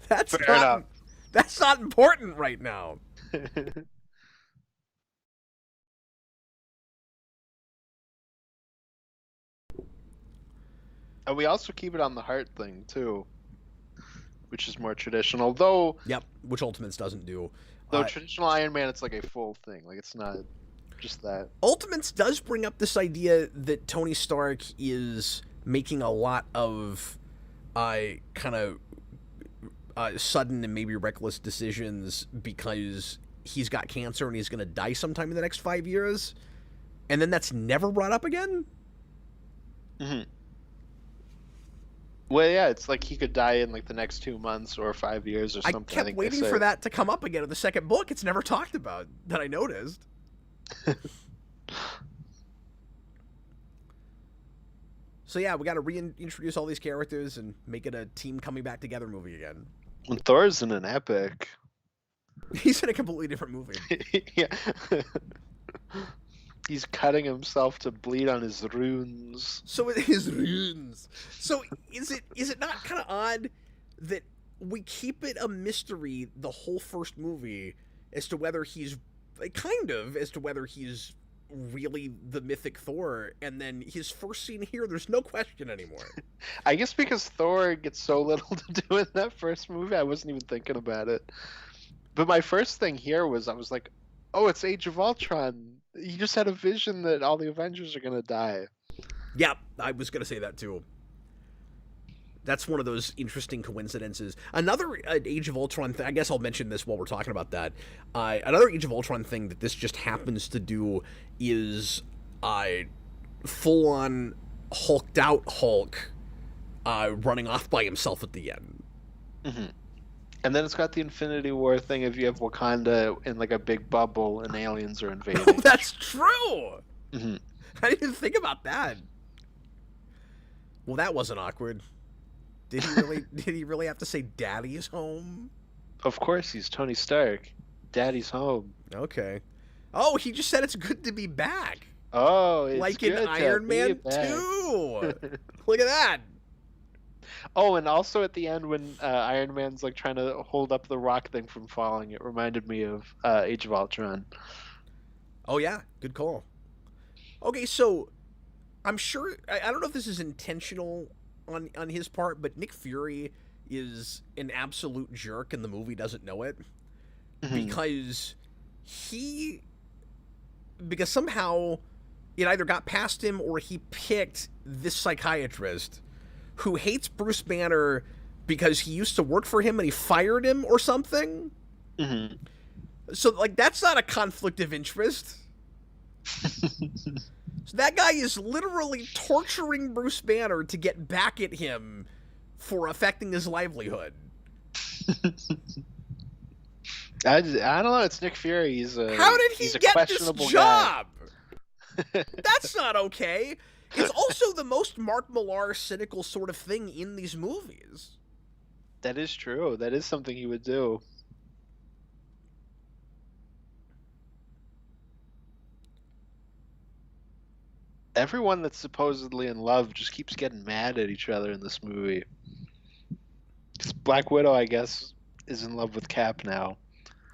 that's Fair not enough. that's not important right now. And we also keep it on the heart thing too, which is more traditional. Though Yep, which Ultimates doesn't do. traditional Iron Man, it's like a full thing. Like it's not just that. Ultimates does bring up this idea that Tony Stark is making a lot of kind of sudden and maybe reckless decisions because he's got cancer and he's going to die sometime in the next 5 years, and then that's never brought up again. Hmm. Well, yeah, it's like he could die in like the next 2 months or 5 years or I something. kept think they waiting say. for that to come up again in the second book. It's never talked about that I noticed. So yeah, we got to reintroduce all these characters and make it a team coming back together movie again. When Thor's in an epic. He's in a completely different movie. Yeah. He's cutting himself to bleed on his runes. So it is runes. So is it not kind of odd that we keep it a mystery the whole first movie as to whether he's kind of, as to whether he's really the mythic Thor, and then his first scene here, there's no question anymore. I guess because Thor gets so little to do in that first movie, I wasn't even thinking about it. But my first thing here was, I was like, oh, it's Age of Ultron. He just had a vision that all the Avengers are going to die. Yeah, I was going to say that too. That's one of those interesting coincidences. Another Age of Ultron thing, I guess I'll mention this while we're talking about that. Another Age of Ultron thing that this just happens to do is full-on hulked out Hulk running off by himself at the end. Mm-hmm. And then it's got the Infinity War thing if you have Wakanda in like a big bubble and aliens are invading. Oh, that's true! Mm-hmm. I didn't even think about that. Well, that wasn't awkward. Did he really have to say Daddy's home? Of course, he's Tony Stark. Daddy's home. Okay. Oh, he just said it's good to be back. Oh, it's like good in Iron Man 2. Look at that. Oh, and also at the end when Iron Man's like trying to hold up the rock thing from falling, it reminded me of Age of Ultron. Oh yeah, good call. Okay, so I'm sure I don't know if this is intentional on his part, but Nick Fury is an absolute jerk and the movie doesn't know it. Mm-hmm. Because somehow it either got past him or he picked this psychiatrist who hates Bruce Banner because he used to work for him and he fired him or something. Mm-hmm. So, like, that's not a conflict of interest. So that guy is literally torturing Bruce Banner to get back at him for affecting his livelihood. I don't know. It's Nick Fury. How did he get this job? That's not okay. It's also the most Mark Millar cynical sort of thing in these movies. That is true. That is something he would do. Everyone that's supposedly in love just keeps getting mad at each other in this movie. Black Widow, I guess, is in love with Cap now.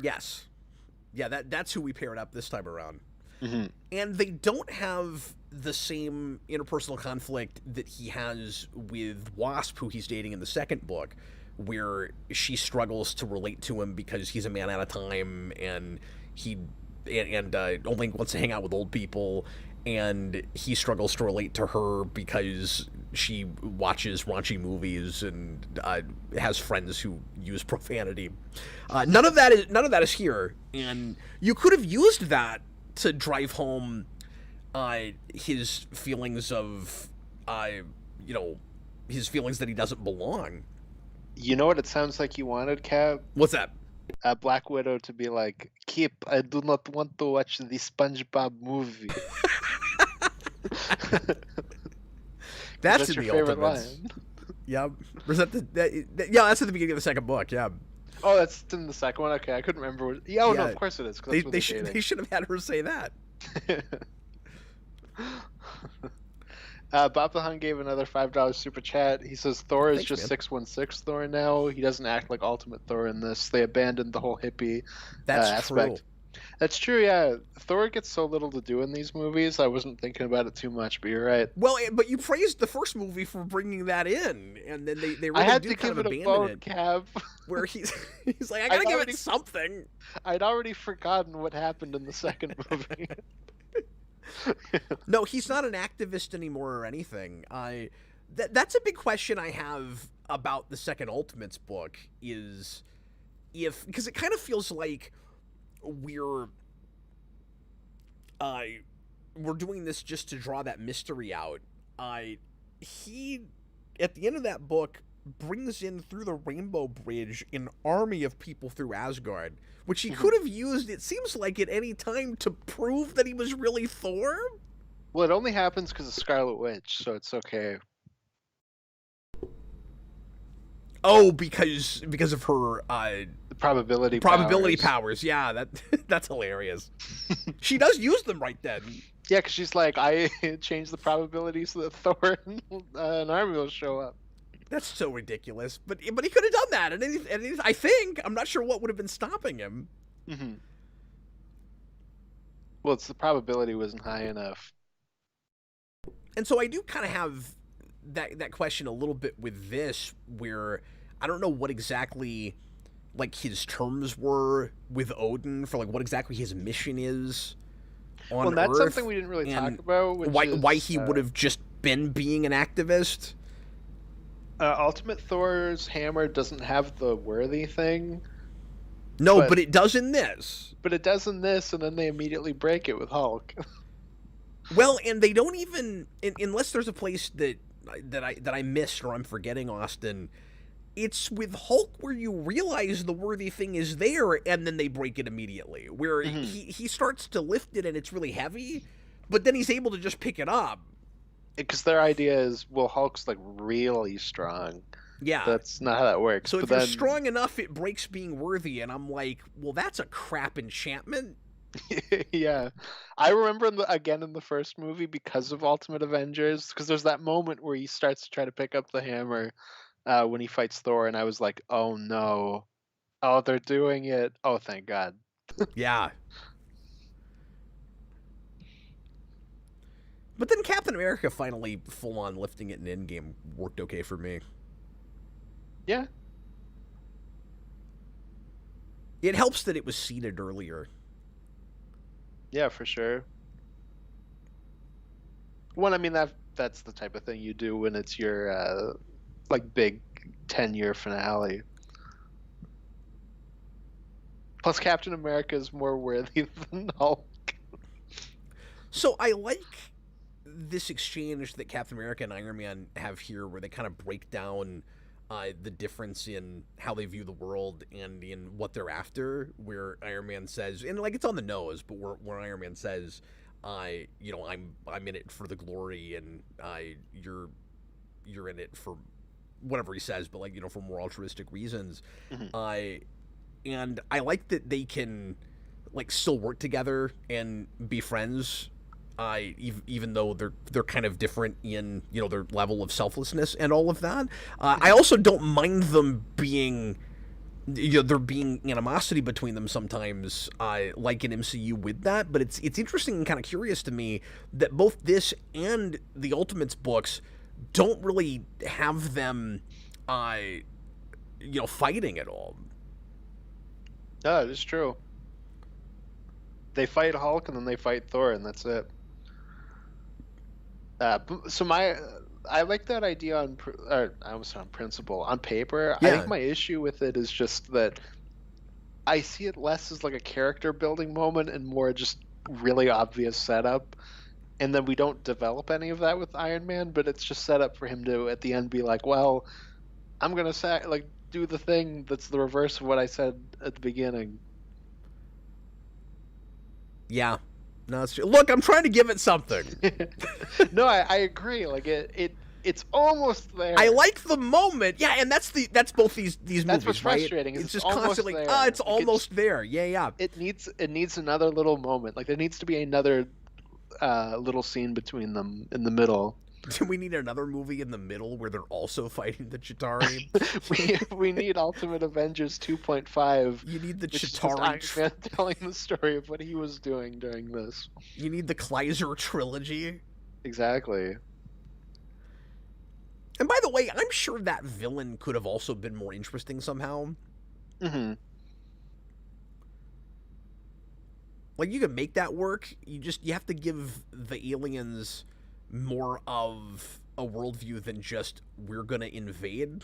Yes. Yeah, that's who we paired up this time around. Mm-hmm. And they don't have the same interpersonal conflict that he has with Wasp, who he's dating in the second book, where she struggles to relate to him because he's a man at a time and he only wants to hang out with old people, and he struggles to relate to her because she watches raunchy movies and has friends who use profanity. None of that is here, and you could have used that to drive home his feelings of his feelings that he doesn't belong. You know what it sounds like you wanted, Cap? What's that? Black Widow to be like, Kip, I do not want to watch the SpongeBob movie. That's in your the favorite Ultimates. line. Yeah. Was that yeah, that's at the beginning of the second book, yeah. Oh, that's in the second one? Okay, I couldn't remember. No, of course it is. They should have had her say that. Bob the Hun gave another $5 super chat. He says Thor is Thanks, just man. 616 Thor now. He doesn't act like Ultimate Thor in this. They abandoned the whole hippie That's aspect. true. That's true, yeah. Thor gets so little to do in these movies. I wasn't thinking about it too much, but you're right. Well, but you praised the first movie for bringing that in, and then they really I had do to kind give of it a abandon vote, it. Cap. Where he's like, I gotta give it something. I'd already forgotten what happened in the second movie. No, he's not an activist anymore or anything. That's a big question I have about the second Ultimates book, is because it kind of feels like we're doing this just to draw that mystery out. He at the end of that book brings in through the Rainbow Bridge an army of people through Asgard, which he could have used, it seems like, at any time to prove that he was really Thor. Well, it only happens because of Scarlet Witch, so it's okay. Oh, because of her The probability powers. Yeah, that's hilarious. She does use them right then. Yeah, because she's like, I changed the probability so that Thor and an army will show up. That's so ridiculous. But he could have done that, and I think, I'm not sure what would have been stopping him. Mm-hmm. Well, it's the probability wasn't high enough. And so I do kind of have that question a little bit with this, where I don't know what exactly like his terms were with Odin for like what exactly his mission is Well, on and that's something Earth, we didn't really talk and about, which why is he would have just been being an activist. Ultimate Thor's hammer doesn't have the worthy thing, No, but but it does in this. but it does in this, and then they immediately break it with Hulk. Well, and they don't even unless there's a place that I missed or I'm forgetting, Austin. It's with Hulk where you realize the worthy thing is there, and then they break it immediately. Where he starts to lift it, and it's really heavy, but then he's able to just pick it up. Because their idea is, well, Hulk's like really strong. Yeah. That's not how that works. So But if you're then, strong enough, it breaks being worthy, and I'm like, well, that's a crap enchantment. yeah, I remember again in the first movie because of Ultimate Avengers, because there's that moment where he starts to try to pick up the hammer when he fights Thor, and I was like, oh no, oh they're doing it. Oh, thank God. Yeah. But then Captain America finally full on lifting it in Endgame worked okay for me. Yeah, It helps that it was seeded earlier. yeah, for sure. Well, I mean that's the type of thing you do when it's your like big 10-year finale. Plus, Captain America is more worthy than Hulk. So I like this exchange that Captain America and Iron Man have here, where they kind of break down the difference in how they view the world and in what they're after. Where Iron Man says, and like it's on the nose, but where Iron Man says, I'm in it for the glory, and you're in it for whatever he says, but like for more altruistic reasons. Mm-hmm. And I like that they can like still work together and be friends, even though they're kind of different in their level of selflessness and all of that. I also don't mind them being there being animosity between them sometimes, like in MCU with that. But it's interesting and kind of curious to me that both this and the Ultimates books don't really have them, fighting at all. No, it is true. They fight Hulk and then they fight Thor, and that's it. So I like that idea I almost said on principle. On paper, I think Yeah. my issue with it is just that I see it less as like a character building moment and more just really obvious setup. And then we don't develop any of that with Iron Man, but it's just set up for him to at the end be like, well, I'm gonna do the thing that's the reverse of what I said at the beginning. Yeah. No, it's true. Look, I'm trying to give it something. No, I agree. Like it's almost there. I like the moment. Yeah, and that's both these That's movies, what's right? frustrating. It's just almost constantly there. it's almost there. Yeah, yeah. It needs another little moment. Like there needs to be another little scene between them in the middle. Do we need another movie in the middle where they're also fighting the Chitauri? we need Ultimate Avengers 2.5. You need the Which is just Iron Chitauri. Man telling the story of what he was doing during this. You need the Kleiser trilogy. Exactly. And by the way, I'm sure that villain could have also been more interesting somehow. Mm-hmm. Like you could make that work. You have to give the aliens more of a worldview than just we're gonna invade.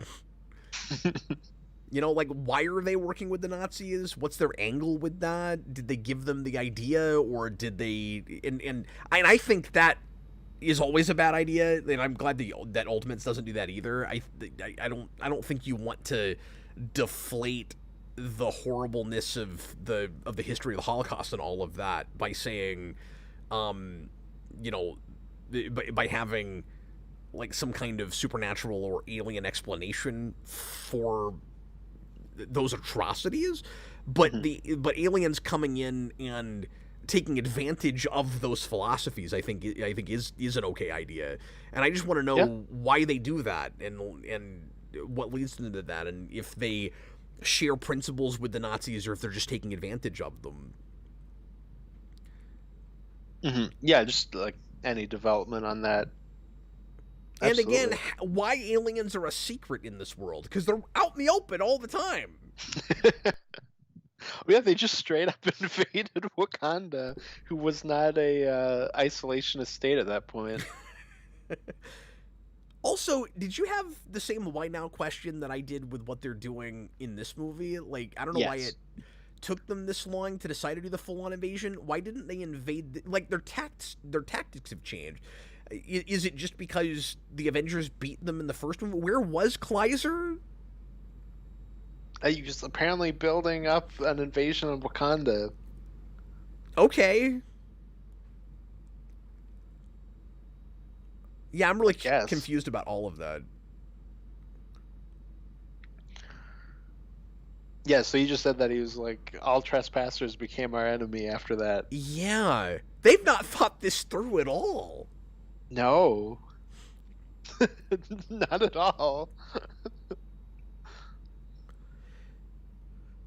Like why are they working with the Nazis? What's their angle with that? Did they give them the idea, or did they? And I think that is always a bad idea, and I'm glad that Ultimates doesn't do that either. I don't think you want to deflate the horribleness of the history of the Holocaust and all of that by saying, you know, by having like some kind of supernatural or alien explanation for those atrocities, but aliens coming in and taking advantage of those philosophies, I think is an okay idea, and I just want to know why they do that and what leads them to that, and if they share principles with the Nazis or if they're just taking advantage of them. Yeah, just like any development on that. And again, Absolutely. why aliens are a secret in this world? Because they're out in the open all the time. Yeah, they just straight up invaded Wakanda, who was not a isolationist state at that point. Also, did you have the same why now question that I did with what they're doing in this movie? Like, I don't know why it Yes. took them this long to decide to do the full-on invasion. Why didn't they invade? Like, their tactics have changed. Is it just because the Avengers beat them in the first one? Where was Kleiser? He was apparently building up an invasion of Wakanda. Okay. Yeah, I'm really Yes. confused about all of that. Yeah, so you just said that he was like, all trespassers became our enemy after that. Yeah. They've not thought this through at all. No. Not at all.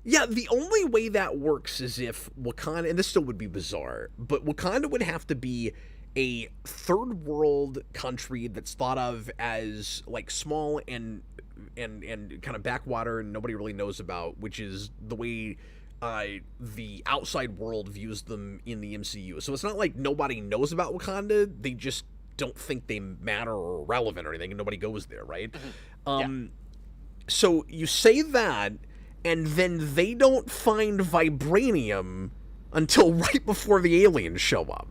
Yeah, the only way that works is if Wakanda, and this still would be bizarre, but Wakanda would have to be a third world country that's thought of as like small and kind of backwater and nobody really knows about, which is the way the outside world views them in the MCU. So it's not like nobody knows about Wakanda; they just don't think they matter or relevant or anything, and nobody goes there, right? Yeah. So you say that, and then they don't find vibranium until right before the aliens show up.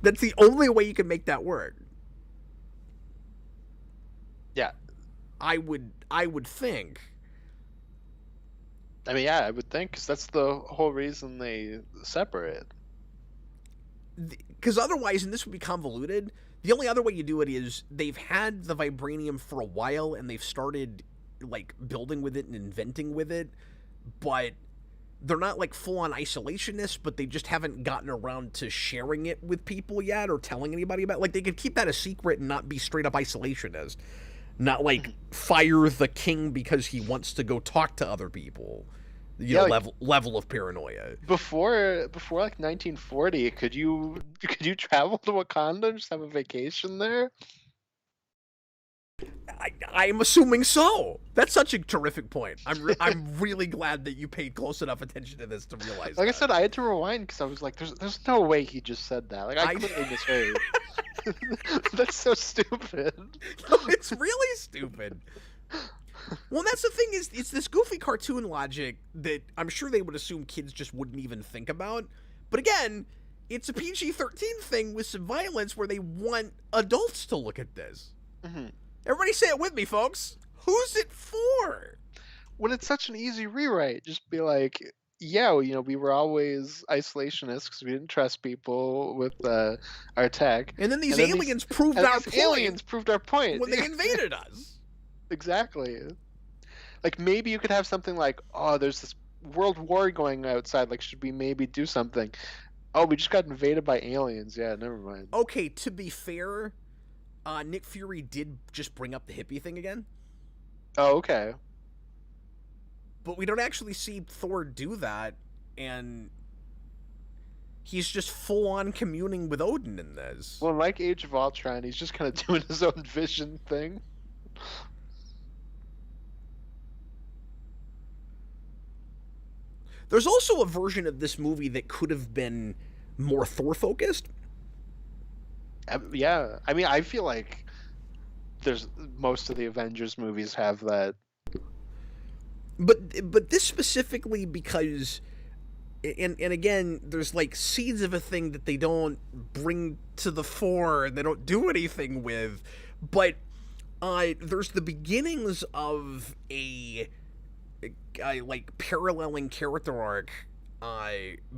That's the only way you can make that work. Yeah. I would think. I mean, yeah, I would think, because that's the whole reason they separate. Because otherwise, and this would be convoluted, the only other way you do it is they've had the vibranium for a while and they've started like building with it and inventing with it, but they're not like full-on isolationists, but they just haven't gotten around to sharing it with people yet or telling anybody about it. Like, they could keep that a secret and not be straight up isolationist, not like fire the king because he wants to go talk to other people. You know, like, level of paranoia. Before like 1940, could you travel to Wakanda and just have a vacation there? I'm assuming so. That's such a terrific point. I'm really glad that you paid close enough attention to this to realize. Like that. I said, I had to rewind because I was like, "There's no way he just said that." Like I clearly misheard. That's so stupid. No, it's really stupid. Well, that's the thing is, it's this goofy cartoon logic that I'm sure they would assume kids just wouldn't even think about. But again, it's a PG-13 thing with some violence where they want adults to look at this. Everybody say it with me, folks. Who's it for? When it's such an easy rewrite, just be like, yeah, we were always isolationists because we didn't trust people with our tech. And then these aliens proved our point. Aliens proved our point when they invaded us. Exactly. Like, maybe you could have something like, oh, there's this world war going outside. Like, should we maybe do something? Oh, we just got invaded by aliens. Yeah, never mind. Okay, to be fair, Nick Fury did just bring up the hippie thing again. Oh, okay. But we don't actually see Thor do that, and he's just full-on communing with Odin in this. Well, like Age of Ultron, he's just kind of doing his own vision thing. There's also a version of this movie that could have been more Thor-focused. Yeah, I mean, I feel like there's most of the Avengers movies have that. But this specifically because, and again, there's like seeds of a thing that they don't bring to the fore and they don't do anything with, but there's the beginnings of a like paralleling character arc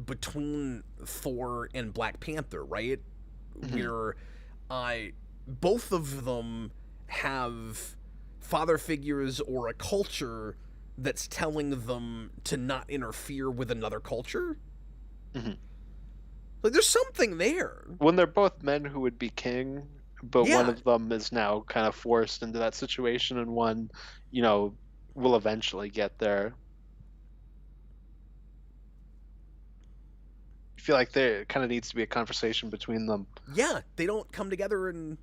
between Thor and Black Panther, right? Where both of them have father figures or a culture that's telling them to not interfere with another culture. Like, there's something there. When they're both men who would be king, but Yeah. one of them is now kind of forced into that situation, and one, will eventually get there. feel like there kind of needs to be a conversation between them. Yeah, they don't come together and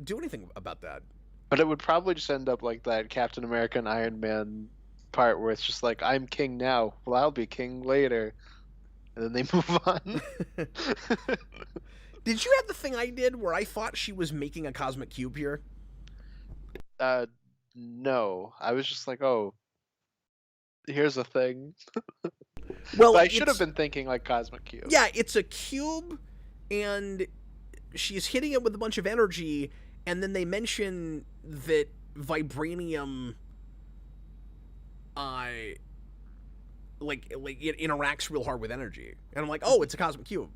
do anything about that. But it would probably just end up like that Captain America and Iron Man part where it's just like, I'm king now. Well, I'll be king later. And then they move on. Did you have the thing I did where I thought she was making a cosmic cube here? No. I was just like, oh, here's a thing. Well, but I should have been thinking like cosmic cube. Yeah, it's a cube, and she's hitting it with a bunch of energy, and then they mention that vibranium, like it interacts real hard with energy, and I'm like, oh, it's a cosmic cube,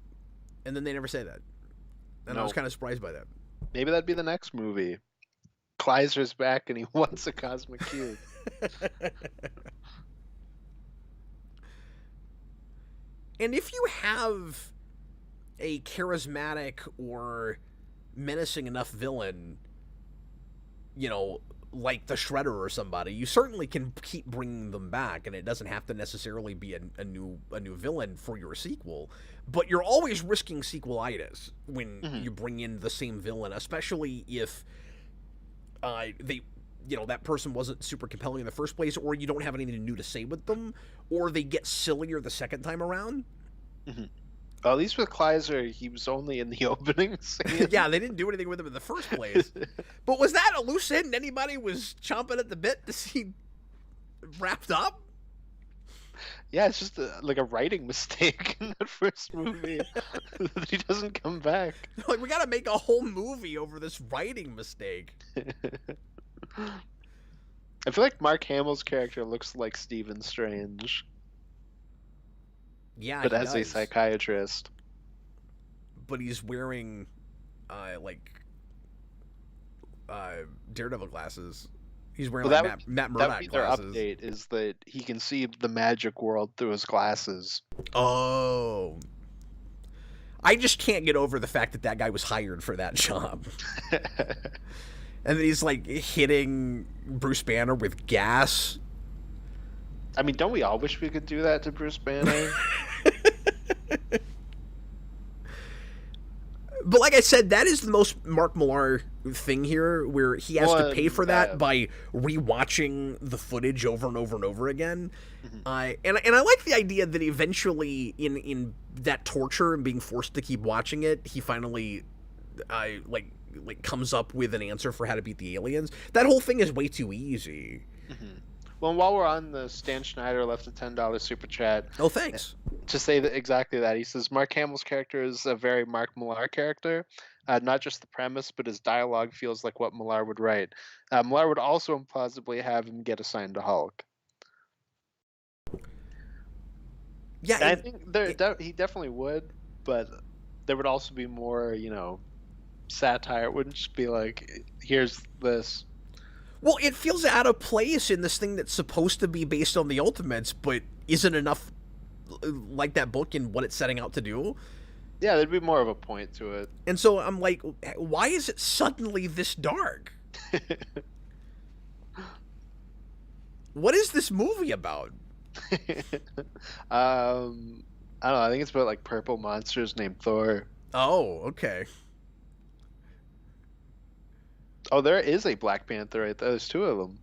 and then they never say that, and I was kind of surprised by that. Maybe that'd be the next movie. Kleiser's back, and he wants a cosmic cube. And if you have a charismatic or menacing enough villain, you know, like the Shredder or somebody, you certainly can keep bringing them back, and it doesn't have to necessarily be a new villain for your sequel. But you're always risking sequelitis when you bring in the same villain, especially if that person wasn't super compelling in the first place, or you don't have anything new to say with them, or they get sillier the second time around. Well, at least with Kleiser, he was only in the opening scene. Yeah, they didn't do anything with him in the first place. But was that a loose end anybody was chomping at the bit to see wrapped up? Yeah, it's just like a writing mistake in that first movie. That he doesn't come back. Like, we gotta make a whole movie over this writing mistake. I feel like Mark Hamill's character looks like Stephen Strange. Yeah, but as a psychiatrist. But he's wearing, Daredevil glasses. He's wearing Matt Murdock glasses. Their update is that he can see the magic world through his glasses. Oh. I just can't get over the fact that guy was hired for that job. And then he's, like, hitting Bruce Banner with gas. I mean, don't we all wish we could do that to Bruce Banner? But like I said, that is the most Mark Millar thing here, where he has to pay for that by rewatching the footage over and over and over again. And I like the idea that eventually, in that torture and being forced to keep watching it, he finally, comes up with an answer for how to beat the aliens. That whole thing is way too easy. Well, while we're on the, Stan Schneider left a $10 super chat. Oh, thanks. To say exactly that. He says, Mark Hamill's character is a very Mark Millar character. Not just the premise, but his dialogue feels like what Millar would write. Millar would also implausibly have him get assigned to Hulk. Yeah, I think he definitely would, but there would also be more, satire. It wouldn't just be like, here's this. Well, it feels out of place in this thing that's supposed to be based on the Ultimates, but isn't enough like that book in what it's setting out to do. Yeah, there'd be more of a point to it. And so I'm like, why is it suddenly this dark? What is this movie about? I don't know. I think it's about like purple monsters named Thor. Oh, okay. Oh, there is a Black Panther right there. There's two of them.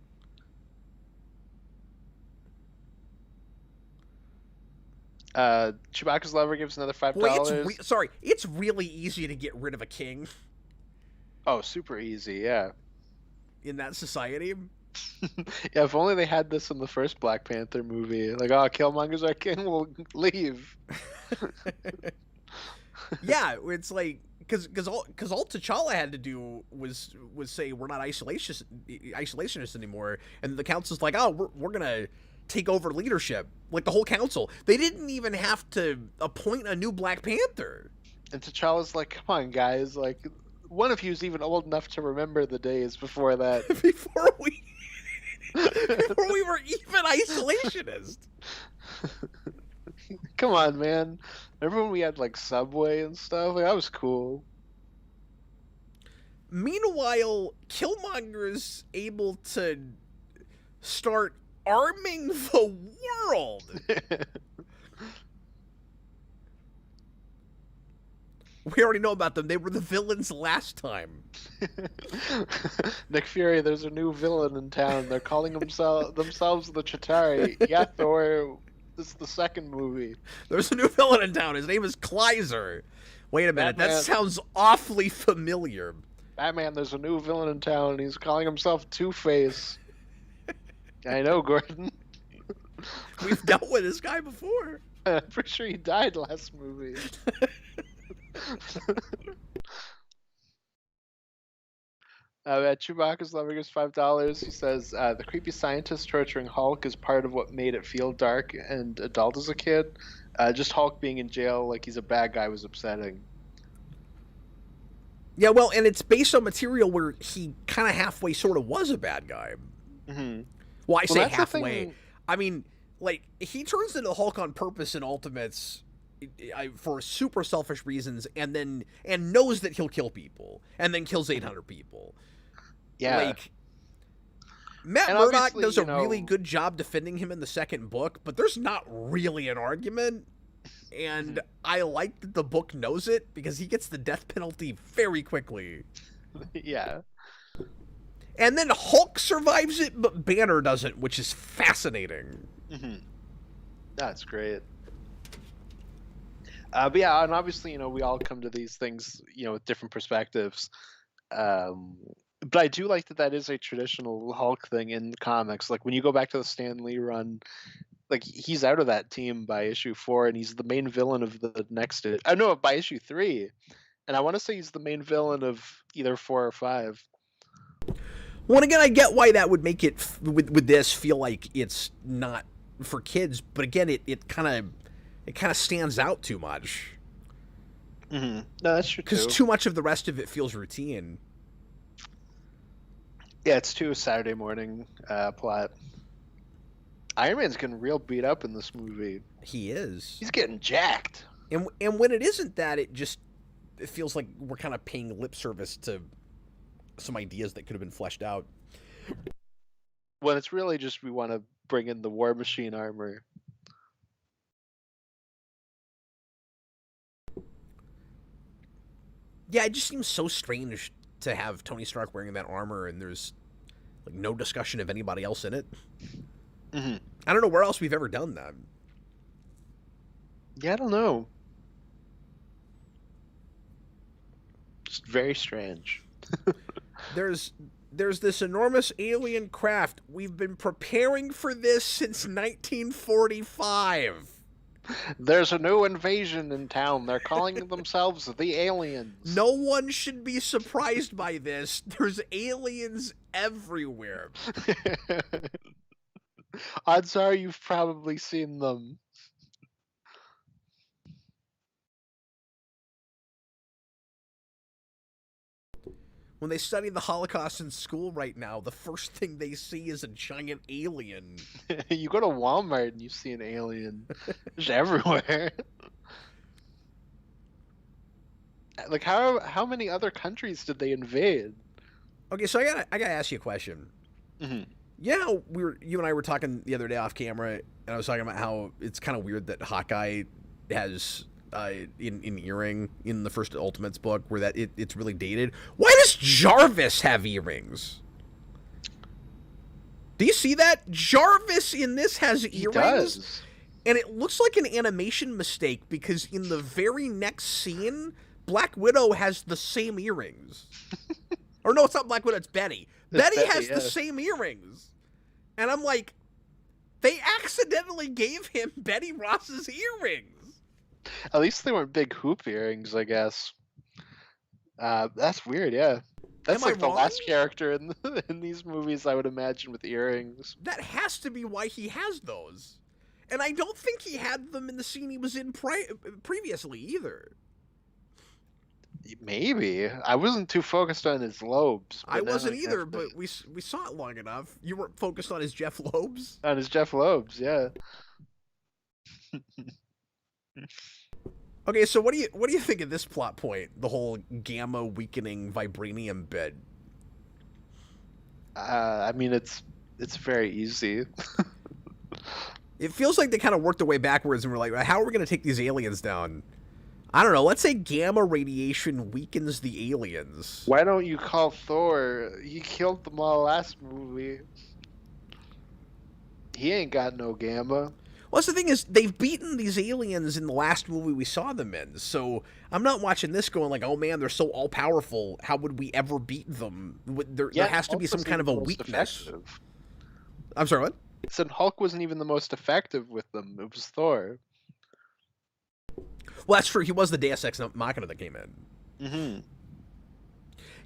Chewbacca's lover gives another $5. Sorry, it's really easy to get rid of a king. Oh, super easy, yeah. In that society? Yeah, if only they had this in the first Black Panther movie. Like, oh, Killmonger's our king, we'll leave. Yeah, it's like, because all T'Challa had to do was say we're not isolationists anymore, and the council's like, oh, we're gonna take over leadership, like the whole council. They didn't even have to appoint a new Black Panther. And T'Challa's like, come on, guys, like, one of you's even old enough to remember the days before that. before we were even isolationists. Come on, man. Remember when we had like Subway and stuff? Like, that was cool. Meanwhile, Killmonger's able to start arming the world. already know about them. They were the villains last time. Nick Fury, there's a new villain in town. They're calling themselves the Chitauri. Yeah, Thor. This is the second movie. There's a new villain in town. His name is Kleiser. Wait a minute. Batman. That sounds awfully familiar. Batman, there's a new villain in town, and he's calling himself Two-Face. I know, Gordon. We've dealt with this guy before. I'm pretty sure he died last movie. Chewbacca's loving us $5. He says the creepy scientist torturing Hulk is part of what made it feel dark and adult as a kid. Just Hulk being in jail like he's a bad guy was upsetting. Yeah, well, and it's based on material where he kind of halfway sort of was a bad guy. Mm-hmm. Well, I say that's the halfway. thing. I mean, like, he turns into Hulk on purpose in Ultimates for super selfish reasons, and knows that he'll kill people, and then kills 800 people. Yeah. Like, Matt And Murdock obviously, does a you know- really good job defending him in the second book, but there's not really an argument. And I like that the book knows it, because he gets the death penalty very quickly. Yeah. And then Hulk survives it, but Banner doesn't, which is fascinating. Mm-hmm. That's great. But yeah, and obviously, we all come to these things, with different perspectives. But I do like that is a traditional Hulk thing in the comics. Like, when you go back to the Stan Lee run, like, he's out of that team by issue 4, and he's the main villain of the next. No, by issue 3, and I want to say he's the main villain of either 4 or 5. Well, again, I get why that would make it with this feel like it's not for kids, but again, it kind of stands out too much. Mm-hmm. No, that's true Because too much of the rest of it feels routine. Yeah, it's too Saturday morning plot. Iron Man's getting real beat up in this movie. He is. He's getting jacked. And when it isn't that, it feels like we're kind of paying lip service to some ideas that could have been fleshed out. When it's really just we want to bring in the War Machine armor. Yeah, it just seems so strange to have Tony Stark wearing that armor and there's like no discussion of anybody else in it. Mm-hmm. I don't know where else we've ever done that. Yeah, I don't know. Just very strange. There's this enormous alien craft. We've been preparing for this since 1945. There's a new invasion in town. They're calling themselves the aliens. No one should be surprised by this. There's aliens everywhere. Odds are you've probably seen them. When they study the Holocaust in school right now, the first thing they see is a giant alien. You go to Walmart and you see an alien. Just everywhere. Like, how many other countries did they invade? Okay, so I gotta ask you a question. Mm-hmm. Yeah, you and I were talking the other day off camera, and I was talking about how it's kind of weird that Hawkeye has an earring in the first Ultimates book, where that it's really dated. Why does Jarvis have earrings? Do you see that? Jarvis in this has earrings. He does. And it looks like an animation mistake, because in the very next scene, Black Widow has the same earrings. Or no, it's not Black Widow, it's Betty. Betty has the same earrings. And I'm like, they accidentally gave him Betty Ross's earrings. At least they weren't big hoop earrings, I guess. That's weird, yeah. That's Am I like the wrong? last character in these movies, I would imagine, with earrings. That has to be why he has those. And I don't think he had them in the scene he was in previously either. Maybe. I wasn't too focused on his lobes. I wasn't either, but we saw it long enough. You weren't focused on his Jeff Lobes? On his Jeff Lobes, yeah. Okay, so what do you think of this plot point? The whole gamma weakening vibranium bit. I mean, it's very easy. It feels like they kind of worked their way backwards and were like, how are we going to take these aliens down? I don't know. Let's say gamma radiation weakens the aliens. Why don't you call Thor? He killed them all last movie. He ain't got no gamma. Well, that's the thing is, they've beaten these aliens in the last movie we saw them in, so I'm not watching this going like, oh man, they're so all-powerful, how would we ever beat them? There has to be some kind of a weakness. Effective. I'm sorry, what? I said Hulk wasn't even the most effective with them. It was Thor. Well, that's true. He was the Deus Ex Machina that came in. Mm-hmm.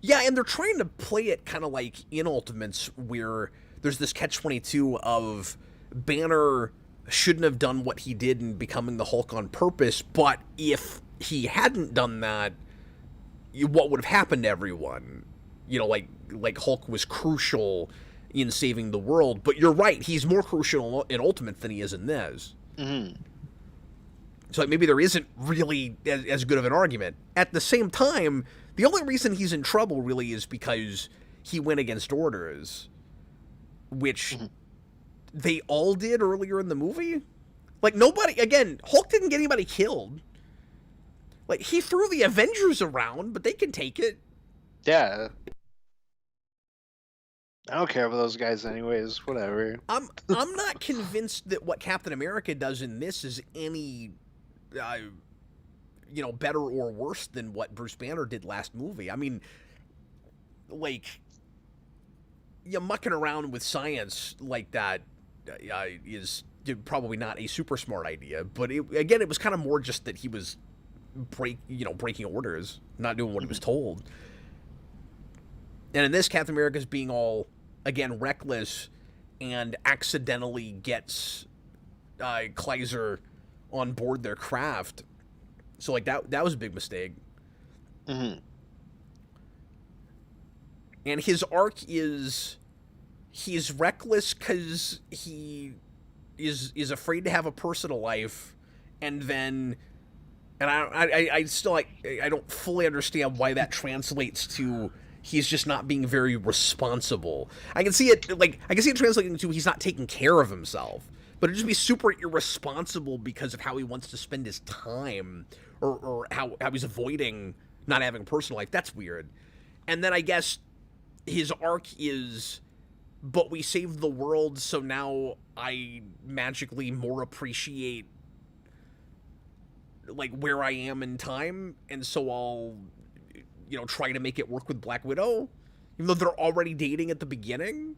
Yeah, and they're trying to play it kind of like in Ultimates, where there's this catch-22 of Banner shouldn't have done what he did in becoming the Hulk on purpose, but if he hadn't done that, what would have happened to everyone? You know, like Hulk was crucial in saving the world, but you're right, he's more crucial in Ultimate than he is in this. Mm-hmm. So maybe there isn't really as good of an argument. At the same time, the only reason he's in trouble really is because he went against orders, which they all did earlier in the movie. Like, nobody, again, Hulk didn't get anybody killed. Like, he threw the Avengers around, but they can take it. Yeah. I don't care about those guys anyways, whatever. I'm not convinced that what Captain America does in this is any, better or worse than what Bruce Banner did last movie. I mean, like, mucking around with science like that is probably not a super smart idea, but it was kind of more just that he was breaking orders, not doing what he was told. And in this, Captain America's being all, again, reckless and accidentally gets Kleiser on board their craft. So, like, that was a big mistake. Mm-hmm. And his arc is he's reckless because he is afraid to have a personal life, and then, and I still, like, I don't fully understand why that translates to he's just not being very responsible. I can see it translating to he's not taking care of himself, but it'd just be super irresponsible because of how he wants to spend his time, or how he's avoiding not having a personal life. That's weird. And then I guess his arc is, but we saved the world, so now I magically more appreciate, like, where I am in time, and so I'll, try to make it work with Black Widow, even though they're already dating at the beginning.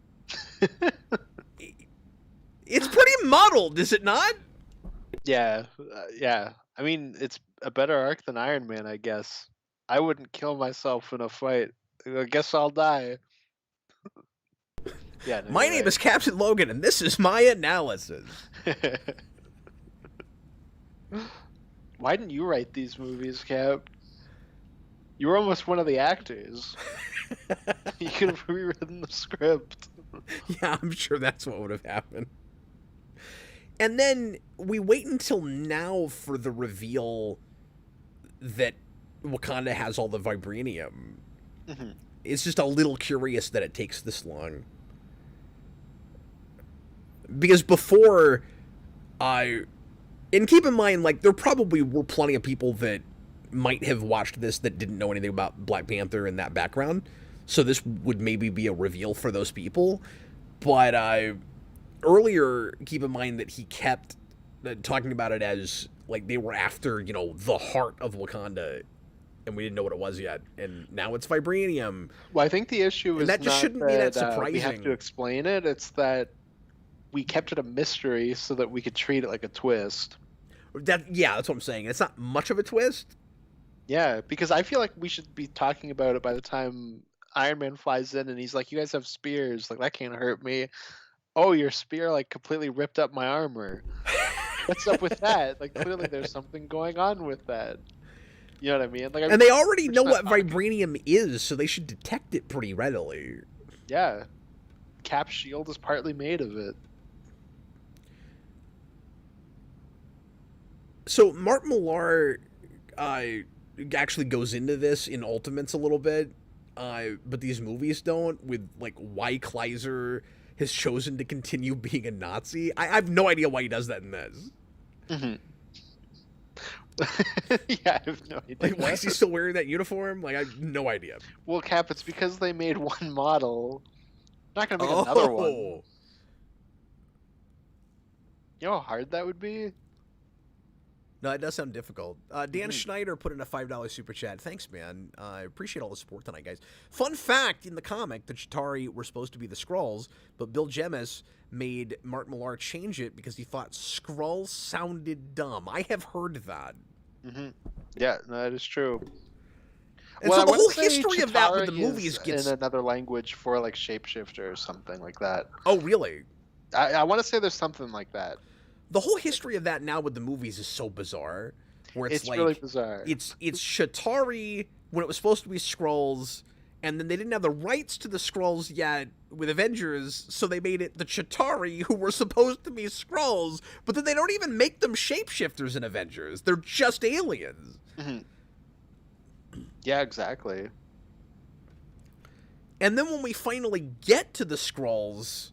It's pretty muddled, is it not? Yeah, yeah. I mean, it's a better arc than Iron Man, I guess. I wouldn't kill myself in a fight. I guess I'll die. Yeah. No, my name is Captain Logan, and this is my analysis. Why didn't you write these movies, Cap? You were almost one of the actors. You could have rewritten the script. Yeah, I'm sure that's what would have happened. And then we wait until now for the reveal that Wakanda has all the vibranium. Mm-hmm. It's just a little curious that it takes this long. Because before, and keep in mind, like, there probably were plenty of people that might have watched this that didn't know anything about Black Panther and that background, so this would maybe be a reveal for those people. But earlier, keep in mind that he kept talking about it as, like, they were after, the heart of Wakanda, and we didn't know what it was yet, and now it's vibranium. Well, I think the issue is that just shouldn't be that surprising. We have to explain it. It's that we kept it a mystery so that we could treat it like a twist. Yeah, that's what I'm saying. It's not much of a twist. Yeah, because I feel like we should be talking about it by the time Iron Man flies in and he's like, you guys have spears. Like, that can't hurt me. Oh, your spear, like, completely ripped up my armor. What's up with that? Like, clearly there's something going on with that. You know what I mean? Like, and they already know what vibranium is, so they should detect it pretty readily. Yeah. Cap's shield is partly made of it. So Mark Millar actually goes into this in Ultimates a little bit, but these movies don't, with, like, why Kleiser has chosen to continue being a Nazi. I have no idea why he does that in this. Mm-hmm. Yeah, I have no idea. Like, why is he still wearing that uniform? Like, I have no idea. Well, Cap, it's because they made one model. They're not gonna make another one. Oh, You know how hard that would be? no, it does sound difficult. Dan Mhm. Schneider put in a $5 super chat. Thanks, man. I appreciate all the support tonight, guys. Fun fact, in the comic, the Chitauri were supposed to be the Skrulls, but Bill Jemas made Mark Millar change it because he thought Skrulls sounded dumb. I have heard that. Mm-hmm. Yeah, no, that is true. And Well, so I the wanna whole say history of that with the Chitauri movies is gets... in another language for like shapeshifter or something like that. Oh, really? I want to say there's something like that. The whole history of that now with the movies is so bizarre. Where it's like... really bizarre. It's Chitauri when it was supposed to be Skrulls, and then they didn't have the rights to the Skrulls yet with Avengers, so they made it the Chitauri who were supposed to be Skrulls, but then they don't even make them shapeshifters in Avengers. They're just aliens. Mm-hmm. Yeah, exactly. And then when we finally get to the Skrulls,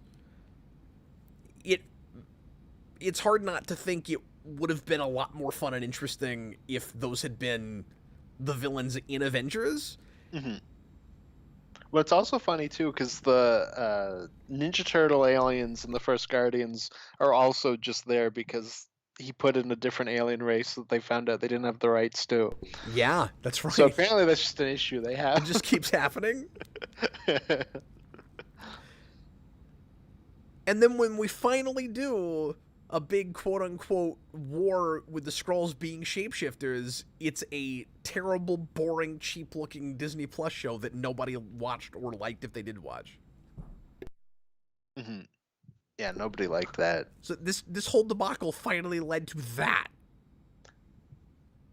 it's hard not to think it would have been a lot more fun and interesting if those had been the villains in Avengers. Mm-hmm. Well, it's also funny too because the Ninja Turtle aliens in the first Guardians are also just there because he put in a different alien race that they found out they didn't have the rights to. Yeah, that's right. So apparently that's just an issue they have. It just keeps happening. And then when we finally do a big quote-unquote war with the Skrulls being shapeshifters, it's a terrible, boring, cheap-looking Disney Plus show that nobody watched or liked if they did watch. Mm-hmm. Yeah, nobody liked that. So this whole debacle finally led to that.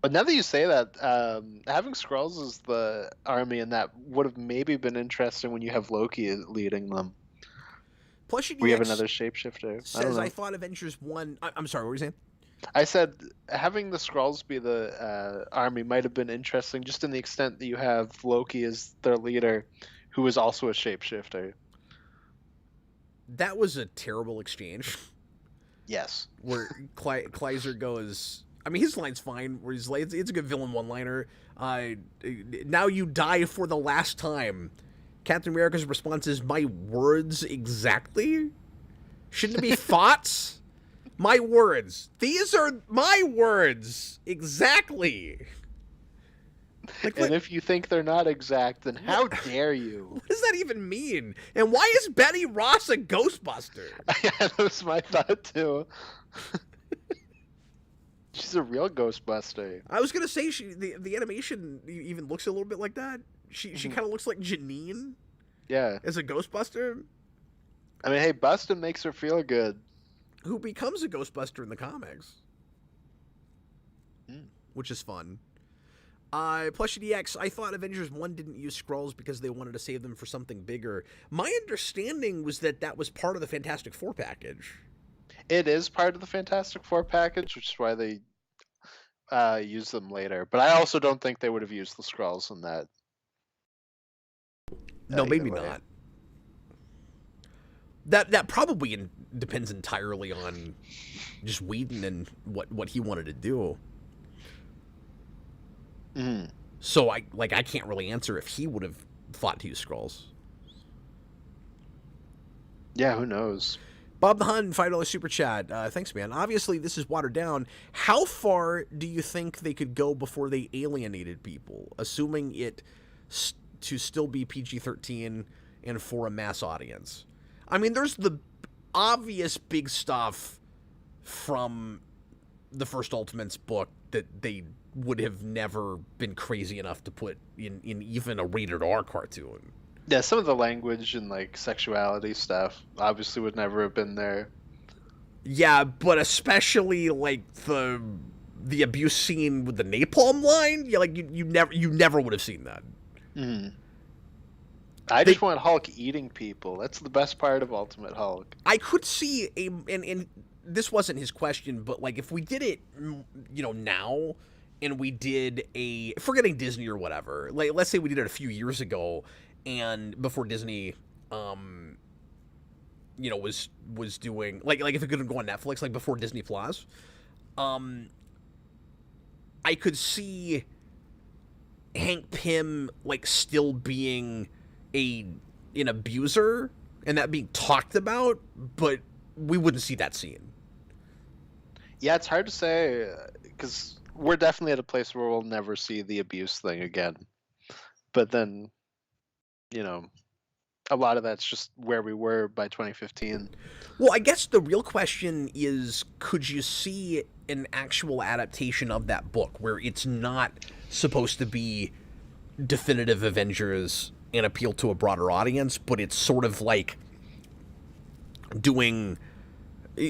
But now that you say that, having Skrulls as the army and that would have maybe been interesting when you have Loki leading them. Plus, we have another shapeshifter. Says I thought Avengers 1... I'm sorry, what were you saying? I said having the Skrulls be the army might have been interesting just in the extent that you have Loki as their leader, who is also a shapeshifter. That was a terrible exchange. Yes. Where Kleiser goes... I mean, his line's fine, where he's like, it's a good villain one-liner. Now you die for the last time. Captain America's response is, my words exactly? Shouldn't it be thoughts? My words. These are my words exactly. Like, and if you think they're not exact, then how dare you? What does that even mean? And why is Betty Ross a Ghostbuster? Yeah, that was my thought too. She's a real Ghostbuster. I was gonna say the animation even looks a little bit like that. She kind of looks like Janine. Yeah. As a Ghostbuster. I mean, hey, Bustin makes her feel good. Who becomes a Ghostbuster in the comics. Which is fun. Plushie DX, I thought Avengers 1 didn't use Skrulls because they wanted to save them for something bigger. My understanding was that was part of the Fantastic Four package. It is part of the Fantastic Four package, which is why they use them later. But I also don't think they would have used the Skrulls in that. No, maybe not. That probably depends entirely on just Whedon and what he wanted to do. Mm-hmm. So I can't really answer if he would have thought to use Skrulls. Yeah, who knows? Bob the Hun, $5 super chat. Thanks, man. Obviously, this is watered down. How far do you think they could go before they alienated people, assuming it to still be PG-13 and for a mass audience? I mean, there's the obvious big stuff from the first Ultimates book that they would have never been crazy enough to put in even a rated R cartoon. Yeah, some of the language and like sexuality stuff obviously would never have been there. Yeah, but especially like the abuse scene with the napalm line, yeah, like you never would have seen that. Mm. I just want Hulk eating people. That's the best part of Ultimate Hulk. I could see and this wasn't his question, but like if we did it, now, and we did forgetting Disney or whatever, like let's say we did it a few years ago. And before Disney, was doing like if it couldn't go on Netflix, like before Disney Plus, I I could see Hank Pym like still being an abuser and that being talked about, but we wouldn't see that scene. Yeah, it's hard to say because we're definitely at a place where we'll never see the abuse thing again. But then, you know, a lot of that's just where we were by 2015. Well, I guess the real question is, could you see an actual adaptation of that book where it's not supposed to be definitive Avengers and appeal to a broader audience, but it's sort of like doing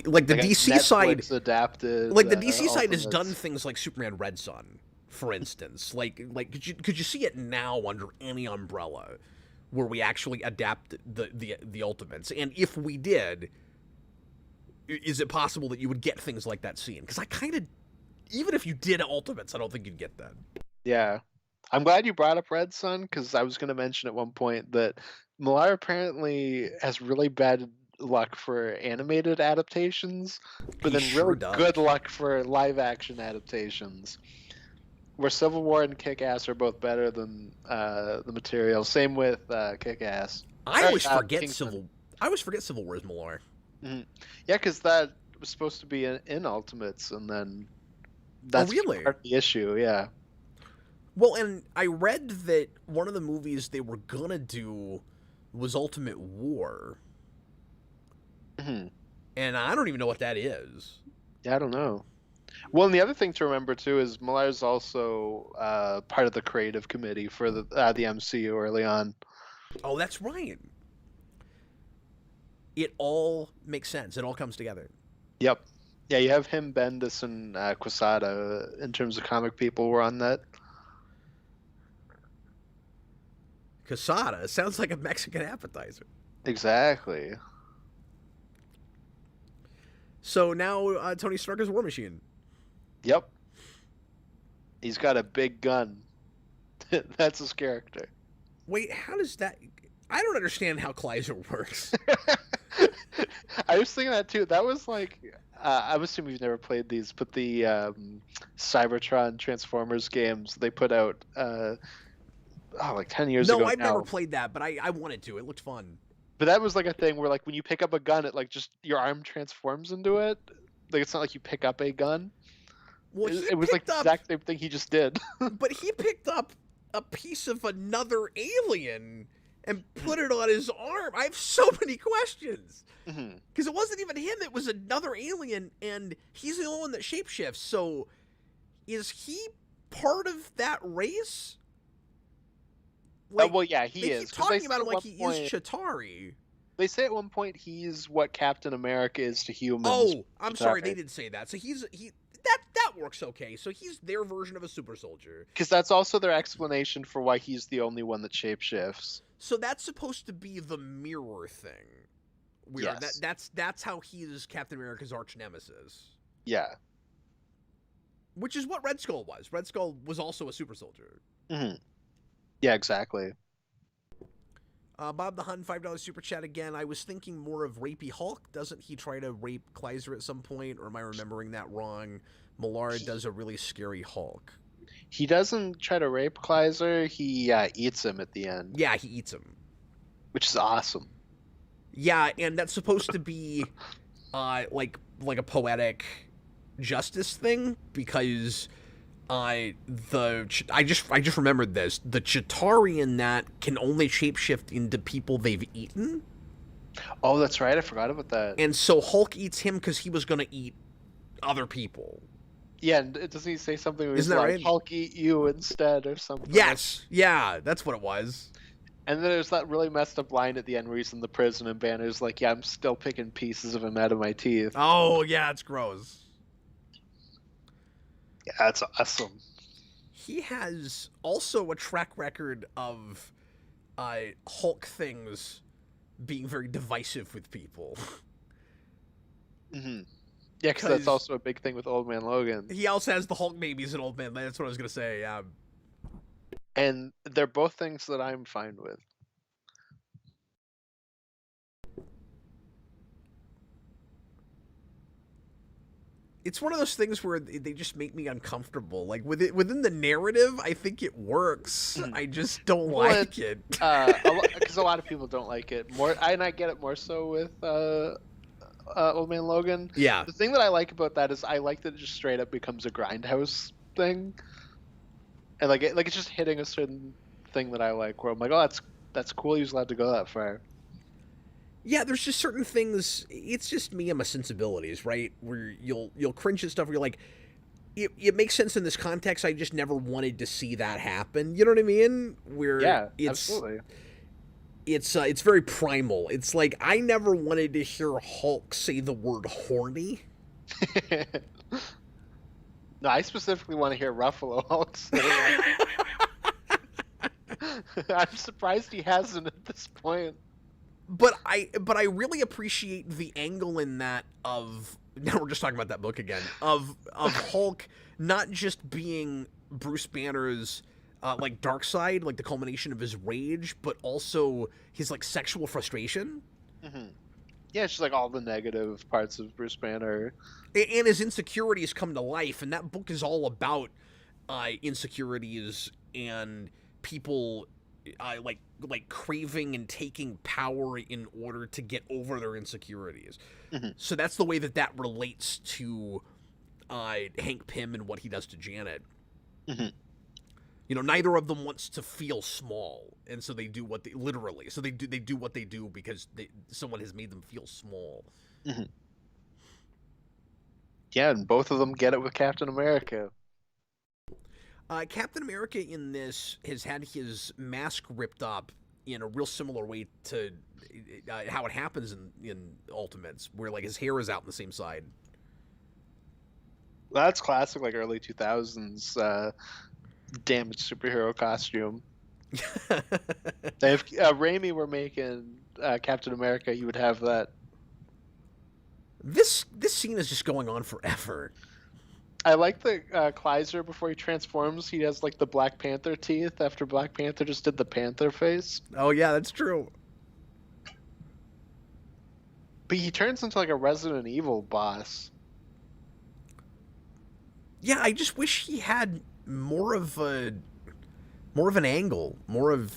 like the Like a DC side Netflix adapted, like the DC side has done Ultimates. things like Superman Red Son, for instance. Like could you see it now under any umbrella where we actually adapt the Ultimates? And if we did, is it possible that you would get things like that scene? Because I kind of, even if you did Ultimates, I don't think you'd get that. Yeah. I'm glad you brought up Red Son because I was going to mention at one point that Millar apparently has really bad luck for animated adaptations, but He then sure really does. good luck for live action adaptations. Where Civil War and Kick-Ass are both better than the material. Same with Kick-Ass. I always forget Kingsman. Civil War is Millar. Mhm. Yeah, because that was supposed to be in Ultimates, and then that's really? part of the issue. Yeah. Well, and I read that one of the movies they were gonna do was Ultimate War, Mhm. and I don't even know what that is. Yeah, I don't know. Well, and the other thing to remember too is Millar's also part of the creative committee for the MCU early on. Oh, that's right. It all makes sense. It all comes together. Yep. Yeah, you have him, Bendis, and Quesada in terms of comic people were on that. Casada sounds like a Mexican appetizer. Exactly. So now Tony Stark is War Machine. Yep. He's got a big gun. That's his character. Wait, how does that? I don't understand how Kleiser works. I was thinking that too. That was like, I'm assuming you've never played these, but the Cybertron Transformers games they put out, like 10 years ago No, I've now. never played that, but I wanted to. It looked fun. But that was like a thing where like when you pick up a gun, it like just your arm transforms into it. Like it's not like you pick up a gun. Well, It was like the exact same thing he just did. but he picked up a piece of another alien and put it on his arm. I have so many questions. Because it wasn't even him, it was another alien, and he's the only one that shapeshifts. So, is he part of that race? Like, well, yeah, he they is. keep 'Cause they talking about say him at like one he point- is Chitauri. They say at one point he's what Captain America is to humans. Oh, I'm sorry, Chitauri. they did say that. So that works okay. So he's their version of a super soldier. Because that's also their explanation for why he's the only one that shapeshifts. So that's supposed to be the mirror thing. Yes. That's how he is Captain America's arch nemesis. Yeah. Which is what Red Skull was. Red Skull was also a super soldier. Mm-hmm. Yeah, exactly. Bob the Hun, $5 super chat again. I was thinking more of Rapey Hulk. Doesn't he try to rape Kleiser at some point? Or am I remembering that wrong? Millar does a really scary Hulk. He doesn't try to rape Kleiser. He eats him at the end. Yeah, he eats him. Which is awesome. Yeah, and that's supposed to be like a poetic justice thing because I just remembered this. The Chitauri in that can only shapeshift into people they've eaten. Oh, that's right. I forgot about that. And so Hulk eats him because he was going to eat other people. Yeah, and doesn't he say something where he's Isn't that like, right? Hulk eat you instead or something? Yes. Yeah, that's what it was. And then there's that really messed up line at the end where he's in the prison and Banner's like, yeah, I'm still picking pieces of him out of my teeth. Oh, yeah, it's gross. Yeah, that's awesome. He has also a track record of Hulk things being very divisive with people. Mm-hmm. Yeah, because that's also a big thing with Old Man Logan. He also has the Hulk babies in Old Man. That's what I was going to say. And they're both things that I'm fine with. it's one of those things where they just make me uncomfortable. Like within the narrative, I think it works. I just don't like it. Because a lot of people don't like it more, and I get it more so with Old Man Logan. Yeah. The thing that I like about that is I like that it just straight up becomes a grindhouse thing, and it's just hitting a certain thing that I like. Where I'm like, oh, that's cool. He was allowed to go that far. Yeah, there's just certain things. It's just me and my sensibilities, right? Where you'll cringe at stuff where you're like, it makes sense in this context. I just never wanted to see that happen. You know what I mean? Where Absolutely. It's very primal. It's like I never wanted to hear Hulk say the word horny. No, I specifically want to hear Ruffalo Hulk say that. I'm surprised he hasn't at this point. But I really appreciate the angle in that of, now we're just talking about that book again, of Hulk not just being Bruce Banner's like dark side, like the culmination of his rage, but also his like sexual frustration. Mm-hmm. Yeah, it's just like all the negative parts of Bruce Banner. And his insecurities come to life, and that book is all about insecurities and people like craving and taking power in order to get over their insecurities. Mm-hmm. So that's the way that relates to Hank Pym and what he does to Janet. Mm-hmm. You know, neither of them wants to feel small, and so they do what they literally. So they do what they do because someone has made them feel small. Mm-hmm. Yeah, and both of them get it with Captain America. Captain America in this has had his mask ripped up in a real similar way to how it happens in Ultimates, where like his hair is out on the same side. That's classic, like early 2000s damaged superhero costume. If Raimi were making Captain America, you would have that. This scene is just going on forever. I like the Kleiser before he transforms. He has like the Black Panther teeth after Black Panther just did the Panther face. Oh yeah, that's true. But he turns into like a Resident Evil boss. Yeah, I just wish he had more of an angle, more of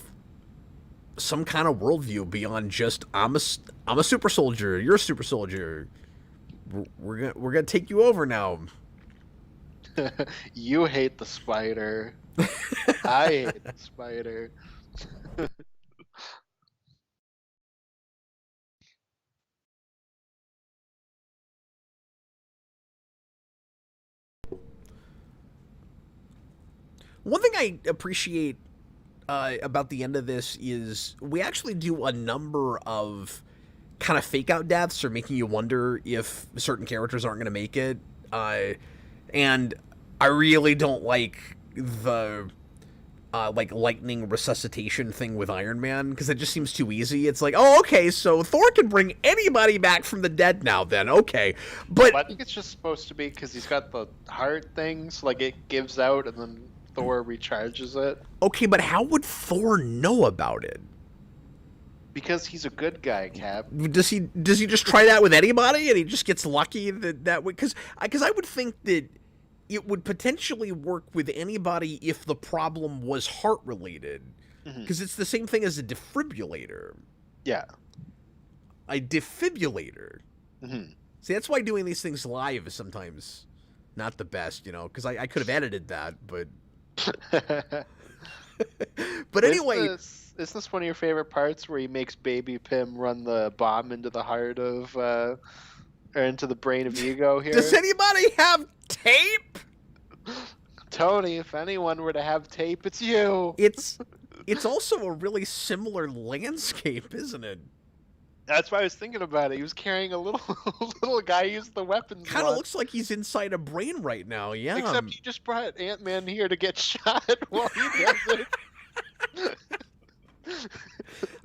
some kind of worldview beyond just I'm a super soldier, you're a super soldier. We're gonna take you over now. You hate the spider. I hate the spider. One thing I appreciate about the end of this is we actually do a number of kind of fake out deaths or making you wonder if certain characters aren't going to make it. And I really don't like the like lightning resuscitation thing with Iron Man because it just seems too easy. It's like, oh, okay, so Thor can bring anybody back from the dead now then, okay. But I think it's just supposed to be because he's got the heart thing, so like it gives out and then Thor recharges it. Okay, but how would Thor know about it? Because he's a good guy, Cap. Does he just try that with anybody and he just gets lucky that way? Because I would think that it would potentially work with anybody if the problem was heart related, because it's the same thing as a defibrillator. Yeah, a defibrillator. See, that's why doing these things live is sometimes not the best, you know. Because I could have edited that, but but anyway. Isn't this one of your favorite parts where he makes Baby Pym run the bomb into the heart of, or into the brain of Ego here? Does anybody have tape? Tony, if anyone were to have tape, it's you. It's also a really similar landscape, isn't it? That's why I was thinking about it. He was carrying a little guy who used the weapons. Kind of looks like he's inside a brain right now, yeah. Except he just brought Ant-Man here to get shot while he does it.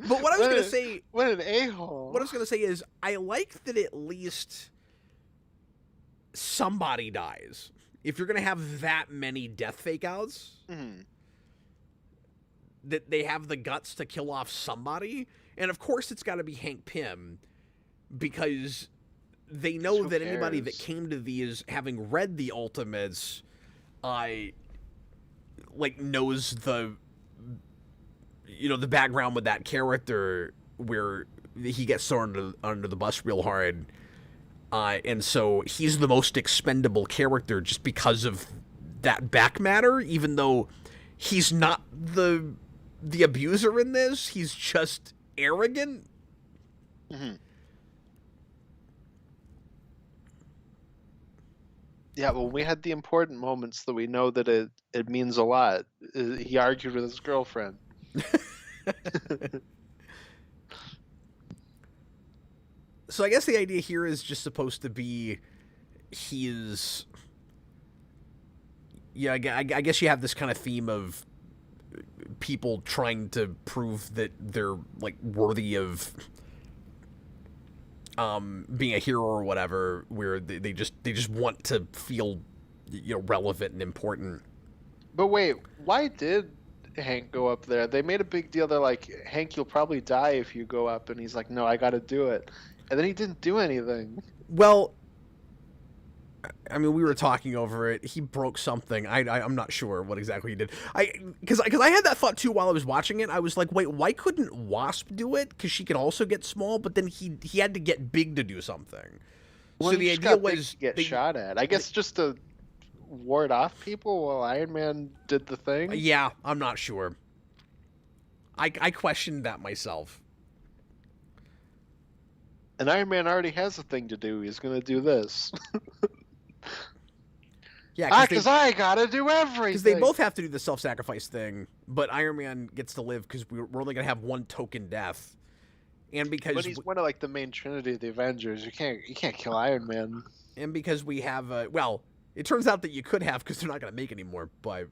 But what I was going to say... What an a-hole. What I was going to say is, I like that at least somebody dies. If you're going to have that many death fake-outs, that they have the guts to kill off somebody. And of course it's got to be Hank Pym, because they know Who that anybody that cares? came to these having read the Ultimates, like knows the the background with that character where he gets thrown under the bus real hard, and so he's the most expendable character just because of that back matter. Even though he's not the abuser in this, he's just arrogant. Mm-hmm. Yeah, well, we had the important moments that we know that it means a lot. He argued with his girlfriend. So I guess the idea here is just supposed to be he's I guess you have this kind of theme of people trying to prove that they're like worthy of being a hero or whatever, where they just want to feel relevant and important. But wait, why did Hank go up there? They made a big deal. They're like, Hank, you'll probably die if you go up, and he's like, no, I got to do it. And then he didn't do anything. Well, I mean, we were talking over it. He broke something. I'm not sure what exactly he did. Because I had that thought too while I was watching it. I was like, wait, why couldn't Wasp do it? Because she could also get small, but then he had to get big to do something. Well, so the idea was to get shot at. I guess just to ward off people while Iron Man did the thing. Yeah, I'm not sure. I questioned that myself. And Iron Man already has a thing to do. He's gonna do this. Yeah, because I gotta do everything. Because they both have to do the self-sacrifice thing, but Iron Man gets to live because we're only gonna have one token death, and because but he's one of like the main trinity of the Avengers. You can't kill Iron Man. And because we have well, it turns out that you could have because they're not gonna make any more. But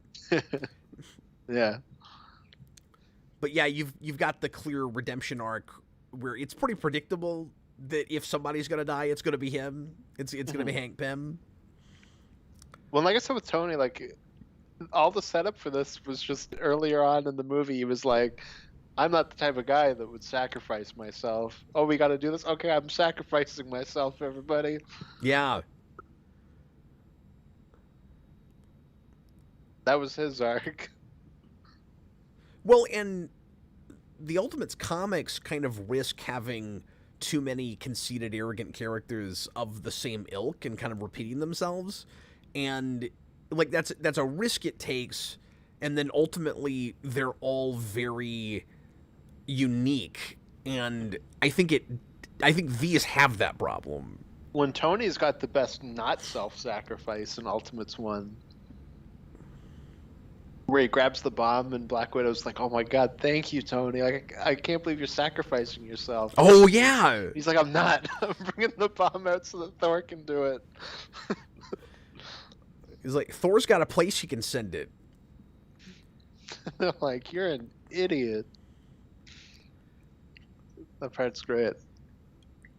yeah. But yeah, you've got the clear redemption arc where it's pretty predictable that if somebody's gonna die, it's gonna be him. It's gonna be Hank Pym. Well, like I said with Tony, like all the setup for this was just earlier on in the movie. He was like, "I'm not the type of guy that would sacrifice myself." Oh, we got to do this. Okay, I'm sacrificing myself, everybody. Yeah. That was his arc. Well, and the Ultimates comics kind of risk having too many conceited, arrogant characters of the same ilk and kind of repeating themselves. And like that's a risk it takes, and then ultimately they're all very unique, and I think these have that problem. When Tony's got the best not self-sacrifice in Ultimates 1, where he grabs the bomb and Black Widow's like, "Oh my God, thank you, Tony! Like I can't believe you're sacrificing yourself." Oh yeah. He's like, "I'm not. I'm bringing the bomb out so that Thor can do it." He's like, Thor's got a place he can send it. Like, you're an idiot. That part's great.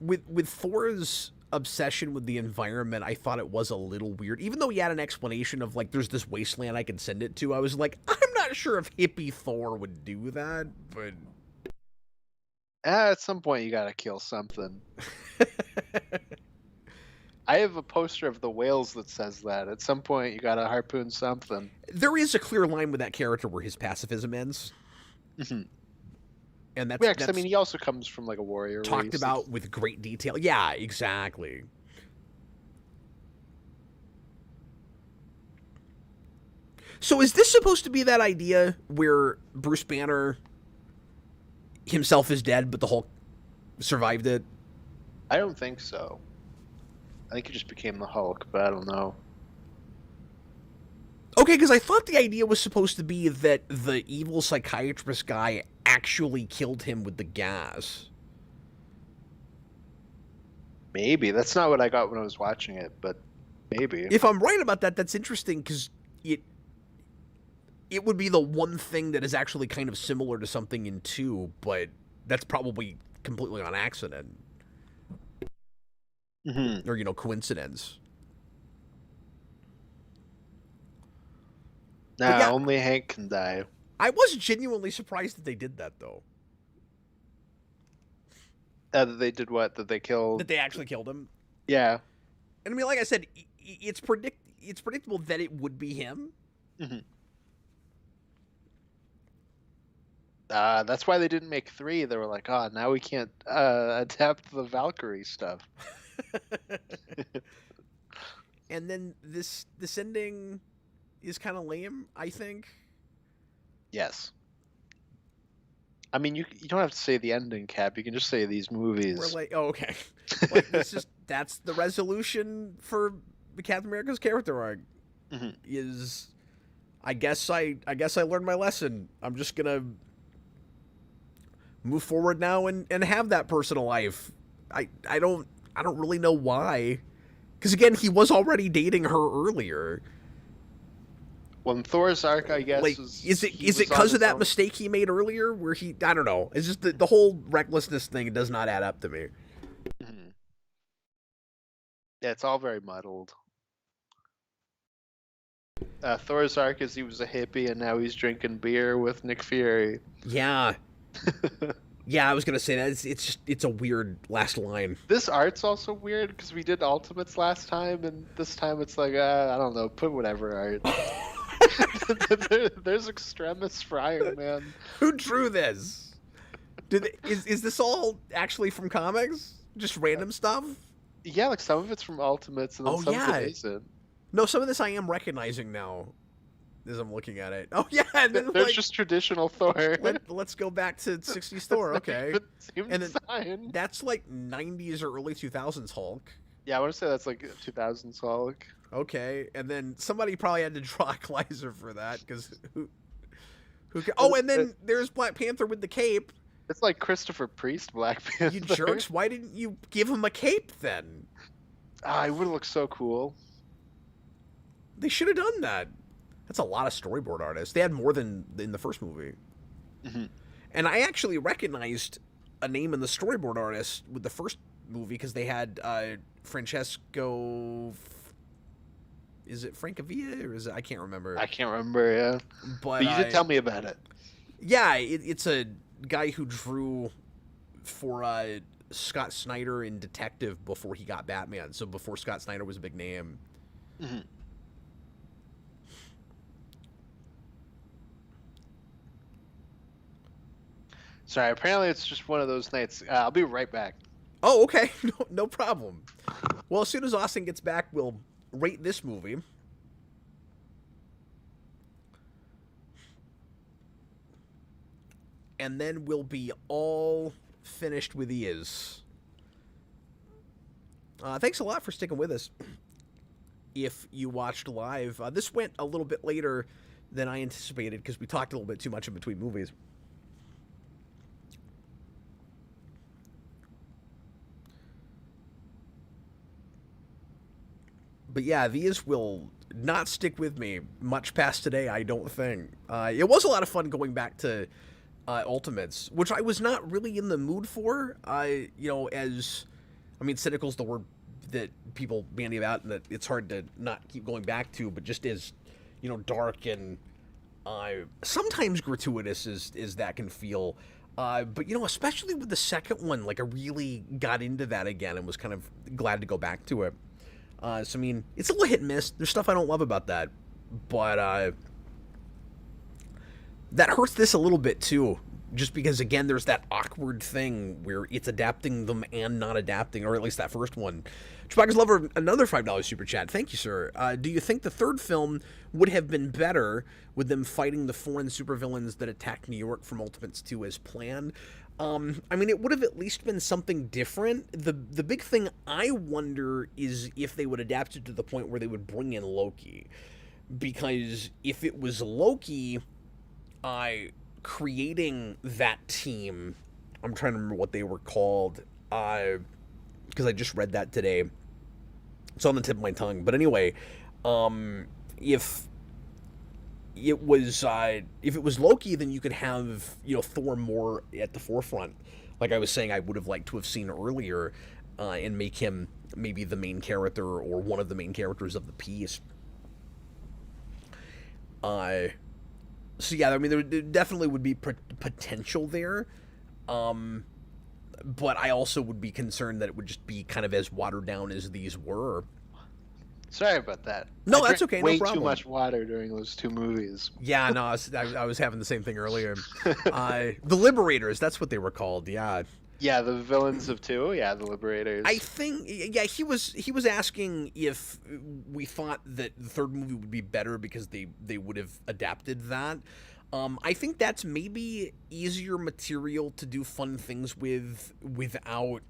With Thor's obsession with the environment, I thought it was a little weird. Even though he had an explanation of like, there's this wasteland I can send it to, I was like, I'm not sure if hippie Thor would do that, but At some point, you gotta kill something. I have a poster of the whales that says that. At some point, you gotta harpoon something. There is a clear line with that character where his pacifism ends. Mm-hmm. And that's, yeah, because I mean, he also comes from like a warrior talked race. about with great detail. Yeah, exactly. So is this supposed to be that idea where Bruce Banner himself is dead, but the Hulk survived it? I don't think so. I think he just became the Hulk, but I don't know. Okay, because I thought the idea was supposed to be that the evil psychiatrist guy actually killed him with the gas. Maybe. That's not what I got when I was watching it, but maybe. If I'm right about that, that's interesting, because it would be the one thing that is actually kind of similar to something in 2, but that's probably completely on accident. Mm-hmm. Or, coincidence. Nah, yeah, only Hank can die. I was genuinely surprised that they did that, though. That they did what? That they killed... That they actually killed him. Yeah. And I mean, like I said, it's predictable that it would be him. Hmm. That's why they didn't make 3. They were like, oh, now we can't adapt the Valkyrie stuff. And then this ending is kind of lame, I think. Yes. I mean, you don't have to say the ending, Cap. You can just say these We're movies. like, oh, okay. Like, that's the resolution for Captain America's character arc. Hmm. Is I guess I learned my lesson. I'm just gonna move forward now and have that personal life. I don't really know why. Because again, he was already dating her earlier. Well, in Thor's arc, I guess, Like, is it because of that mistake he made earlier? Where I don't know. It's just the whole recklessness thing does not add up to me. Mhm. Yeah, it's all very muddled. Thor's arc is he was a hippie and now he's drinking beer with Nick Fury. Yeah, yeah. I was gonna say that it's a weird last line. This art's also weird because we did Ultimates last time, and this time it's like, I don't know, put whatever art. There's Extremis for Iron Man. Who drew this? Is this all actually from comics? Just random stuff? Yeah, like some of it's from Ultimates and then some of it isn't. No, some of this I am recognizing now as I'm looking at it. Oh yeah, and then, There's like, just traditional Thor. let's go back to 60s Thor, okay. Same And then design. that's like 90s or early 2000s Hulk. Yeah, I want to say that's like 2000s Hulk. Okay, and then somebody probably had to draw Kleiser for that because who? Oh, and then there's Black Panther with the cape. It's like Christopher Priest Black Panther. You jerks! Why didn't you give him a cape then? It would look so cool. They should have done that. That's a lot of storyboard artists. They had more than in the first movie. Mm-hmm. And I actually recognized a name in the storyboard artist with the first movie because they had Francesco. Is it Francavilla or is it? I can't remember. I can't remember, yeah. But you did tell me about it. Yeah, it's a guy who drew for Scott Snyder in Detective before he got Batman. So before Scott Snyder was a big name. Mm-hmm. Sorry, apparently it's just one of those nights. I'll be right back. Oh, okay. No problem. Well, as soon as Austin gets back, we'll rate this movie. And then we'll be all finished with these. Thanks a lot for sticking with us. If you watched live, this went a little bit later than I anticipated because we talked a little bit too much in between movies. But yeah, these will not stick with me much past today, I don't think. It was a lot of fun going back to Ultimates, which I was not really in the mood for. Cynical's the word that people bandy about and that it's hard to not keep going back to, but just as, dark and sometimes gratuitous as that can feel. But especially with the second one, like I really got into that again and was kind of glad to go back to it. So, I mean, it's a little hit and miss. There's stuff I don't love about that. But that hurts this a little bit, too. Just because, again, there's that awkward thing where it's adapting them and not adapting, or at least that first one. Chewbacca's Lover, another $5 super chat. Thank you, sir. Do you think the third film would have been better with them fighting the foreign supervillains that attacked New York from Ultimates 2 as planned? It would have at least been something different. The big thing I wonder is if they would adapt it to the point where they would bring in Loki. Because if it was Loki creating that team, I'm trying to remember what they were called, because I just read that today. It's on the tip of my tongue. But anyway, if it was Loki, then you could have Thor more at the forefront. Like I was saying, I would have liked to have seen earlier, and make him maybe the main character or one of the main characters of the piece. So yeah, there definitely would be potential there. but I also would be concerned that it would just be kind of as watered down as these were. Sorry about that. No, I that's drank okay. No way problem. too much water during those 2 movies. Yeah, no, I was having the same thing earlier. The Liberators, that's what they were called. Yeah. Yeah, the villains of 2. Yeah, the Liberators. I think, yeah, he was asking if we thought that the third movie would be better because they would have adapted that. I think that's maybe easier material to do fun things with without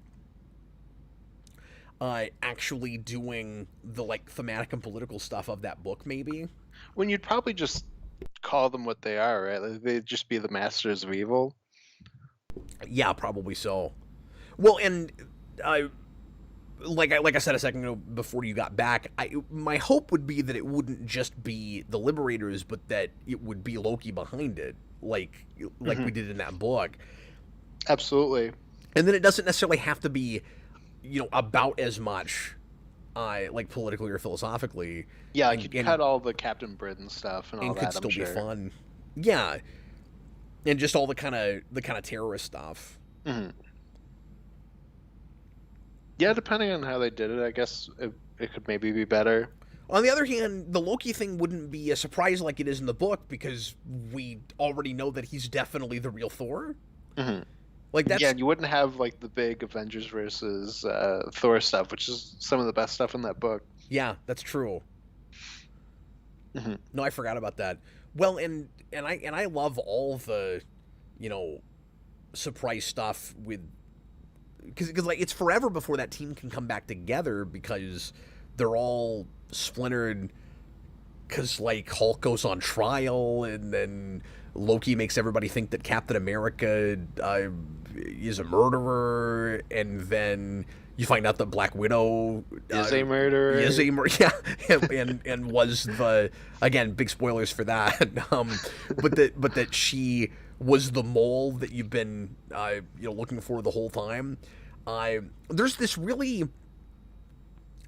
actually doing the like thematic and political stuff of that book, maybe. When you'd probably just call them what they are, right? Like, they'd just be the masters of evil. Yeah, probably so. Well, and like I said a second ago before you got back, my hope would be that it wouldn't just be the Liberators, but that it would be Loki behind it, like we did in that book. Absolutely. And then it doesn't necessarily have to be, about as much, like politically or philosophically. Yeah, like you'd cut all the Captain Britain stuff and all that. Could still be fun. Yeah, and just all the kind of terrorist stuff. Mm-hmm. Yeah, depending on how they did it, I guess it could maybe be better. On the other hand, the Loki thing wouldn't be a surprise like it is in the book because we already know that he's definitely the real Thor. Mm-hmm. Like that's you wouldn't have like the big Avengers versus Thor stuff, which is some of the best stuff in that book. Yeah, that's true. Mm-hmm. No, I forgot about that. Well, and I love all the, surprise stuff with because like it's forever before that team can come back together because they're all splintered. Because like Hulk goes on trial, and then Loki makes everybody think that Captain America is a murderer, and then you find out that Black Widow is a murderer. Yeah, and was the, again, big spoilers for that. But that she was the mole that you've been looking for the whole time. There's this really.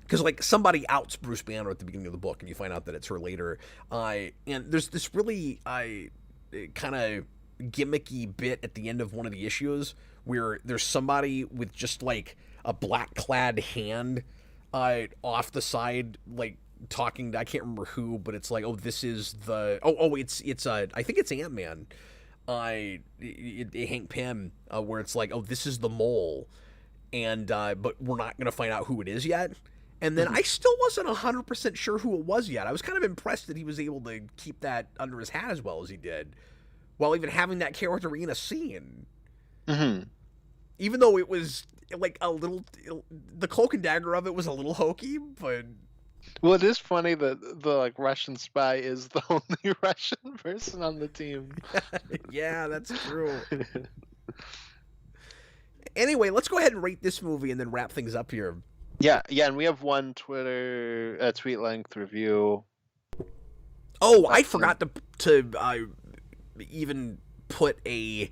Because, like, somebody outs Bruce Banner at the beginning of the book, and you find out that it's her later. And there's this really kind of gimmicky bit at the end of one of the issues where there's somebody with just, like, a black-clad hand off the side, like, talking to, I can't remember who, but it's like, oh, this is the... It's I think it's Ant-Man. Hank Pym, where it's like, oh, this is the mole. And, but we're not going to find out who it is yet. And then I still wasn't 100% sure who it was yet. I was kind of impressed that he was able to keep that under his hat as well as he did, while even having that character in a scene. Mm-hmm. Even though it was like a little, the cloak and dagger of it was a little hokey, but. Well, it is funny that the like Russian spy is the only Russian person on the team. Yeah, that's true. Anyway, let's go ahead and rate this movie and then wrap things up here. Yeah, and we have one Twitter tweet length review. Oh, I forgot to even put a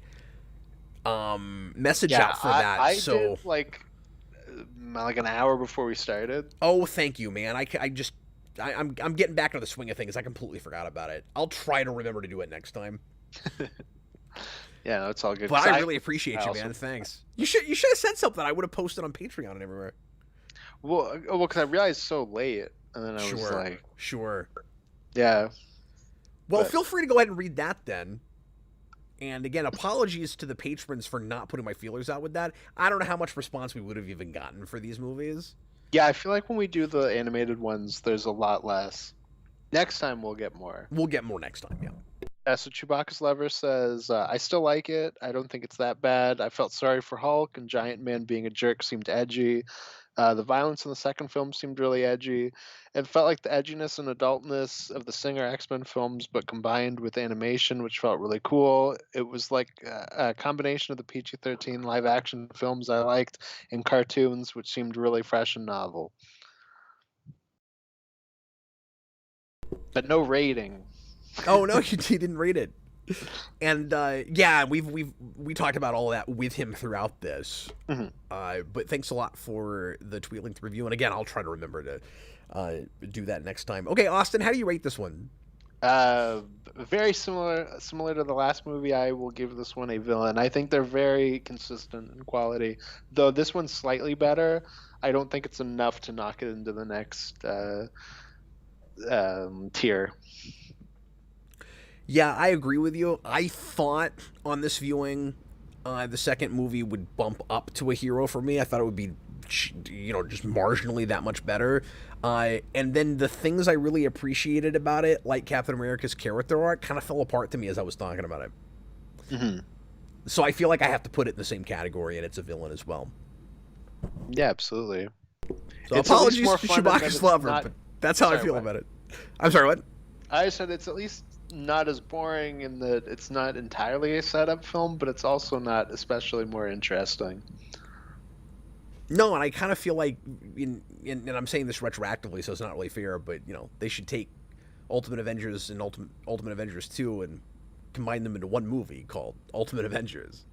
message out for that. I did like an hour before we started. Oh, thank you, man. I'm getting back into the swing of things. I completely forgot about it. I'll try to remember to do it next time. Yeah, no, it's all good. But I really appreciate you, man. Thanks. You should have said something. I would have posted on Patreon and everywhere. Well, because I realized so late, and then I was like, sure. Yeah. Well, feel free to go ahead and read that then. And again, apologies to the patrons for not putting my feelers out with that. I don't know how much response we would have even gotten for these movies. Yeah, I feel like when we do the animated ones, there's a lot less. Next time we'll get more. We'll get more next time, yeah. So Chewbacca's Lover says, I still like it. I don't think it's that bad. I felt sorry for Hulk, and Giant Man being a jerk seemed edgy. The violence in the second film seemed really edgy. It felt like the edginess and adultness of the Singer X-Men films, but combined with animation, which felt really cool. It was like a combination of the PG-13 live-action films I liked and cartoons, which seemed really fresh and novel. But no rating. Oh no, you didn't rate it. And yeah, we talked about all of that with him throughout this. Mm-hmm. But thanks a lot for the tweet length review. And again, I'll try to remember to do that next time. Okay, Austin, how do you rate this one? Uh, Very similar to the last movie. I will give this one a villain. I think they're very consistent in quality, though this one's slightly better. I don't think it's enough to knock it into the next tier. Yeah, I agree with you. I thought on this viewing, the second movie would bump up to a hero for me. I thought it would be, just marginally that much better. And then the things I really appreciated about it, like Captain America's character arc, kind of fell apart to me as I was talking about it. Mm-hmm. So I feel like I have to put it in the same category, and it's a villain as well. Yeah, absolutely. So It's apologies more to fun than Chewbacca's it's lover, not- but that's how I Sorry, feel what? about it. I'm sorry, what? I said it's at least not as boring in that it's not entirely a setup film, but it's also not especially more interesting. No, and I kind of feel like, and I'm saying this retroactively, so it's not really fair, but they should take Ultimate Avengers and Ultimate Avengers 2 and combine them into one movie called Ultimate Avengers.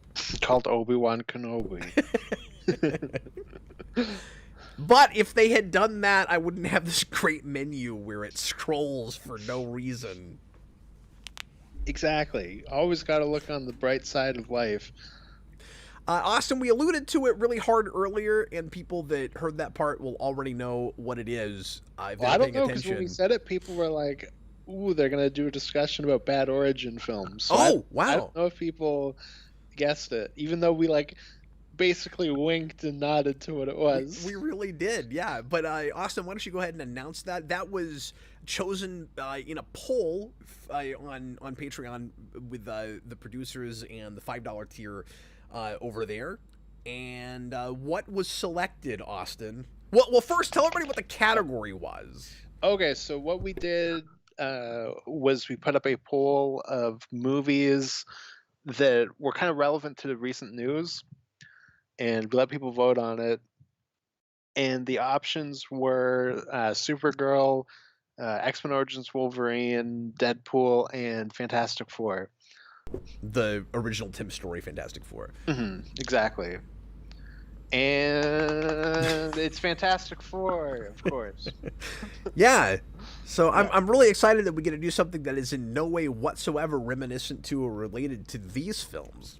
Called Obi-Wan Kenobi. But if they had done that, I wouldn't have this great menu where it scrolls for no reason. Exactly. Always got to look on the bright side of life. Austin, we alluded to it really hard earlier, and people that heard that part will already know what it is. If Well, I they're don't paying know, because when we attention. said it, people were like, ooh, they're going to do a discussion about bad origin films. So Oh, wow. I don't know if people guessed it, even though we basically winked and nodded to what it was. We really did, yeah. But Austin, why don't you go ahead and announce that? That was chosen in a poll on Patreon with the producers and the $5 tier over there. And what was selected, Austin? Well, first tell everybody what the category was. Okay, so what we did was we put up a poll of movies that were kind of relevant to the recent news, and we let people vote on it. And the options were Supergirl, X-Men Origins Wolverine, Deadpool, and Fantastic Four. The original Tim Story Fantastic Four. Exactly. And it's Fantastic Four, of course. Yeah. So I'm really excited that we get to do something that is in no way whatsoever reminiscent to or related to these films.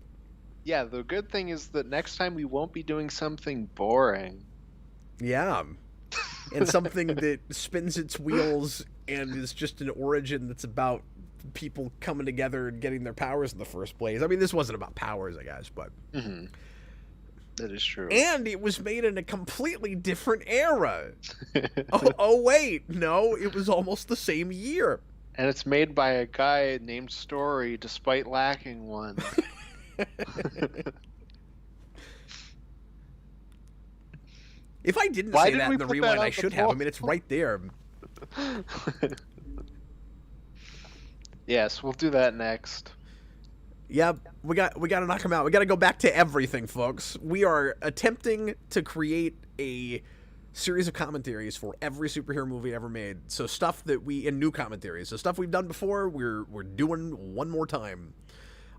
Yeah, the good thing is that next time we won't be doing something boring. Yeah. And something that spins its wheels and is just an origin that's about people coming together and getting their powers in the first place. I mean, this wasn't about powers, I guess, but... That is true. And it was made in a completely different era. oh, wait. No, it was almost the same year. And it's made by a guy named Story, despite lacking one. If I didn't Why say did that we in the put that rewind, on I the should have. I poll? mean, it's right there. Yes, we'll do that next. Yep, we got to knock them out. We got to go back to everything, folks. We are attempting to create a series of commentaries for every superhero movie ever made. So stuff that and new commentaries. So stuff we've done before, we're doing one more time.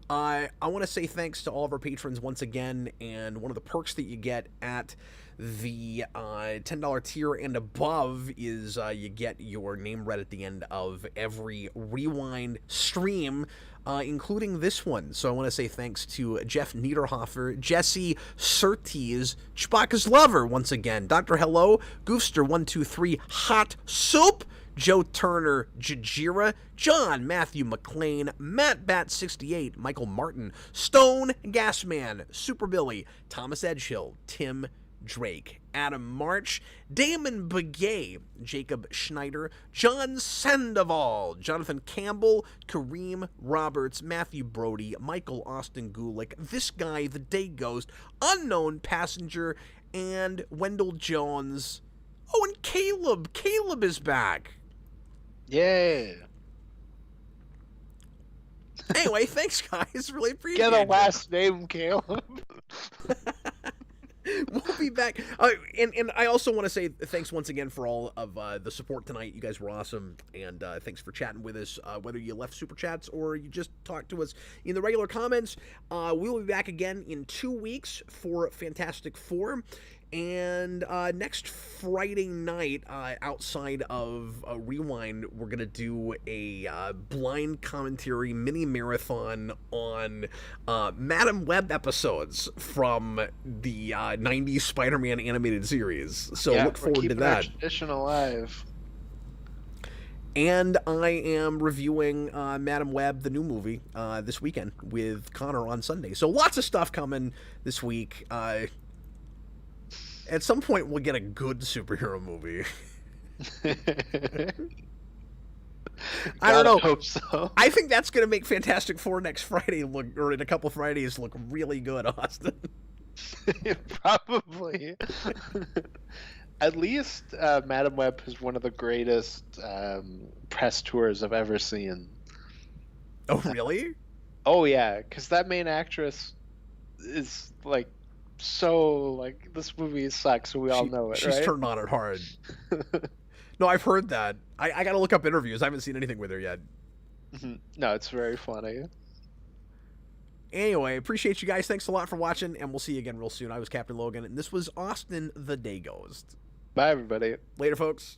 I want to say thanks to all of our patrons once again, and one of the perks that you get at the $10 tier and above is you get your name read at the end of every Rewind stream, including this one. So I want to say thanks to Jeff Niederhofer, Jesse Surtees, Chewbacca's Lover once again, Dr. Hello, Goofster123, Hot Soup, Joe Turner, Jajira, John Matthew McLean, Matt Bat68, Michael Martin, Stone Gasman, Super Billy, Thomas Edgehill, Tim Drake, Adam March, Damon Begay, Jacob Schneider, John Sandoval, Jonathan Campbell, Kareem Roberts, Matthew Brody, Michael Austin Gulick, This Guy, The Day Ghost, Unknown Passenger, and Wendell Jones. Oh, and Caleb. Caleb is back. Yay! Anyway, thanks, guys. Really appreciate it. Get a last name, Caleb. We'll be back. And I also want to say thanks once again for all of the support tonight. You guys were awesome. And thanks for chatting with us, whether you left super chats or you just talked to us in the regular comments. We will be back again in 2 weeks for Fantastic Four. And next Friday night, outside of Rewind, we're going to do a blind commentary mini marathon on Madam Web episodes from the 90s Spider-Man animated series. So look forward to that. Our tradition alive. And I am reviewing Madam Web, the new movie, this weekend with Connor on Sunday. So lots of stuff coming this week. At some point, we'll get a good superhero movie. I don't know. Hope so. I think that's going to make Fantastic Four next Friday look, or in a couple Fridays, look really good, Austin. Probably. At least Madam Web is one of the greatest press tours I've ever seen. Oh, really? Oh, yeah, because that main actress is like so like this movie sucks, so we all know it. She's right? turned on it hard. No, I've heard that. I got to look up interviews. I haven't seen anything with her yet. No, it's very funny. Anyway, appreciate you guys. Thanks a lot for watching, and we'll see you again real soon. I was Captain Logan, and this was Austin the Day Ghost. Bye, everybody. Later, folks.